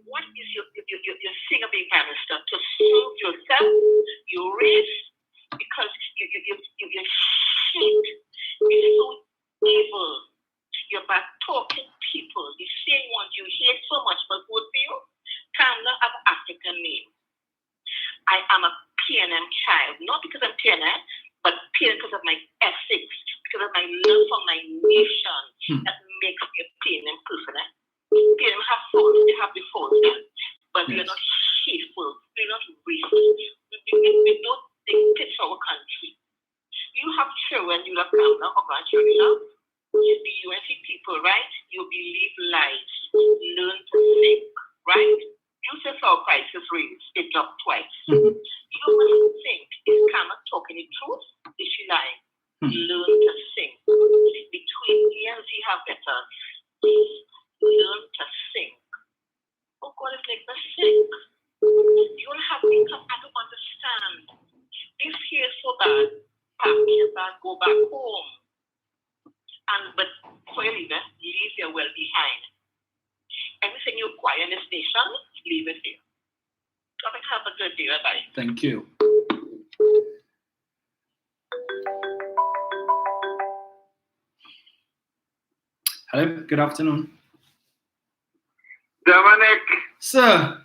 What is your thing of being Prime Minister? To serve yourself, your race, because your shit is so evil. You're bad talking people. The same ones you hate so much but vote for you. Kamala have an African name. I am a PNM child, not because I'm PNM, but because of my ethics, because of my love for my nation. That makes me a PNM person. PNM have faults, they have the faults, but we are not hateful, we're not racist. We don't dictate our country. You have children, you love Kamala, or grandchildren, you love. You be UNC people, right? You believe lies, learn to think, right? You say flower prices raised, it dropped twice. You must think, is Kamala talking the truth? Is she lying? Learn to think. Between me and Z have better. Learn to think. Oh God, it's like the think. You'll have to come, I don't understand. If here is so bad, pack your bag, go back home. But before you leave your well behind. Everything you acquire in this nation, leave it here. Have a good day. Bye-bye. Thank you. Hello, good afternoon. Dominic. Sir.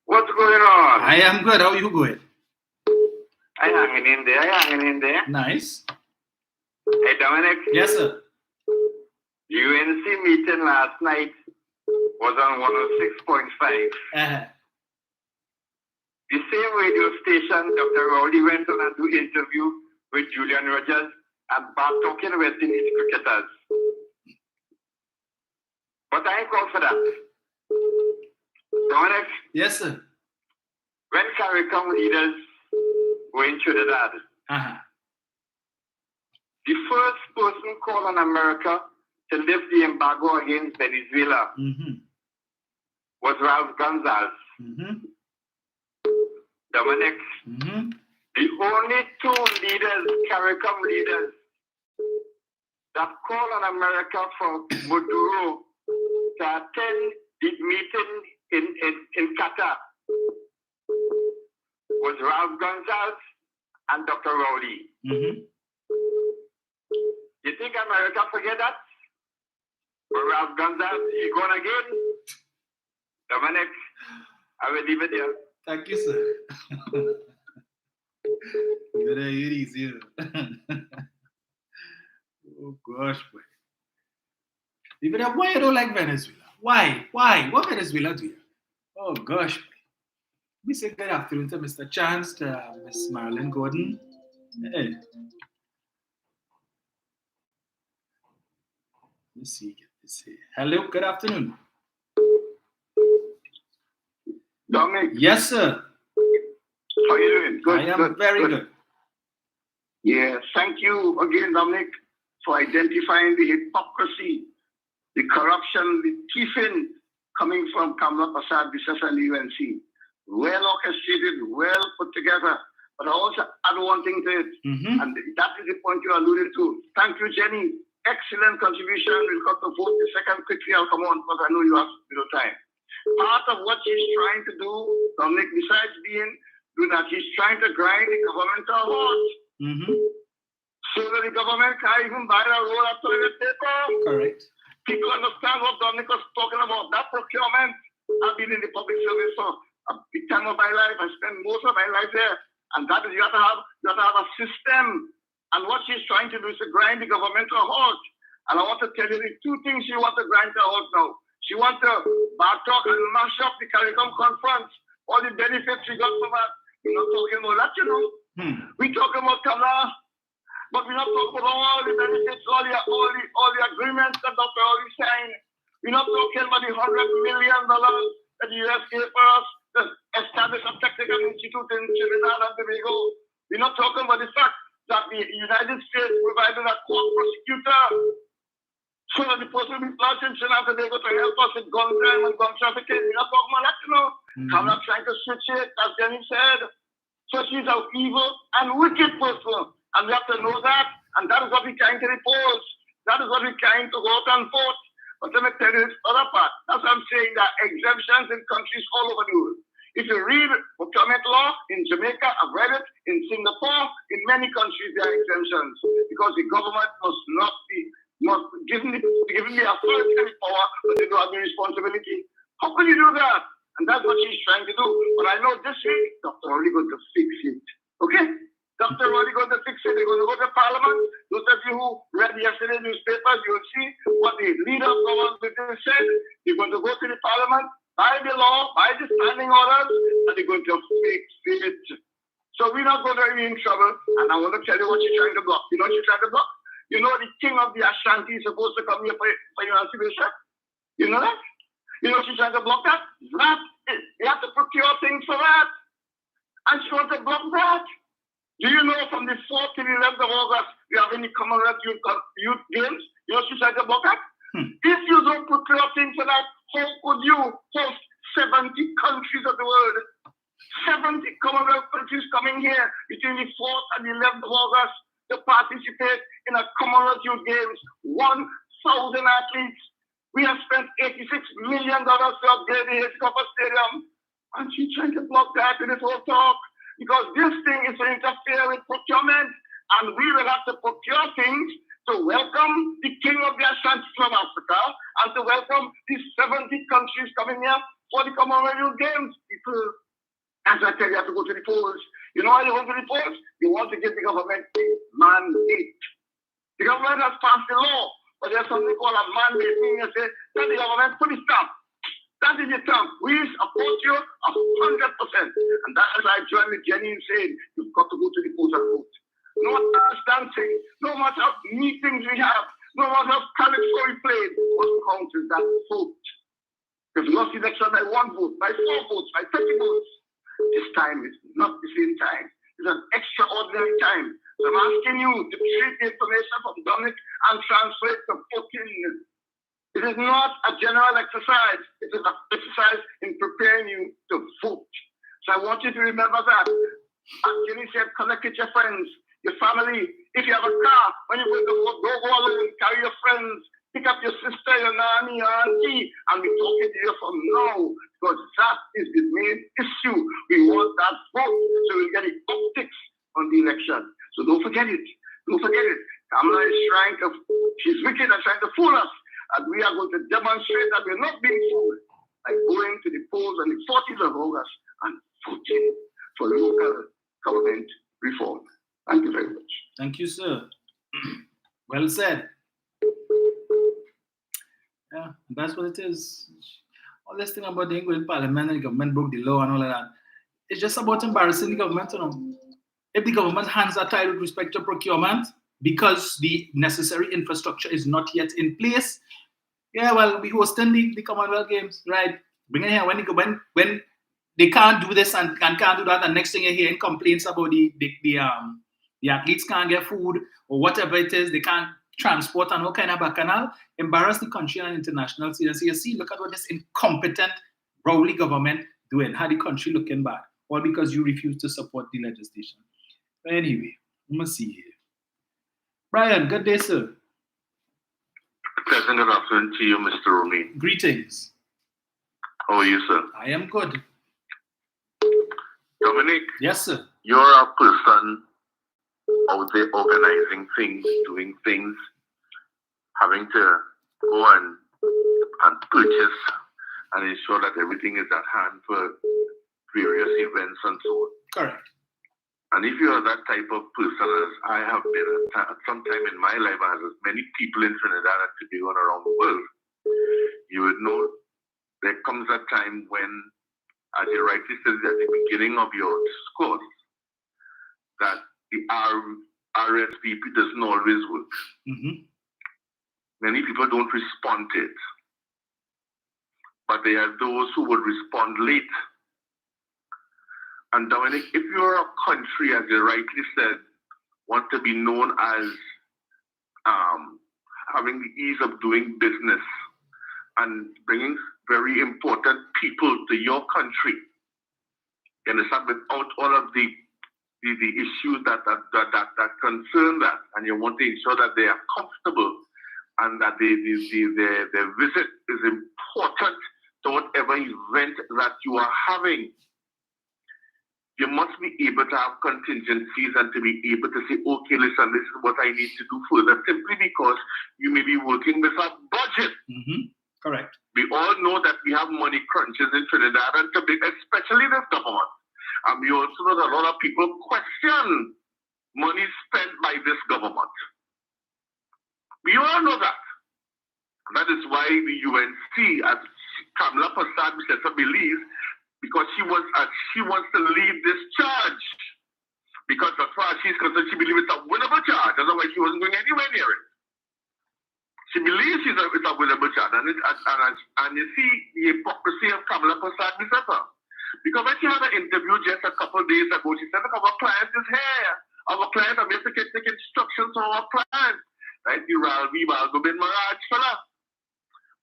What's going on? I am good. How are you going? I'm hanging in there. Nice. Hey, Dominic. Yes, sir. UNC meeting last night was on 106.5. The same radio station Dr. Rowley went on and do interview with Julian Rogers and Bob talking West Indies cricketers. But I ain't called for that. Dominic? Yes, sir. When CARICOM leaders were in Trinidad, the first person called on America to lift the embargo against Venezuela was Ralph Gonzalez. Dominic, the only two leaders, CARICOM leaders, that called on America for Maduro to attend the meeting in Qatar was Ralph Gonzalez and Dr. Rowley. You think America forget that? But Ralph Gonzalez, he gone again? Dominic, I will leave it here. Thank you, sir. You're easy. Oh gosh, boy. Even why you don't like Venezuela? Why? What Venezuela do you? Oh gosh, boy. We say good afternoon to Mr. Chance, to Miss Marilyn Gordon. Hey. Let's see. Get this here. Hello, good afternoon. Dominic. Yes, sir. How are you doing? Good. I am very good. Yeah, thank you again, Dominic, for identifying the hypocrisy, the corruption, the thieving coming from Kamala Prasad, Biswas and the UNC. Well orchestrated, well put together. But I also add one thing to it, and that is the point you alluded to. Thank you, Jenny. Excellent contribution. We've got to vote the second quickly. I'll come on because I know you have little time. Part of what she's trying to do, Dominic, besides do that, she's trying to grind the government to a halt. So that the government can't even buy a roll of toilet paper. Correct. People understand what Dominic was talking about. That procurement, I've been in the public service for a big time of my life. I spent most of my life there. And that is, you have to have a system. And what she's trying to do is to grind the government to a halt. And I want to tell you the two things she wants to grind to a halt now. She wants to talk and mash up the CARICOM conference. All the benefits she got from that. We're not talking about that, you know. We talking about Kamala. But we're not talking about all the benefits, all the agreements that Dr. Oli signed. We're not talking about the $100 million that the US gave for us to establish a technical institute in Trinidad and Tobago. We're not talking about the fact that the United States provided a court prosecutor so that the person will be lodged in Trinidad and Tobago to help us with gun crime and gun trafficking. We're not talking about that, you know. I'm not trying to switch it, as Jenny said. So she's an evil and wicked person. And we have to know that. And that is what we're trying to repose. That is what we're trying to go out and vote. But let me tell you this other part. That's what I'm saying, that exemptions in countries all over the world. If you read procurement law in Jamaica, I've read it, in Singapore, in many countries there are exemptions. Because the government must give me authority and power, but they don't have the responsibility. How can you do that? And that's what she's trying to do. But I know this week, Dr. Oli going to fix it. Okay? Dr. Oli going to fix it. They're going to go to Parliament. Those of you who read yesterday's newspapers, you'll see what the leader of our business said. They're going to go to the Parliament, by the law, by the standing orders, and they're going to fix it. So we're not going to be in trouble. And I want to tell you what you're trying to block. You know what you're trying to block? You know the king of the Ashanti is supposed to come here for emancipation? You know that? You know she's trying to block that? That is, you have to procure things for that. And she wants to block that. Do you know from the 4th to the 11th of August, we have any Commonwealth Youth Games? You know she's trying to block that? If you don't procure things for that, how could you host 70 countries of the world? 70 Commonwealth countries coming here between the 4th and the 11th of August to participate in a Commonwealth Youth Games. 1,000 athletes. We have spent $86 million to upgrade the Hitchcocker Stadium. And she's trying to block that in this whole talk. Because this thing is to interfere with procurement. And we will have to procure things to welcome the king of the Ashanti from Africa and to welcome these 70 countries coming here for the Commonwealth Youth Games. People, as I tell you, have to go to the polls. You know why you want to the polls? You want to give the government a mandate. The government has passed the law. But there's something called a mandate, meaning you say, tell the government, put the stamp. That is the stamp. We support you 100%. And that is why I join with Jenny in saying, you've got to go to the polls and vote. No matter dancing, no matter how meetings we have, no matter how calypso we played, what counts is that vote. If you lost the election by 1 vote, by 4 votes, by 30 votes, this time is not the same time. It's an extraordinary time. So I'm asking you to treat the information from Dominic and translate to voting. It is not a general exercise. It is an exercise in preparing you to vote. So I want you to remember that. As Jenny said, connect with your friends, your family. If you have a car, when you go to vote, don't go alone, carry your friends. Pick up your sister, your nanny, your auntie, and be talking to you from now. Because that is the main issue. We want that vote so we'll get the optics on the election. So don't forget it. Don't forget it. Kamala is she's wicked and trying to fool us. And we are going to demonstrate that we're not being fooled by going to the polls on the 14th of August and voting for local government reform. Thank you very much. Thank you, sir. Well said. Yeah, that's what it is. All this thing about the England Parliament and the government broke the law and all of that. It's just about embarrassing the government, you know. If the government hands are tied with respect to procurement because the necessary infrastructure is not yet in place, yeah, well, we hosting the Commonwealth Games, right? Bring it here when they can't do this and can't do that, and next thing you're hearing complaints about the athletes can't get food or whatever it is, they can't transport and all kind of bacchanal, embarrass the country on an international scene. So you see, look at what this incompetent Rowley government doing, how the country looking bad, all because you refuse to support the legislation. But anyway, let me see here. Brian, good day, sir. Pleasant good afternoon to you, Mr. Rumi. Greetings. How are you, sir? I am good. Dominic? Yes, sir. You're a person out there organizing things, doing things, having to go and purchase and ensure that everything is at hand for various events and so on. Correct. And if you are that type of person as I have been at some time in my life, as many people in Trinidad and Tobago and around the world, you would know there comes a time when, as you rightly said at the beginning of your discourse, that RSVP doesn't always work. Many people don't respond to it. But there are those who would respond late. And Dominic, if you're a country, as you rightly said, want to be known as having the ease of doing business and bringing very important people to your country, you understand, without all of the issues that concern that, and you want to ensure that they are comfortable and that their visit is important to whatever event that you are having. You must be able to have contingencies and to be able to say, okay, listen, this is what I need to do further, simply because you may be working with a budget. Correct. We all know that we have money crunches in Trinidad and Tobago, especially this government. And we also know that a lot of people question money spent by this government. We all know that. And that is why the UNC, as Kamala Prasad believes, because she wants to lead this charge. Because as far as she's concerned, she believes it's a winnable charge. Otherwise, she wasn't going anywhere near it. She believes it's a winnable charge. And you see the hypocrisy of Kamala Prasad Bisapa. Because when she had an interview just a couple of days ago, she said, look, our client is here. Our client, I'm here to take instructions from our client. Right? The Ralvi Balgobin Maraj fella.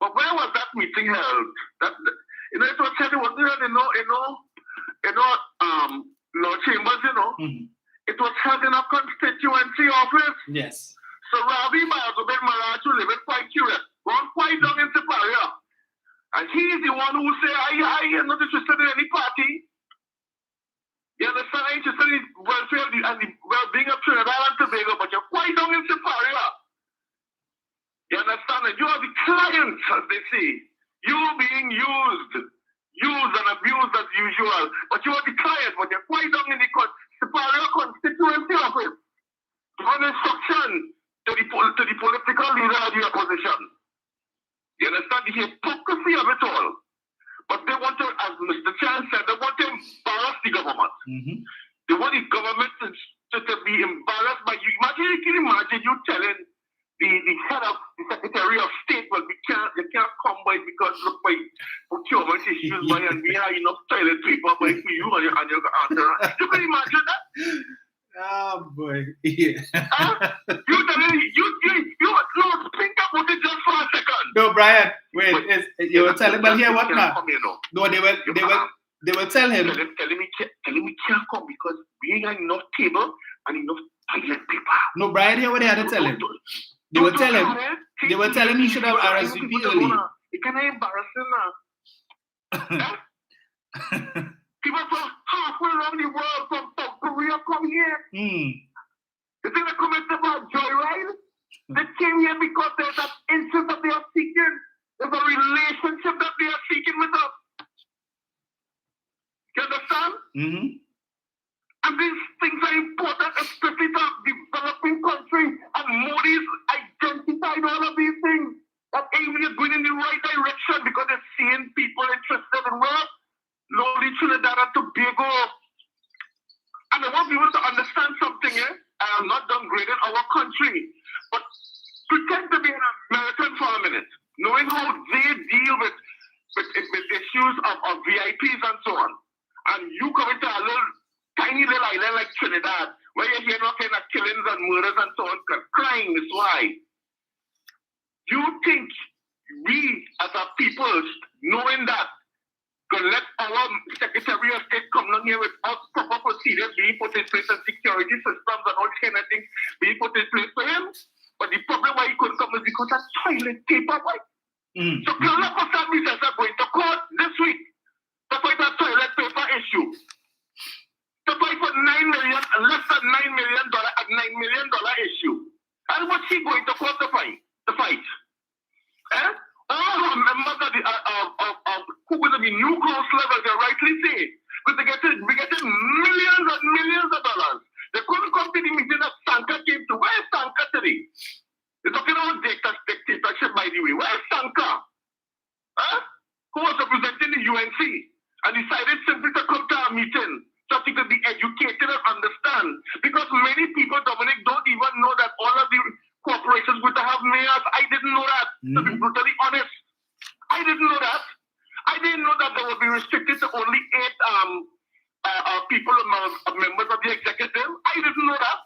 But where was that meeting held? It was held, Lord Chambers, It was held in a constituency office. Yes. So Ravi Balgobin Maraj, who live in Quite gone quite down in Siparia. And he's the one who say, I am not interested in any party. You understand? I'm interested in welfare and the well-being of Trinidad and Tobago, but you're quite down in Siparia. You understand? And you are the clients, as they say. You being used and abused as usual. But you are the client, but you're quite down in the Siparia constituency office. On instruction to the political leader of the opposition. You understand the hypocrisy of it all? But they want to, as Mr. Chan said, they want to embarrass the government. They want the government to be embarrassed by you. You can imagine you telling the head of the Secretary of State, well, you can't come by because look, by procurement issues, by and we have enough toilet paper by for you and your entourage. You can imagine that? Oh boy. Yeah. You think about it just for a second. No, Brian, wait, you were telling, but here what now? No, they will tell him. Telling me can't come because we ain't got enough table and enough toilet paper. No, Brian, here what they had to tell him. They will tell him he should have RSVP early. It can embarrassing now. People from halfway around the world, from South Korea, come here. You think they come about joyride? They came here because there's an interest that they are seeking. There's a relationship that they are seeking with us. You understand? And these things are important, especially to developing countries. And Modi's identified all of these things. That we are going in the right direction because they're seeing people interested in work. Lonely Trinidad and Tobago. And I want people to understand something, I am not downgrading our country, but pretend to be an American for a minute, knowing how they deal with issues of VIPs and so on. And you come into a tiny little island like Trinidad, where you're hearing all kind of killings and murders and so on, crying is why. You think we as a people, knowing that, could let our Secretary of State come down here without proper procedures being put in place and security systems and all these kind of things being put in place for him? But the problem why he couldn't come is because of toilet paper, right? So Kamala Prasad is going to court this week to fight a toilet paper issue. To fight for $9 million, less than $9 million, a $9 million issue. And what's she going to court to fight? All our members of who will be new cost levels, they rightly say, because we're getting millions and millions of dollars. They couldn't come to the meeting that Sanka came to. Where is Sanka today? They're talking about dictatorship, by the way. Where is Sanka? Who was representing the UNC and decided simply to come to our meeting so they could be educated and understand. Because many people, Dominic, don't people, members of the executive. I didn't know that.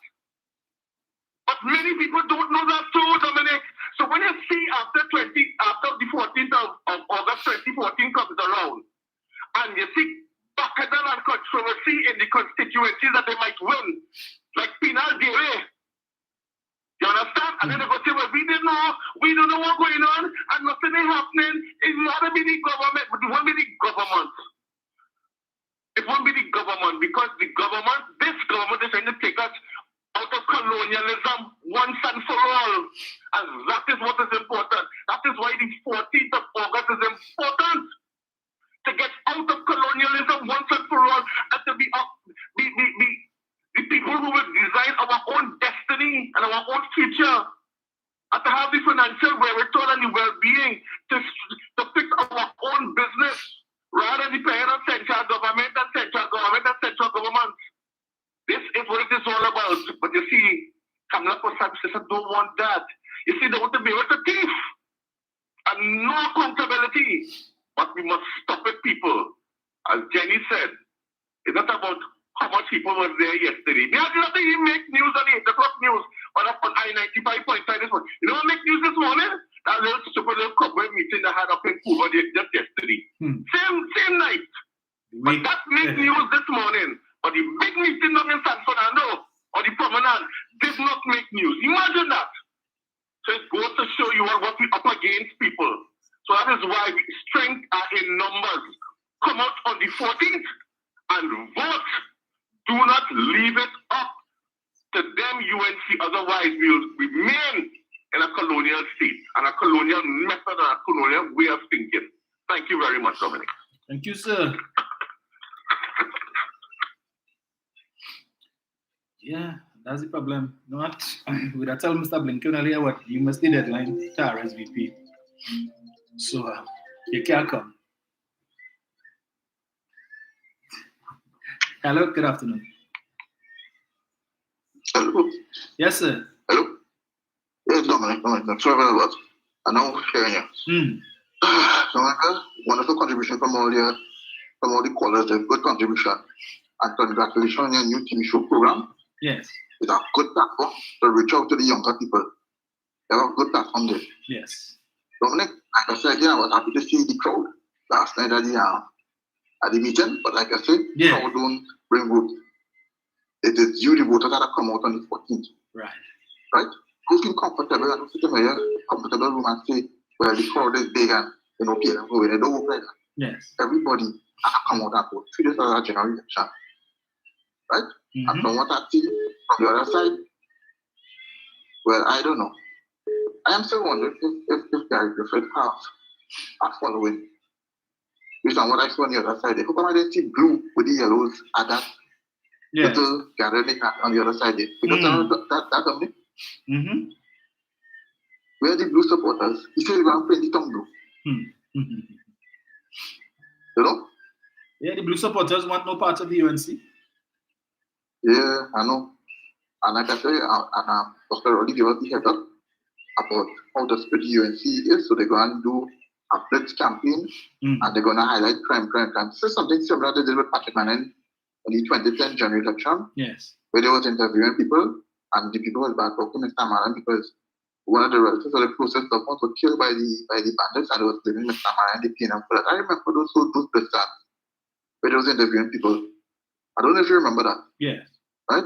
But many people don't know that too, Dominic. So when you see after the 14th of August 2014 comes around, and you see bacchanal and controversy in the constituencies that they might win, like Penal Dere. You understand? And then they go say, well, we don't know what's going on, and nothing is happening. It ought to be the government, but it won't be the government. It won't be the government, because this government is trying to take us out of colonialism once and for all. And that is what is important. That is why the 14th of August is important. To get out of colonialism once and for all, and to be the people who will design our own destiny and our own future. And to have the financial wherewithal and the well-being to fix our own business rather than depending on central government and central government. This is what it is all about. But you see, Kamala Prasad don't want that. You see, they want to be able to thief and no accountability. But we must stop it, people. As Jenny said, it's not about how much people were there yesterday. Me, I did not even make news on the 8 o'clock news on I-95.5 this morning. You know what make news this morning? That little stupid little cowboy meeting that had up in Cuba just yesterday. Same night. But that made news this morning. But the big meeting up in San Fernando or the promenade did not make news. Imagine that. So it goes to show you what we're up against, people. So that is why strength are in numbers. Come out on the 14th and vote. Do not leave it up to them, UNC. Otherwise, we will remain in a colonial state and a colonial method and a colonial way of thinking. Thank you very much, Dominic. Thank you, sir. Yeah, that's the problem. Not with I tell Mr. Blinken earlier what you must be deadline to RSVP. So you can't come. Hello, good afternoon. Hello. Yes, sir. Hello. Yes, Dominic. I'm sorry about that. I know hearing you. Dominic, wonderful contribution from all the callers. A good contribution. And congratulations on your new TV show program. Yes. It's a good platform to reach out to the younger people. You have a good platform there. Yes. Dominic, like I said, I was happy to see the crowd last night at the meeting, but like I said, crowd don't bring vote. It is you, the voters, that come out on the 14th. Right. Right? Don't feel comfortable and don't sit in a comfortable room and say, well, the crowd is big and okay, I'm going. They don't work like that. Yes. Everybody come out and vote. Treat this as a general election. Right? And from what I see from the other side, well, I don't know. I am still wondering if Gary Griffith have a following. Based on what I saw on the other side, how come I didn't see blue with the yellows at that little gathering they had on the other side? Because that Dominic, where the blue supporters, he said, I'm playing the tongue blue. You know? Yeah, the blue supporters want no part of the UNC. Yeah, I know. And like I say, Dr. Roddy gave us the head up about how the spirit UNC is. So they're going to do a blitz campaign and they're going to highlight crime. This is something similar they did with Patrick Manning in the 2010 general election. Yes. Where they was interviewing people and the people was bad talking Mr. Maran because one of the relatives of the closest loved ones were killed by the bandits and they was blaming Mr. Maran and they paying him for that. I remember those blitz where they was interviewing people. I don't know if you remember that. Yes. Right?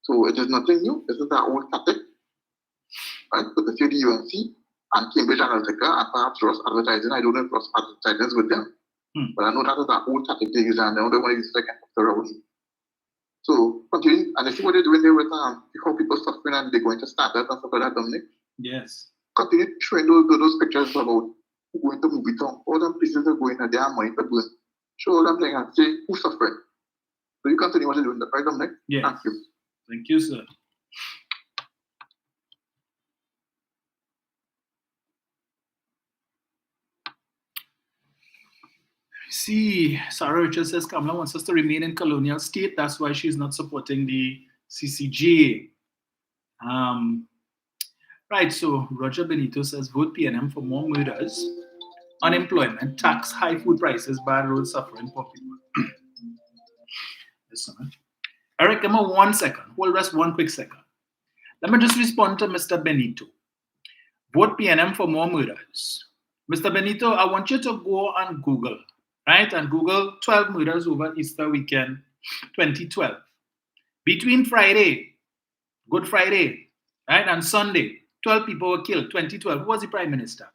So it is nothing new. This is our old tactic. Right? Put the city UNC and Cambridge Analytica and perhaps Ross Advertising. I don't know if Ross Advertising is with them. But I know that is our old tactic they use and they don't want to use the second after Rowdy. So continue and you see what they're doing there with how people suffering and they're going to standards and stuff like that, Dominic. Yes. Continue showing those pictures about who going to movie town. All them places are going and they are money for doing. Show all them things and say who's suffering. So you continue what you're doing, right, Dominic? Yes. Thank you. Thank you, sir. See, Sarah Richard says Kamala wants us to remain in colonial state. That's why she's not supporting the CCJ. Right, so Roger Benito says vote PNM for more murders, unemployment, tax, high food prices, bad road, suffering poor people. this one. Eric, give me 1 second. Hold us 1 quick second. Let me just respond to Mr. Benito. Vote PNM for more murders. Mr. Benito, I want you to go on Google, right? And Google 12 murders over Easter weekend 2012. Between Friday, Good Friday, right, and Sunday, 12 people were killed, 2012. Who was the Prime Minister?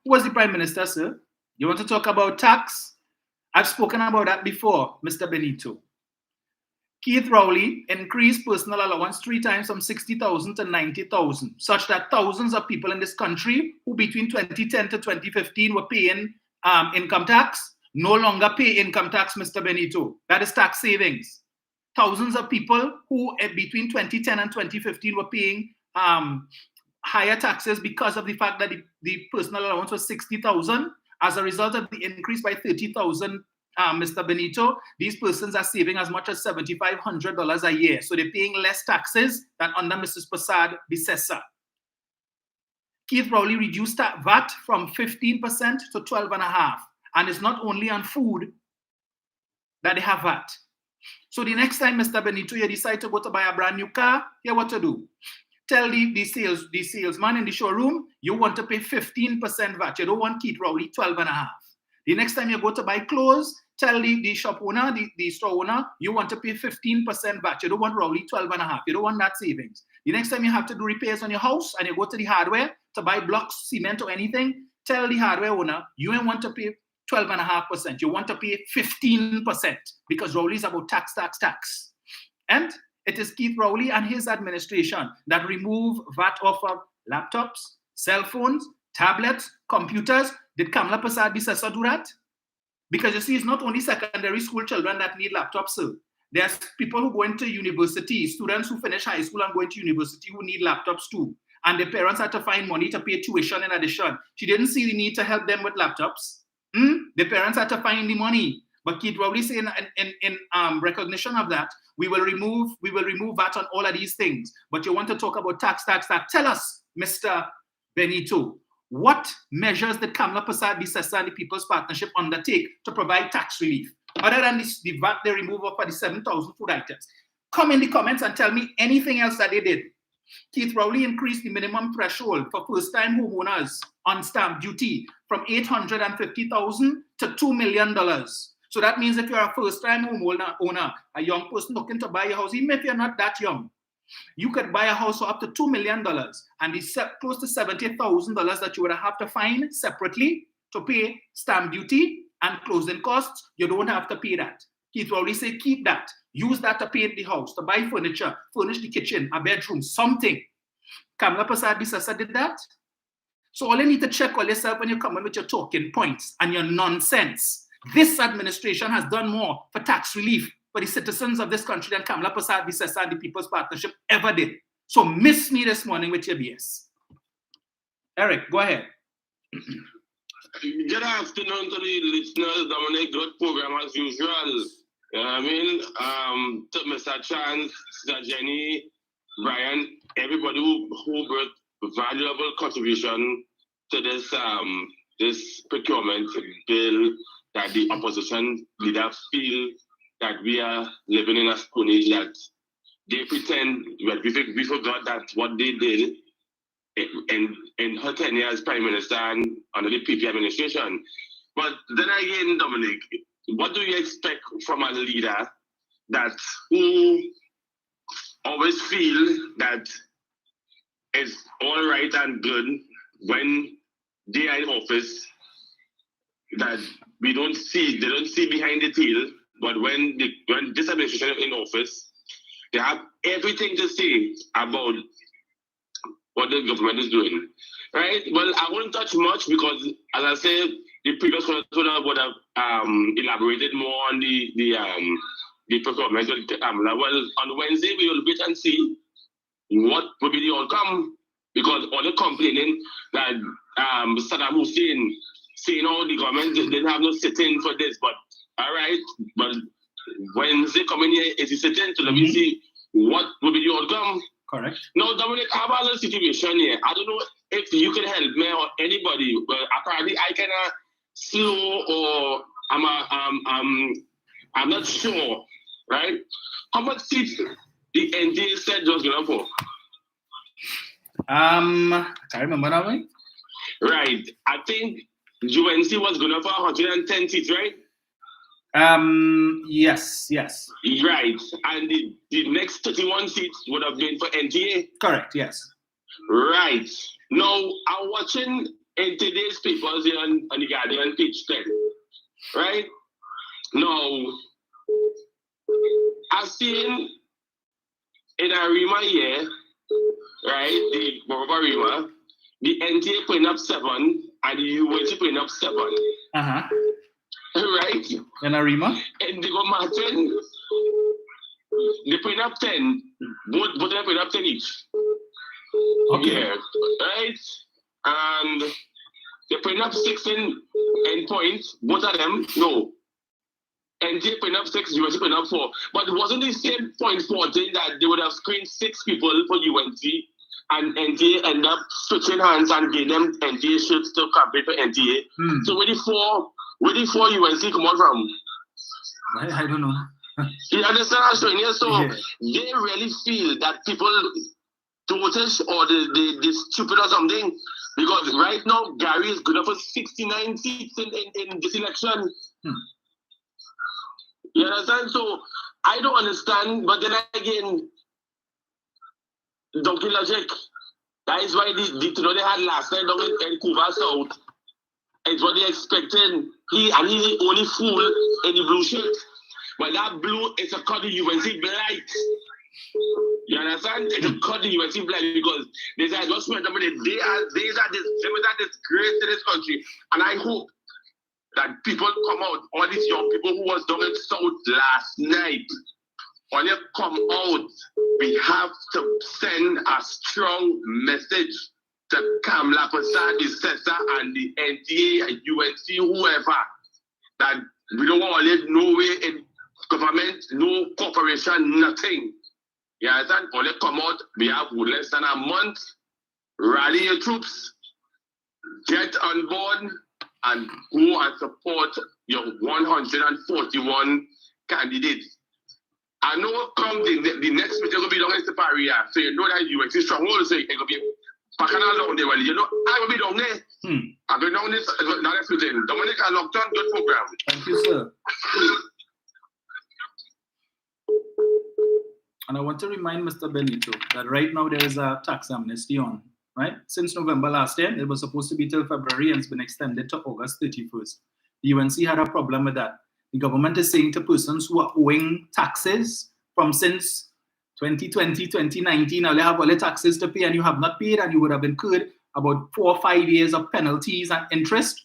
Who was the Prime Minister, sir? You want to talk about tax? I've spoken about that before, Mr. Benito. Keith Rowley increased personal allowance 3 times from 60,000 to 90,000, such that thousands of people in this country who between 2010 to 2015 were paying income tax no longer pay income tax, Mr. Benito. That is tax savings. Thousands of people who between 2010 and 2015 were paying higher taxes because of the fact that the personal allowance was 60,000. As a result of the increase by 30,000, Mr. Benito, these persons are saving as much as $7,500 a year. So they're paying less taxes than under Mrs. Prasad Bisesa. Keith Rowley reduced VAT from 15% to 12.5%. And it's not only on food that they have VAT. So the next time, Mr. Benito, you decide to go to buy a brand new car, here what to do. Tell the salesman in the showroom, you want to pay 15% VAT. You don't want Keith Rowley 12.5%. The next time you go to buy clothes, tell the shop owner, the store owner, you want to pay 15% VAT. You don't want Rowley 12.5%. You don't want that savings. The next time you have to do repairs on your house and you go to the hardware to buy blocks, cement, or anything, tell the hardware owner, you ain't want to pay 12.5%. You want to pay 15% because Rowley is about tax. And it is Keith Rowley and his administration that remove VAT off of laptops, cell phones, tablets, computers. Did Kamala Prasad Bisesa do that? Because you see, it's not only secondary school children that need laptops, sir. There's people who go into university, students who finish high school and go into university who need laptops too. And their parents had to find money to pay tuition in addition. She didn't see the need to help them with laptops. The parents had to find the money. But Keith Rowley saying in recognition of that, we will remove VAT on all of these things. But you want to talk about tax. Tell us, Mr. Benito, what measures did Kamala Prasad Bisesa and the People's Partnership undertake to provide tax relief? Other than the VAT they remove for the 7,000 food items. Come in the comments and tell me anything else that they did. Keith Rowley increased the minimum threshold for first-time homeowners on stamp duty from $850,000 to $2 million. So that means if you're a first-time homeowner, a young person looking to buy a house, even if you're not that young, you could buy a house for up to $2 million and the close to $70,000 that you would have to find separately to pay stamp duty and closing costs, you don't have to pay that. Keith Rowley said, keep that. Use that to paint the house, to buy furniture, furnish the kitchen, a bedroom, something. Kamala Prasad Bisesa did that. So all you need to check on yourself when you come in with your talking points and your nonsense. This administration has done more for tax relief for the citizens of this country than Kamala Prasad Bisesa and the People's Partnership ever did. So miss me this morning with your BS. Eric, go ahead. Good afternoon to the listeners. Dominic, good program as usual. I mean, to Mr. Chance, Mr. Jenny, Brian, everybody who brought valuable contribution to this this procurement bill that the opposition leaders feel that we are living in a stone age, that they pretend, well, we forgot that what they did in her tenure as Prime Minister and under the PP administration. But then again, Dominic, what do you expect from a leader that who always feel that it's all right and good when they are in office, that they don't see behind the tail, but when this administration is in office, they have everything to say about what the government is doing, right? Well, I won't touch much because, as I said, the previous one would have elaborated more on the procurement. Well, on Wednesday, we will wait and see what will be the outcome, because all the complaining that Saddam Hussein saying, oh, the government didn't have no sit-in for this, but all right, but Wednesday coming here is a sit-in, so let me see what will be the outcome. Correct. Now, Dominic, I have a little situation here. I don't know if you can help me or anybody, but apparently I kind of slow, or I'm not sure right? How much seats the NTA said was going to for? I can't remember that one. Right. I think UNC was going to for 110 seats, right? Yes. Right. And the next 31 seats would have been for NTA. Correct, yes. Right. Now, I'm watching in today's papers here on the Guardian page 10. Right? Now, I've seen in Arima here, right, the Borough Arima, the NTA putting up 7 and the UNC putting up 7. Right? In Arima? And they go Martin, they putting up 10. Both of them putting up 10 each. Okay. Yeah, right? And they're putting up 6 in points, both of them, no. NTA putting up 6, UNC putting up 4. But it wasn't the same point 14 that they would have screened 6 people for UNC and NTA end up switching hands and gave them NTA shirts to campaign for NTA. So where the four UNC come out from? I don't know. You understand how strange? So they really feel that people dotish or they stupid or something, because right now Gary is good for 69 seats in this election. You understand? So I don't understand, but then again, donkey logic. That is why the they had last night down in Cuba South. It's what they expected. He's the only fool in the blue shirt. But that blue is a cut the UNC blight. You understand? It's a cut the UNC blight because there's an adjustment. They are disgrace to this country. And I hope that people come out, all these young people who was down in South last night, when they come out, we have to send a strong message to Kamla Prasad, the CESA, and the NTA, UNC, whoever, that we don't want to live nowhere in government, no corporation, nothing. You understand? When they come out, we have less than a month, rally your troops, get on board, and go and support your 141 candidates. I know come the next meeting will be down in Siparia, so you know that UNC is strong. So it will be back and down there. Well, you know, I will be down there. I'm going down this next meeting. Dominic, I locked on good program. Thank you, sir. And I want to remind Mr. Benito that right now there is a tax amnesty on, right? Since November last year, it was supposed to be till February and it's been extended to August 31st. The UNC had a problem with that. The government is saying to persons who are owing taxes from since 2020, 2019, now they have all the taxes to pay and you have not paid and you would have incurred about 4 or 5 years of penalties and interest.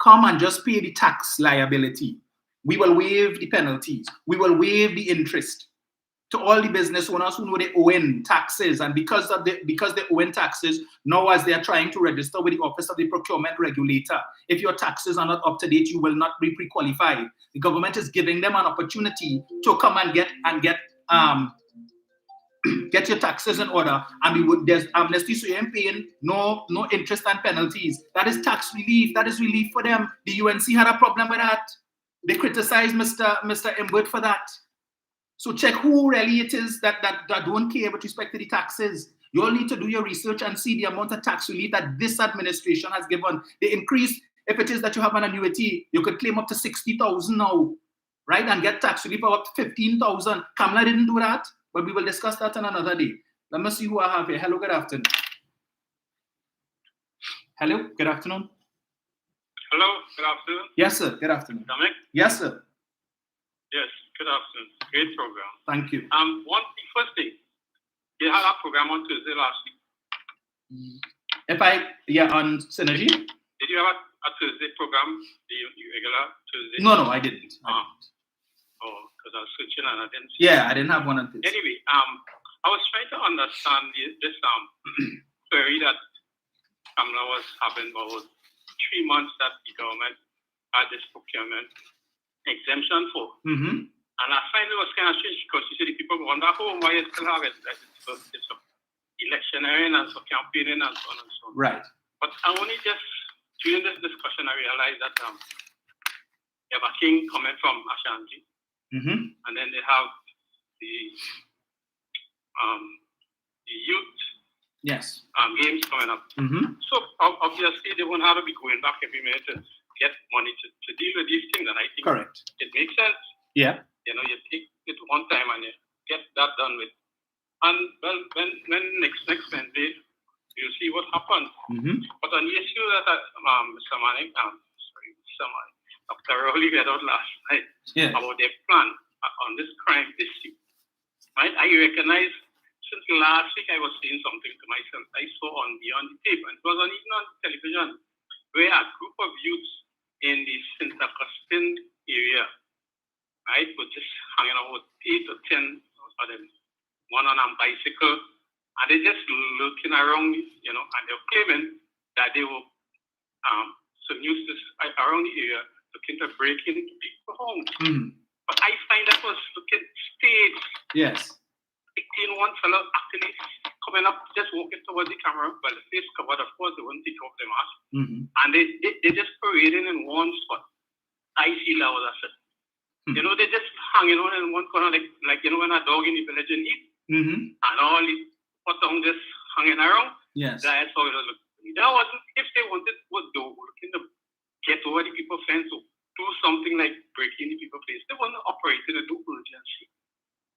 Come and just pay the tax liability. We will waive the penalties. We will waive the interest. To all the business owners who know they owe in taxes, and because they owe in taxes, now as they are trying to register with the Office of the Procurement Regulator, if your taxes are not up to date, you will not be pre-qualified. The government is giving them an opportunity to come and get your taxes in order, and there's amnesty, so you ain't paying no interest and penalties. That is tax relief. That is relief for them. The UNC had a problem with that. They criticized Mr. Imbert for that. So check who really it is that don't care with respect to the taxes. You all need to do your research and see the amount of tax relief that this administration has given. The increase, if it is that you have an annuity, you could claim up to 60,000 now, right? And get tax relief of up to 15,000. Kamla didn't do that, but we will discuss that on another day. Let me see who I have here. Hello, good afternoon. Hello, good afternoon. Hello, good afternoon. Yes, sir. Good afternoon. Dominic? Yes, sir. Yes, good afternoon. Great program. Thank you. First thing, you had a program on Tuesday last week. On Synergy? Did you have a Tuesday program, the regular Tuesday? No, I didn't. Because I was switching and I didn't see Yeah, I didn't have one on Tuesday. Anyway, I was trying to understand this query that Kamla was having about 3 months that the government had this procurement exemption for. And I find it was kind of strange because you see the people wonder, why you still have it? Like it's electioneering and so campaigning and so on and so on. Right. But I only just, during this discussion, I realized that you have a king coming from Ashanti. And then they have the youth games coming up. So obviously they won't have to be going back every minute to get money to deal with these things. And I think it makes sense. Yeah. You know, you take it one time and you get that done with. And well, when next Wednesday, you'll see what happens. But on the issue that Mr. Manning, Dr. Rowley read out last night about their plan on this crime issue, right? I recognize since last week I was saying something to myself. I saw on the tape, and it was even on television, where a group of youths in the St. Augustine area, right, were just hanging out with 8 or 10 of them, one on a bicycle, and they just looking around, you know, and they're claiming that they were some youths around the area looking to break into people's homes. But I find that was looking staged. Yes. 18, one fellow actually coming up, just walking towards the camera, but the face covered, of course, they wouldn't take off the mask. And they just parading in one spot. I feel that was a set. You know, they just hanging on in one corner, like you know, when a dog in the village and eat, and all the potong just hanging around. Yes. That's how it was looking. That wasn't, if they wanted, was looking to get over the people fence or do something like breaking the people place, they weren't operating a due urgency.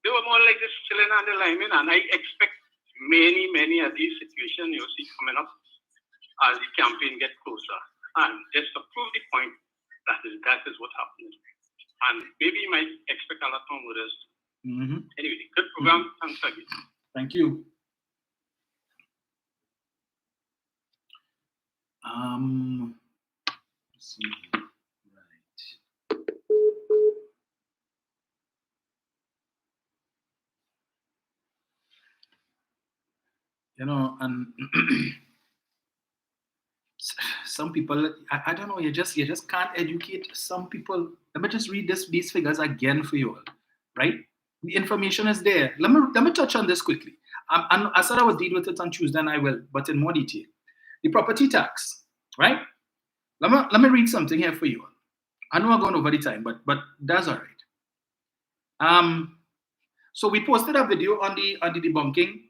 They were more like just chilling on the lineman, and I expect many of these situations you'll see coming up as the campaign gets closer. And just to prove the point, that is what happened. And maybe you might expect a lot more with us. Anyway, good program. Thanks again. Thank you. Let's see. Right. You know, and some people, I don't know, you just can't educate some people. Let me just read these figures again for you all, right? The information is there. Let me touch on this quickly. I said I would deal with it on Tuesday, and I will, but in more detail. The property tax, right? Let me read something here for you all. I know I'm going over the time, but that's all right. So we posted a video on the debunking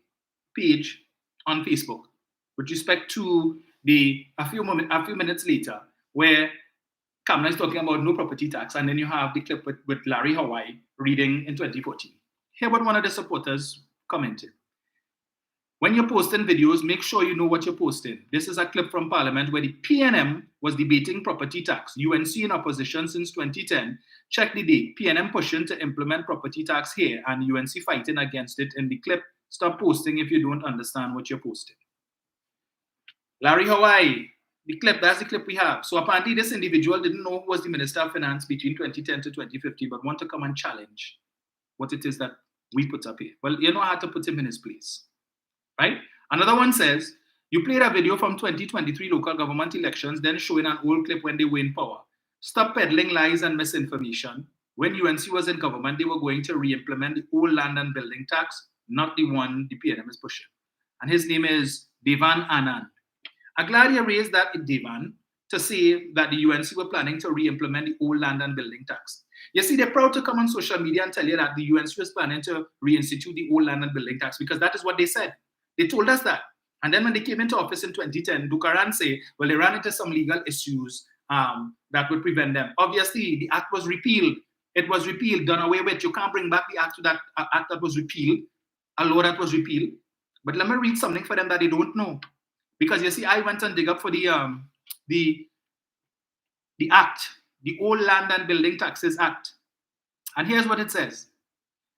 page on Facebook with respect to a few minutes later, where Kamala is talking about no property tax, and then you have the clip with Larry Hawaii reading in 2014. Hear what one of the supporters commented. When you're posting videos, make sure you know what you're posting. This is a clip from Parliament where the PNM was debating property tax. UNC in opposition since 2010. Check the date. PNM pushing to implement property tax here, and UNC fighting against it in the clip. Stop posting if you don't understand what you're posting. Larry Hawaii, the clip, that's the clip we have. So apparently this individual didn't know who was the Minister of Finance between 2010 to 2050, but want to come and challenge what it is that we put up here. Well, you know how to put him in his place, right? Another one says, you played a video from 2023 local government elections, then showing an old clip when they were in power. Stop peddling lies and misinformation. When UNC was in government, they were going to re-implement the old land and building tax, not the one the PNM is pushing. And his name is Devan Anand. I'm glad you raised that, Devan, to say that the UNC were planning to re-implement the old land and building tax. You see, they're proud to come on social media and tell you that the UNC was planning to reinstitute the old land and building tax, because that is what they said. They told us that. And then when they came into office in 2010, Dukaran say, well, they ran into some legal issues that would prevent them. Obviously, the act was repealed. It was repealed, done away with. You can't bring back the act to that act that was repealed, a law that was repealed. But let me read something for them that they don't know. Because you see, I went and dig up for the act, the Old Land and Building Taxes Act. And here's what it says.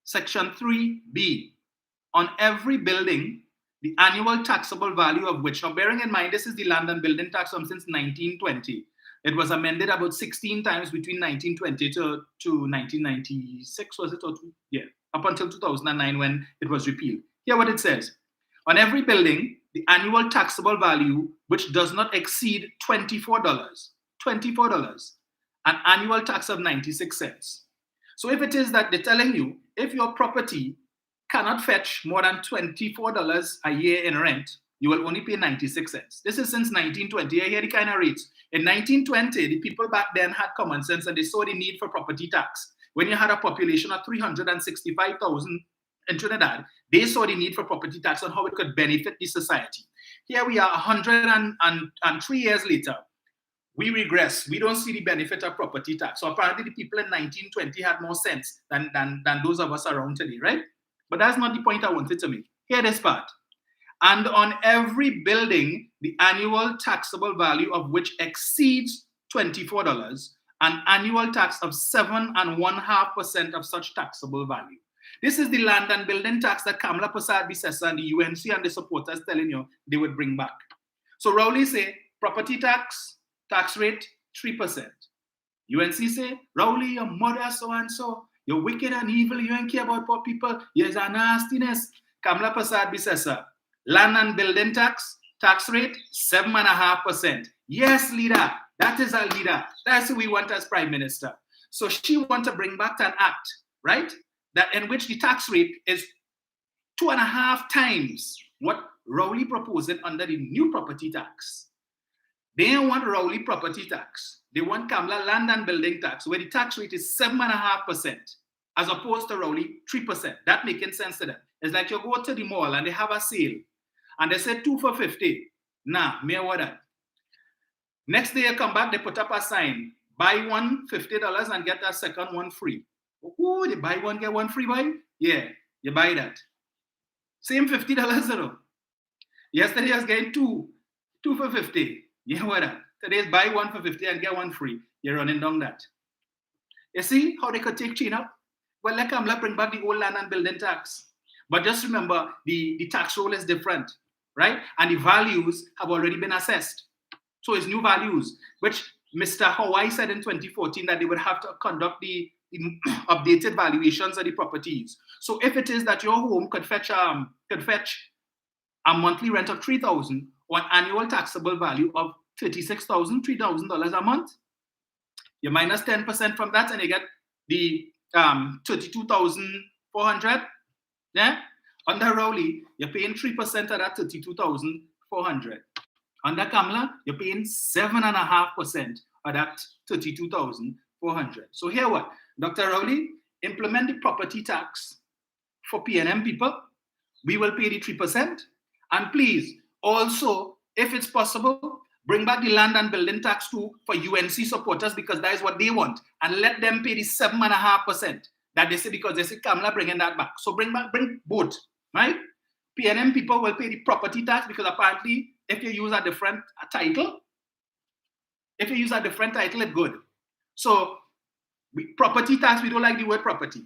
Section 3B. On every building, the annual taxable value of which, now bearing in mind, this is the land and building tax from since 1920. It was amended about 16 times between 1920 to 1996, was it? Yeah, up until 2009 when it was repealed. Here what it says. On every building, the annual taxable value, which does not exceed $24, an annual tax of 96 cents. So if it is that they're telling you, if your property cannot fetch more than $24 a year in rent, you will only pay 96 cents. This is since 1920. I hear the kind of rates. In 1920, the people back then had common sense and they saw the need for property tax. when you had a population of 365,000 in Trinidad, they saw the need for property tax and how it could benefit the society. Here we are 103 years later. We regress. We don't see the benefit of property tax. So apparently the people in 1920 had more sense than those of us around today, right? But that's not the point I wanted to make. Hear this part. And on every building, the annual taxable value of which exceeds $24, an annual tax of 7.5% of such taxable value. This is the land and building tax that Kamla Persad-Bissessar and the UNC and the supporters telling you they would bring back. So Rowley say, property tax rate, 3%. UNC say, Rowley, your mother so-and-so, you're wicked and evil, you don't care about poor people, there's a nastiness. Kamla Persad-Bissessar, land and building tax rate, 7.5%. Yes, leader, that is our leader. That's who we want as prime minister. So she wants to bring back an act, right? That in which the tax rate is 2.5 times what Rowley proposing under the new property tax. They don't want Rowley property tax. They want Kamla land and building tax, where the tax rate is 7.5%, as opposed to Rowley 3%. That making sense to them. It's like you go to the mall and they have a sale, and they say 2 for $50. Nah, me what that. Next day you come back, they put up a sign, buy one $50 and get a second one free. Oh, they buy one, get one free, buy? Yeah, you buy that. Same $50, you know. Yesterday I was getting two for $50. You know what? Today's buy one for $50 and get one free. You're running down that. You see how they could take chain up? Well, let Kamla bring back the old land and building tax. But just remember, the tax roll is different, right? And the values have already been assessed. So it's new values, which Mr. Hawaii said in 2014 that they would have to conduct the updated valuations of the properties. So if it is that your home could fetch a monthly rent of $3,000 or an annual taxable value of $36,000, $3,000 a month, you minus 10% from that and you get the 32,400. Yeah? Under Rowley, you're paying 3% of that 32,400. Under Kamla, you're paying 7.5% of that 32,400. So here what? Dr. Rowley, implement the property tax for PNM people. We will pay the 3%. And please, also, if it's possible, bring back the land and building tax too for UNC supporters, because that is what they want. And let them pay the 7.5% that they say, because they say Kamla bringing that back. So bring both, right? PNM people will pay the property tax because apparently if you use a different title, it's good. So property tax, we don't like the word property.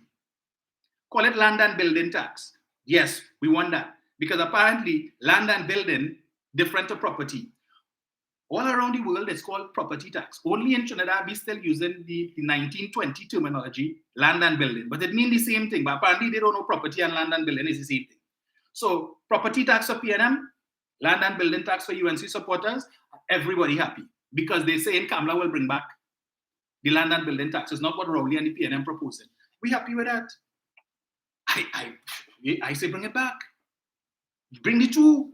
Call it land and building tax. Yes, we want that. Because apparently land and building different to property. All around the world, it's called property tax. Only in Trinidad, we're still using the 1920 terminology, land and building. But it means the same thing. But apparently they don't know property and land and building is the same thing. So property tax for PNM, land and building tax for UNC supporters, everybody happy. Because they say in Kamla will bring back the land and building tax. It's not what Rowley and the PNM proposing. We happy with that? I say bring it back. Bring the two.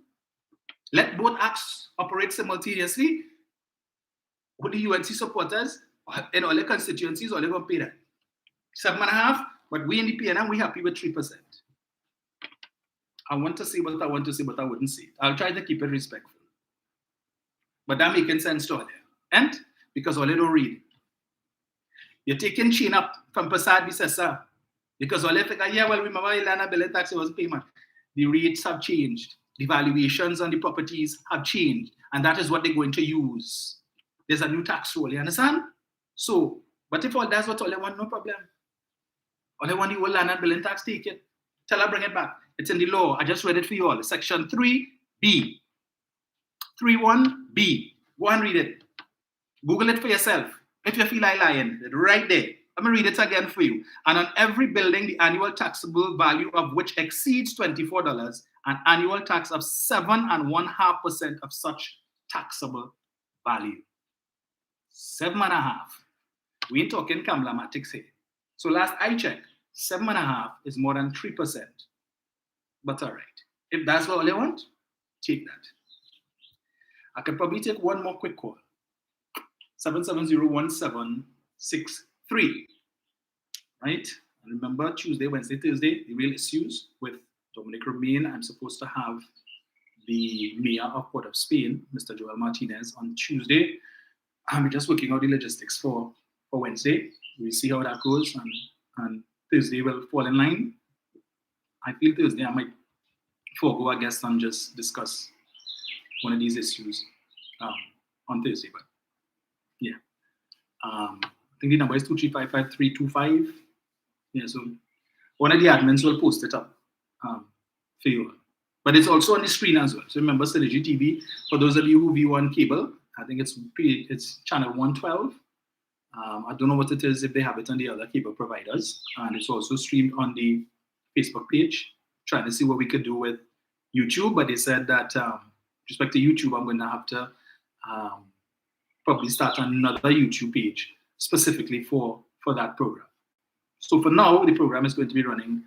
Let both acts operate simultaneously. With the UNC supporters in all the constituencies, all they going to pay that. 7.5%, but we in the PNM, we happy with 3%. I want to say what I want to say, but I wouldn't say it. I'll try to keep it respectful. But that making sense to all there. And because all they don't read. You're taking chain up from Persad-Bissessar. Because all they figure, yeah, well, remember Ilana Billet tax was payment. The rates have changed. The valuations on the properties have changed. And that is what they're going to use. There's a new tax roll, you understand? So, but if all that's what all they want, no problem. All they want the old land and building tax, take it. Tell her, bring it back. It's in the law. I just read it for you all. Section 3B. 31B. Go and read it. Google it for yourself. If you feel like lying, right there. Let me read it again for you. And on every building, the annual taxable value of which exceeds $24, an annual tax of 7.5% of such taxable value. 7.5. We ain't talking Kamlamatics here. So last I checked, 7.5 is more than 3%. But all right. If that's what all they want, take that. I could probably take one more quick call. 770-1763. right? And remember, Tuesday, Wednesday, Thursday, the real issues with Dominic Romain. I'm supposed to have the Mayor of Port of Spain, Mr. Joel Martinez, on Tuesday. I'm just working out the logistics for Wednesday. We'll see how that goes, and Thursday will fall in line. I feel Thursday I might forego a guest and just discuss one of these issues on Thursday. But yeah, I think the number is 2355325. Yeah, so one of the admins will post it up for you. But it's also on the screen as well. So remember, Synergy TV, for those of you who view on cable, I think it's channel 112. I don't know what it is if they have it on the other cable providers. And it's also streamed on the Facebook page, trying to see what we could do with YouTube. But they said that with respect to YouTube, I'm going to have to probably start another YouTube page specifically for that program. So for now, the program is going to be running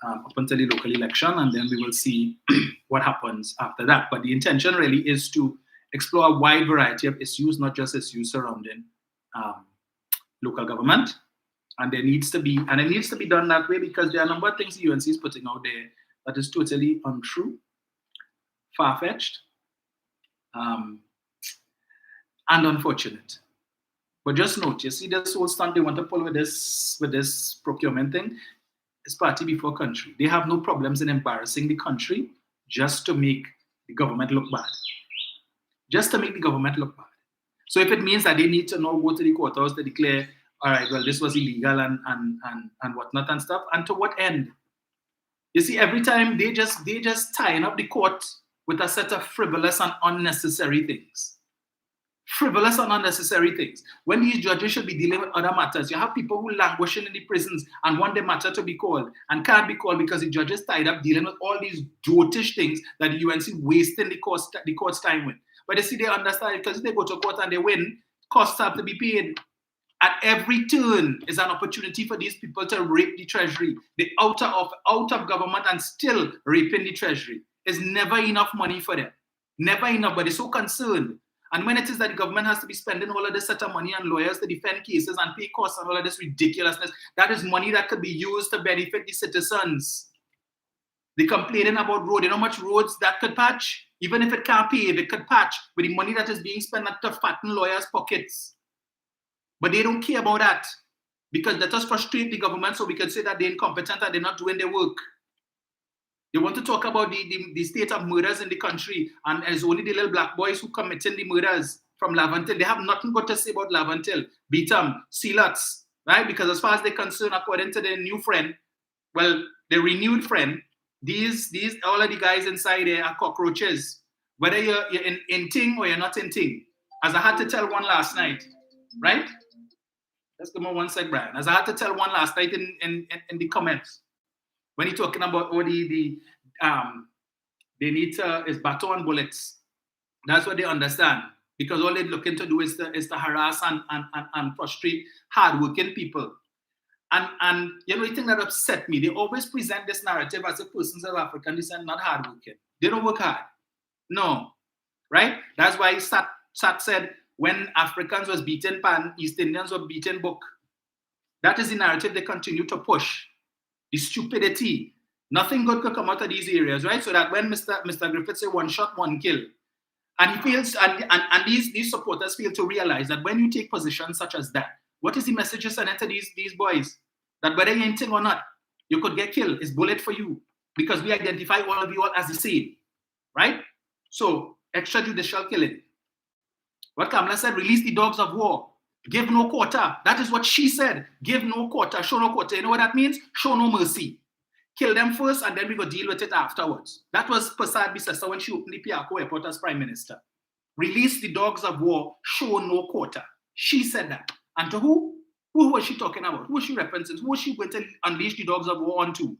up until the local election, and then we will see what happens after that. But the intention really is to explore a wide variety of issues, not just issues surrounding local government. And it needs to be done that way because there are a number of things the UNC is putting out there that is totally untrue, far-fetched, and unfortunate. But just note, you see this whole stunt they want to pull with this procurement thing. It's party before country. They have no problems in embarrassing the country just to make the government look bad. Just to make the government look bad. So if it means that they need to now go to the courthouse to declare, all right, well, this was illegal and whatnot and stuff, and to what end? You see, every time they just tying up the court with a set of frivolous and unnecessary things. Frivolous and unnecessary things. When these judges should be dealing with other matters, you have people who languishing in the prisons and want their matter to be called and can't be called because the judges tied up dealing with all these dotish things that the UNC wasting the court's time with. But you see, they understand because if they go to court and they win, costs have to be paid. At every turn is an opportunity for these people to rape the treasury. They're out of government and still raping the treasury. There's never enough money for them. Never enough, but they're so concerned. And when it is that the government has to be spending all of this set of money on lawyers to defend cases and pay costs and all of this ridiculousness, that is money that could be used to benefit the citizens. They're complaining about road. You know how much roads that could patch? Even if it can't pave, it could patch with the money that is being spent to fatten lawyers' pockets. But they don't care about that because let us frustrate the government so we can say that they're incompetent and they're not doing their work. They want to talk about the state of murders in the country, and it's only the little black boys who committing the murders from Lavantil. They have nothing good to say about Lavantil, Beetham, Sealots, right? Because as far as they're concerned, according to their new friend, well, their renewed friend, these all of the guys inside there are cockroaches. Whether you're in ting or you're not in ting. As I had to tell one last night, right? Let's come on one sec, Brian. As I had to tell one last night in the comments, when he's talking about all they need is baton and bullets. That's what they understand. Because all they're looking to do is to harass and frustrate hardworking people. And you know, the thing that upset me, they always present this narrative as if persons of African descent not hardworking. They don't work hard. No. Right? That's why Sat said, when Africans was beaten pan, East Indians were beaten book. That is the narrative they continue to push. The stupidity. Nothing good could come out of these areas, right? So that when Mr. Griffith said 1 shot, 1 kill, and he feels, and these supporters fail to realize that when you take positions such as that, what is the message you're sending to these boys? That whether you're in thing or not, you could get killed. It's bullet for you because we identify all of you all as the same, right? So extrajudicial killing. What Kamala said, release the dogs of war. Give no quarter. That is what she said. Give no quarter. Show no quarter. You know what that means? Show no mercy. Kill them first and then we go deal with it afterwards. That was Prasad Bisesa when she opened the Piako airport as Prime Minister. Release the dogs of war. Show no quarter. She said that. And to who? Who was she talking about? Who was she referencing? Who was she going to unleash the dogs of war onto?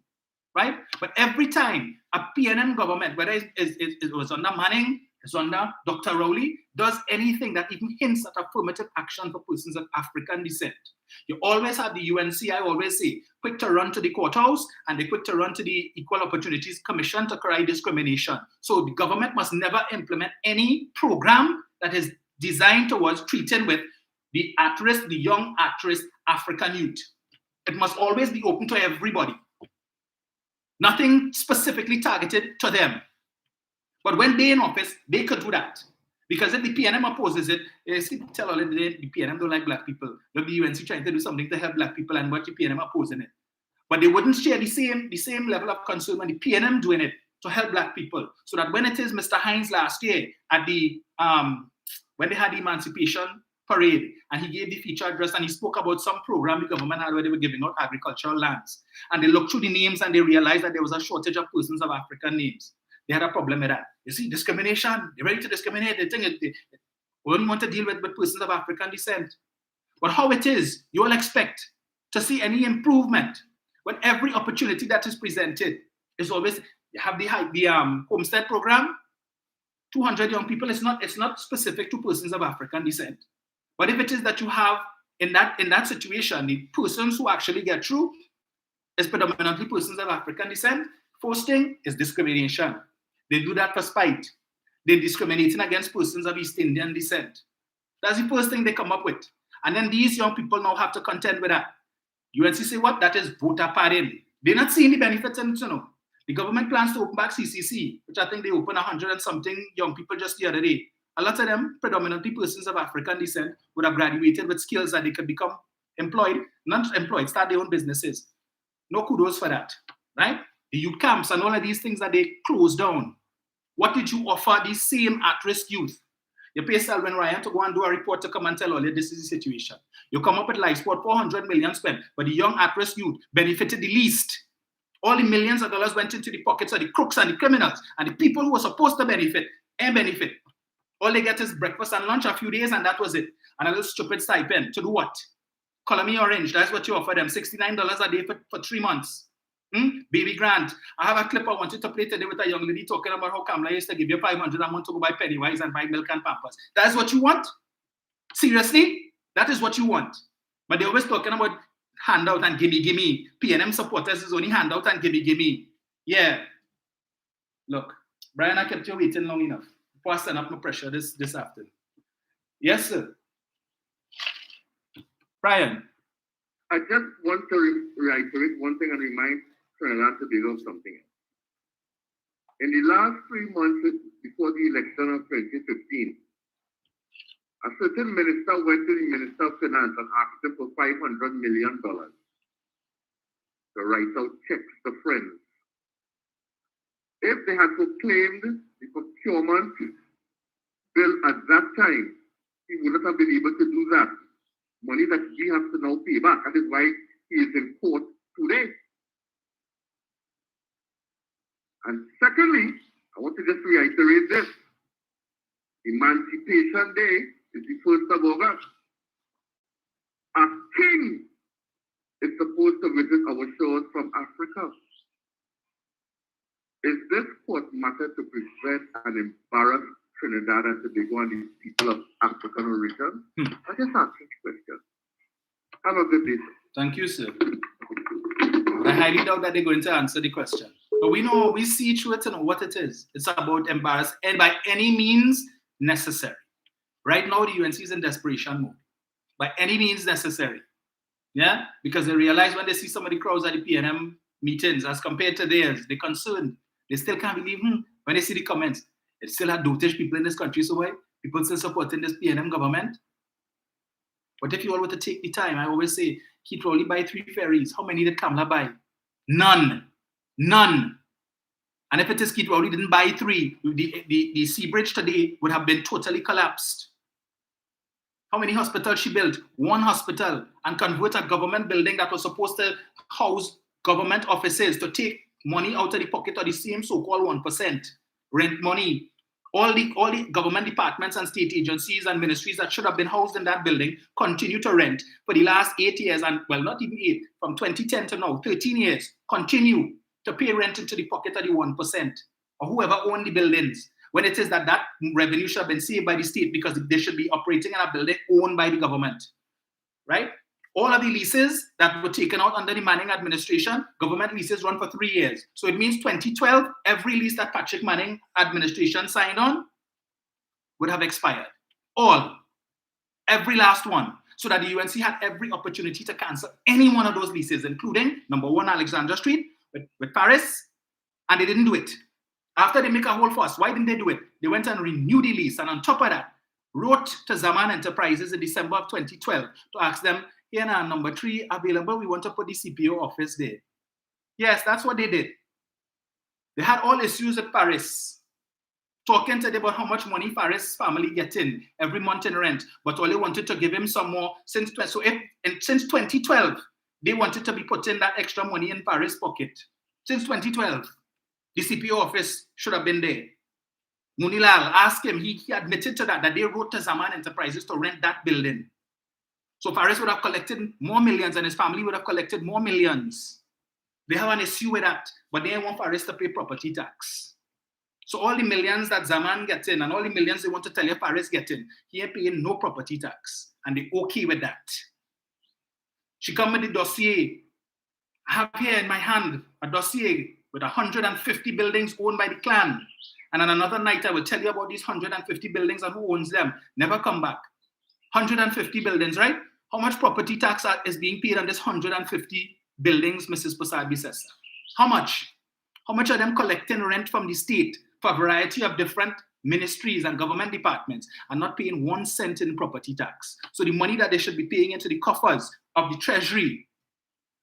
Right? But every time a PNM government, whether it was under Manning, it's under Dr. Rowley, does anything that even hints at affirmative action for persons of African descent, you always have the UNC, I always say, quick to run to the courthouse and they're quick to run to the Equal Opportunities Commission to cry discrimination. So the government must never implement any program that is designed towards treating with the at-risk, the young at-risk African youth. It must always be open to everybody. Nothing specifically targeted to them. But when they're in office, they could do that. Because if the PNM opposes it, tell all the PNM don't like black people. Look, the UNC trying to do something to help black people and what the PNM opposing it. But they wouldn't share the same level of concern when the PNM doing it to help black people. So that when it is Mr. Hines last year at the when they had the Emancipation Parade and he gave the feature address and he spoke about some program the government had where they were giving out agricultural lands. And they looked through the names and they realized that there was a shortage of persons of African names. They had a problem with that. You see, discrimination, they're ready to discriminate. They think they only want to deal with persons of African descent. But how it is, you all expect to see any improvement when every opportunity that is presented is always, you have the homestead program, 200 young people, it's not specific to persons of African descent. But if it is that you have, in that situation, the persons who actually get through is predominantly persons of African descent, first thing is discrimination. They do that for spite. They're discriminating against persons of East Indian descent. That's the first thing they come up with. And then these young people now have to contend with that. UNC say what? That is voter padding. They're not seeing the benefits in it, you know. The government plans to open back CCC, which I think they opened 100 and something young people just the other day. A lot of them, predominantly persons of African descent, would have graduated with skills that they could become employed, not employed, start their own businesses. No kudos for that, right? The youth camps and all of these things that they closed down. What did you offer these same at-risk youth? You pay Selwyn Ryan to go and do a report to come and tell all you this is the situation. You come up with life support, 400 million spent, but the young at-risk youth benefited the least. All the millions of dollars went into the pockets of the crooks and the criminals, and the people who were supposed to benefit ain't benefit. All they get is breakfast and lunch a few days, and that was it. And a little stupid stipend. To do what? Color me orange. That's what you offer them. $69 a day for 3 months. Baby grant. I have a clip I wanted to play today with a young lady talking about how Kamala used to give you $500 a month to go buy Pennywise and buy milk and Pampers. That's what you want? Seriously? That is what you want. But they're always talking about handout and gimme. PNM supporters is only handout and gimme. Yeah. Look, Brian, I kept you waiting long enough before I stand up my pressure this afternoon. Yes, sir. Brian. I just want to reiterate one thing and remind Trinidad to be of something else. In the last 3 months before the election of 2015, a certain minister went to the Minister of Finance and asked him for $500 million to write out checks to friends. If they had proclaimed the procurement bill at that time, he wouldn't have been able to do that. Money that he has to now pay back. That is why he is in court today. And secondly, I want to just reiterate this. Emancipation Day is the 1st of August. A king is supposed to visit our shores from Africa. Is this court matter to prevent and embarrass Trinidad and Tobago and the people of African origin? I just ask this question. Have a good day. Thank you, sir. I highly doubt that they're going to answer the question. But we see through it to know what it is. It's about embarrass and by any means necessary. Right now, the UNC is in desperation mode. By any means necessary. Yeah? Because they realize when they see some of the crowds at the PNM meetings as compared to theirs, they're concerned. They still can't believe when they see the comments. It still had dotage people in this country, so why? People still supporting this PNM government. But if you all were to take the time, I always say, Keith Rowley buy 3 ferries. How many did Kamala buy? None. And if it is Keith Rowley didn't buy 3, the sea bridge today would have been totally collapsed. How many hospitals she built? 1 hospital, and convert a government building that was supposed to house government offices to take money out of the pocket of the same so-called 1%. Rent money. All the government departments and state agencies and ministries that should have been housed in that building continue to rent for the last 8 years, and well, not even 8, from 2010 to now, 13 years, continue to pay rent into the pocket of the 1% or whoever owned the buildings, when it is that revenue should have been saved by the state because they should be operating in a building owned by the government, right? All of the leases that were taken out under the Manning administration, government leases run for 3 years. So it means 2012, every lease that Patrick Manning administration signed on would have expired. All. Every last one. so that the UNC had every opportunity to cancel any one of those leases, including number 1 Alexandra Street with Paris, and they didn't do it. After they make a whole fuss, why didn't they do it? They went and renewed the lease, and on top of that, wrote to Zaman Enterprises in December of 2012 to ask them, here now, number 3 available, we want to put the CPO office there. Yes, that's what they did. They had all issues with Paris, talking to them about how much money Paris' family getting every month in rent, but all they wanted to give him some more. Since 2012, they wanted to be putting that extra money in Paris' pocket. Since 2012, the CPO office should have been there. Munilal asked him, he admitted to that they wrote to Zaman Enterprises to rent that building. So Paris would have collected more millions and his family would have collected more millions. They have an issue with that, but they want Paris to pay property tax. So all the millions that Zaman gets in and all the millions they want to tell you Paris getting, he ain't paying no property tax. And they okay with that. She come with the dossier. I have here in my hand a dossier with 150 buildings owned by the clan. And on another night, I will tell you about these 150 buildings and who owns them. Never come back. 150 buildings, right? How much property tax is being paid on this 150 buildings, Mrs. Posabi says? How much? How much are them collecting rent from the state for a variety of different ministries and government departments and not paying 1 cent in property tax? So the money that they should be paying into the coffers of the treasury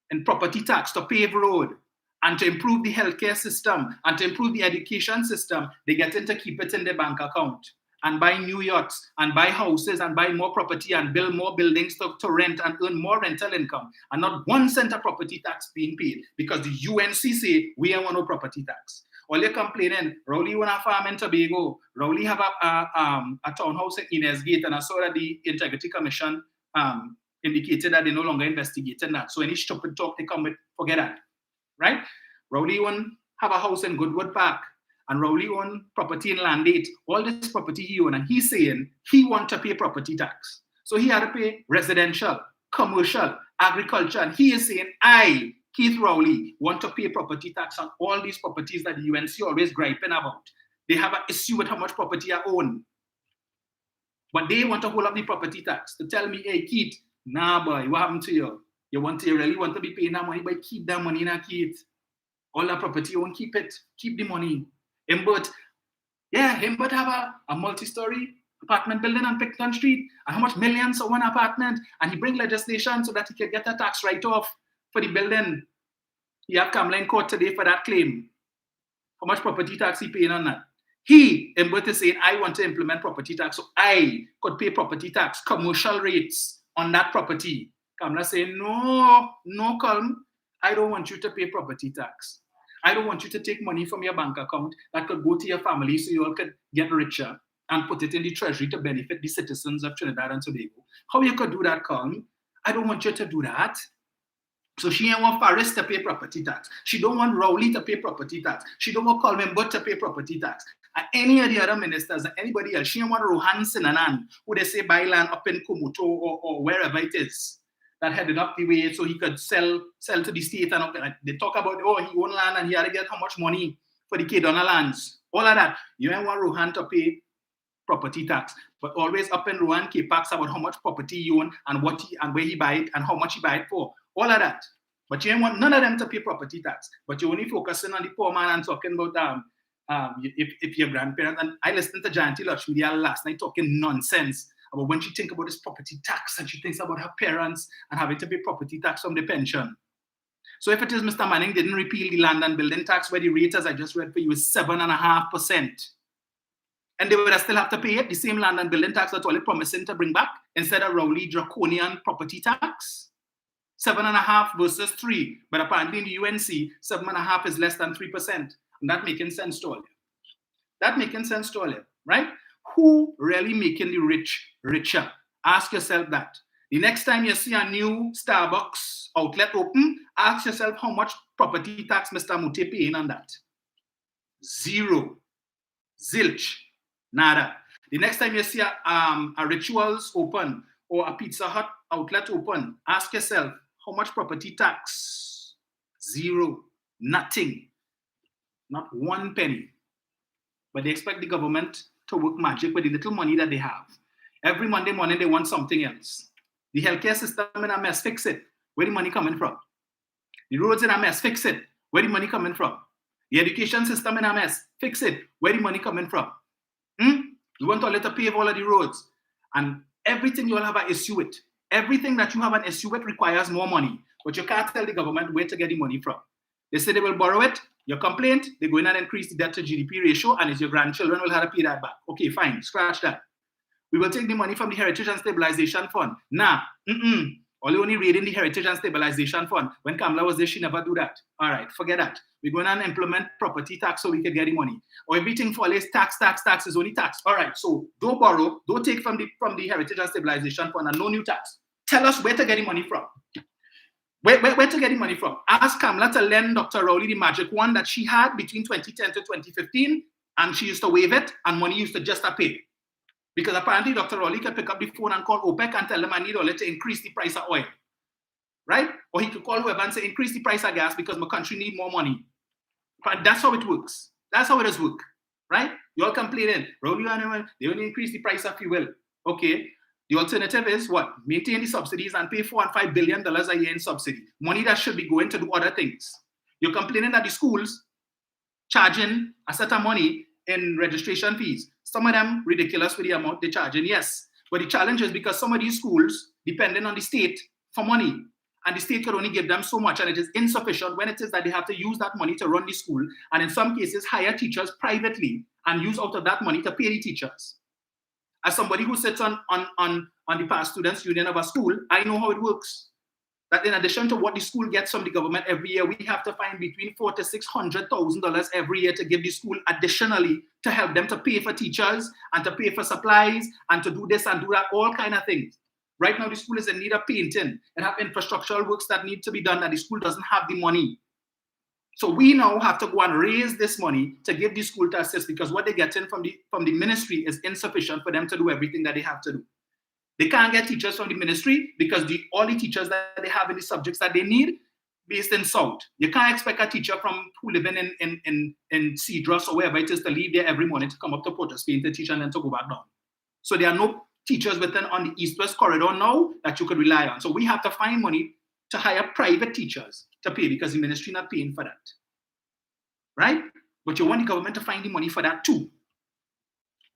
in property tax to pave road and to improve the healthcare system and to improve the education system, they get in to keep it in their bank account and buy new yachts and buy houses and buy more property and build more buildings to rent and earn more rental income, and not 1 cent of property tax being paid because the UNC say we don't want no property tax. All you're complaining, Rowley want a farm in Tobago, Rowley have a townhouse in Innesgate, and I saw that the Integrity Commission indicated that they no longer investigating that. So any stupid talk they come with, forget that, right? Rowley want have a house in Goodwood Park, and Rowley own property in Landate. All this property he own, and he's saying he want to pay property tax. So he had to pay residential, commercial, agriculture, and he is saying, I, Keith Rowley, want to pay property tax on all these properties that the UNC always griping about. They have an issue with how much property I own. But they want to hold up the property tax to tell me, hey, Keith, nah, boy, what happened to you? You really want to be paying that money, but keep that money now, Keith. All that property, you won't keep it. Keep the money. But have a multi-story apartment building on Picton Street, and how much millions for one apartment, and he bring legislation so that he can get a tax write-off for the building. He have Kamla in court today for that claim. How much property tax he paying on that? He, Mbut, is saying, I want to implement property tax, so I could pay property tax, commercial rates on that property. Kamla saying, no, Colm, I don't want you to pay property tax. I don't want you to take money from your bank account that could go to your family so you all could get richer and put it in the treasury to benefit the citizens of Trinidad and Tobago. How you could do that, Colm? I don't want you to do that. So she don't want Paris to pay property tax. She don't want Rowley to pay property tax. She don't want Colm Mbut to pay property tax. And any of the other ministers and anybody else, she don't want Rohan Sinanan, who they say buy land up in Kumuto or wherever it is, that headed up the way so he could sell to the state. And they talk about, oh, he owned land and he had to get how much money for the Kedona lands. All of that. You don't want Rohan to pay property tax, but always up in Rohan K-Pax about how much property he own and what he and where he buy it and how much he buy it for. All of that. But you don't want none of them to pay property tax. But you're only focusing on the poor man and talking about if your grandparents. And I listened to Jayanti Lakshmi last night talking nonsense about when she thinks about this property tax and she thinks about her parents and having to pay property tax from the pension. So if it is Mr. Manning didn't repeal the land and building tax where the rate, as I just read for you, is 7.5%. And they would still have to pay it, the same land and building tax that's all they're promising to bring back instead of Rowley draconian property tax. 7.5 versus 3. But apparently in the UNC, 7.5 is less than 3%. And that making sense to all you. That making sense to all you, right? Who really making the rich richer? Ask yourself that. The next time you see a new Starbucks outlet open, ask yourself how much property tax Mr. Mute paying on that. 0. Zilch. Nada. The next time you see a Rituals open or a Pizza Hut outlet open, ask yourself, how much property tax? 0. Nothing. Not 1 penny. But they expect the government to work magic with the little money that they have. Every Monday morning, they want something else. The healthcare system in a mess, fix it. Where the money coming from? The roads in a mess, fix it. Where the money coming from? The education system in a mess, fix it. Where the money coming from? You want to let her pave all of the roads. And everything you all have an issue with. Everything that you have an issue with requires more money. But you can't tell the government where to get the money from. They say they will borrow it. Your complaint, they go in and increase the debt to GDP ratio, and it's your grandchildren will have to pay that back. Okay, fine, scratch that. We will take the money from the Heritage and Stabilization Fund. Nah, only raiding the Heritage and Stabilization Fund. When Kamala was there, she never do that. All right, forget that. We're going to implement property tax so we can get the money. Or everything for is tax is only tax. All right, so don't borrow, don't take from the Heritage and Stabilization Fund and no new tax. Tell us where to get the money from. Where to get the money from? Ask Kamala to lend Dr. Rowley the magic wand that she had between 2010 to 2015, and she used to wave it, and money used to just appear. Because apparently Dr. Rowley can pick up the phone and call OPEC and tell them I need oil to increase the price of oil. Right? Or he could call whoever and say, increase the price of gas because my country need more money. But that's how it works. That's how it does work. Right? You all complaining. Rowley, they only increase the price of fuel. Okay. The alternative is what? Maintain the subsidies and pay $4 and $5 billion a year in subsidy. Money that should be going to do other things. You're complaining that the schools charging a certain money in registration fees. Some of them ridiculous with the amount they're charging, yes. But the challenge is because some of these schools depending on the state for money. And the state could only give them so much, and it is insufficient when it is that they have to use that money to run the school, and in some cases hire teachers privately and use out of that money to pay the teachers. As somebody who sits on the past students union of a school, I know how it works. That in addition to what the school gets from the government every year, we have to find between $400,000 to $600,000 every year to give the school additionally to help them to pay for teachers and to pay for supplies and to do this and do that, all kind of things. Right now, the school is in need of painting and have infrastructural works that need to be done that the school doesn't have the money. So we now have to go and raise this money to give the school to assist because what they get in from the ministry is insufficient for them to do everything that they have to do. They can't get teachers from the ministry because all the teachers that they have in the subjects that they need based in South. You can't expect a teacher who live in Cedros or wherever it is to leave there every morning to come up to Port of Spain to teach and then to go back down. So there are no teachers on the east-west corridor now that you could rely on. So we have to find money to hire private teachers to pay because the ministry not paying for that. Right? But you want the government to find the money for that too.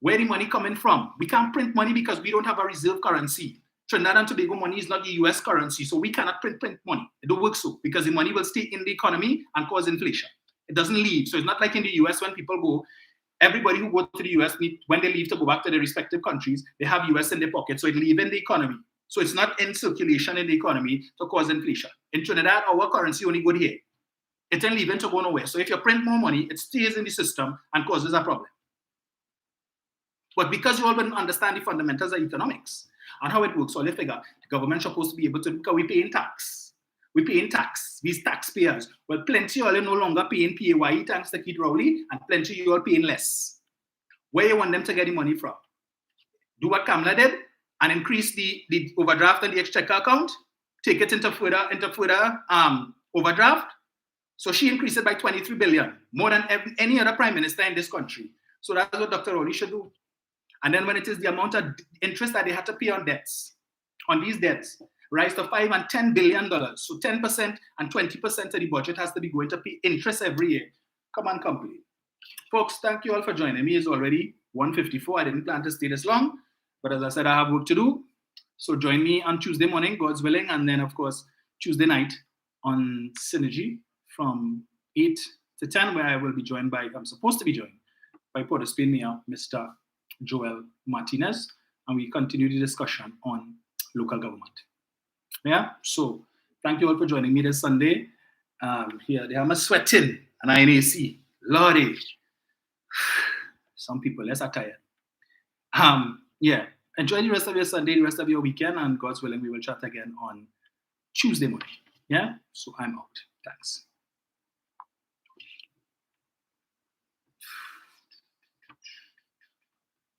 Where the money coming from? We can't print money because we don't have a reserve currency. Trinidad and Tobago money is not the US currency, so we cannot print money. It don't work so because the money will stay in the economy and cause inflation. It doesn't leave. So it's not like in the US when people go, everybody who goes to the US, when they leave to go back to their respective countries, they have US in their pocket, so it leaves in the economy. So it's not in circulation in the economy to cause inflation. In Trinidad, our currency only good here. It ain't leaving to go nowhere. So if you print more money, it stays in the system and causes a problem. But because you all don't understand the fundamentals of economics and how it works, so you figure the government's supposed to be able to, because we're paying tax. We're paying tax, these taxpayers. Well, plenty of you all are no longer paying PAYE thanks to Keith Rowley, and plenty of you all paying less. Where you want them to get the money from? Do what Kamala did and increase the overdraft in the exchequer account, take it into further overdraft. So she increased it by 23 billion, more than any other prime minister in this country. So that's what Dr. Rowley should do. And then when it is the amount of interest that they had to pay on these debts, rise to $5 and $10 billion. So 10% and 20% of the budget has to be going to pay interest every year. Come on, company. Folks, thank you all for joining me. It's already 1:54. I didn't plan to stay this long, but as I said, I have work to do. So join me on Tuesday morning, God's willing, and then, of course, Tuesday night on Synergy from 8 to 10, where I will be joined by, I'm supposed to be joined by Port of Spain Mayor, Mr. Joel Martinez, and we continue the discussion on local government. Yeah, so thank you all for joining me this Sunday. Here they are sweating and I AC. Lordy. Some people less are tired. Yeah, enjoy the rest of your Sunday, the rest of your weekend, and God's willing, we will chat again on Tuesday morning. Yeah, so I'm out. Thanks.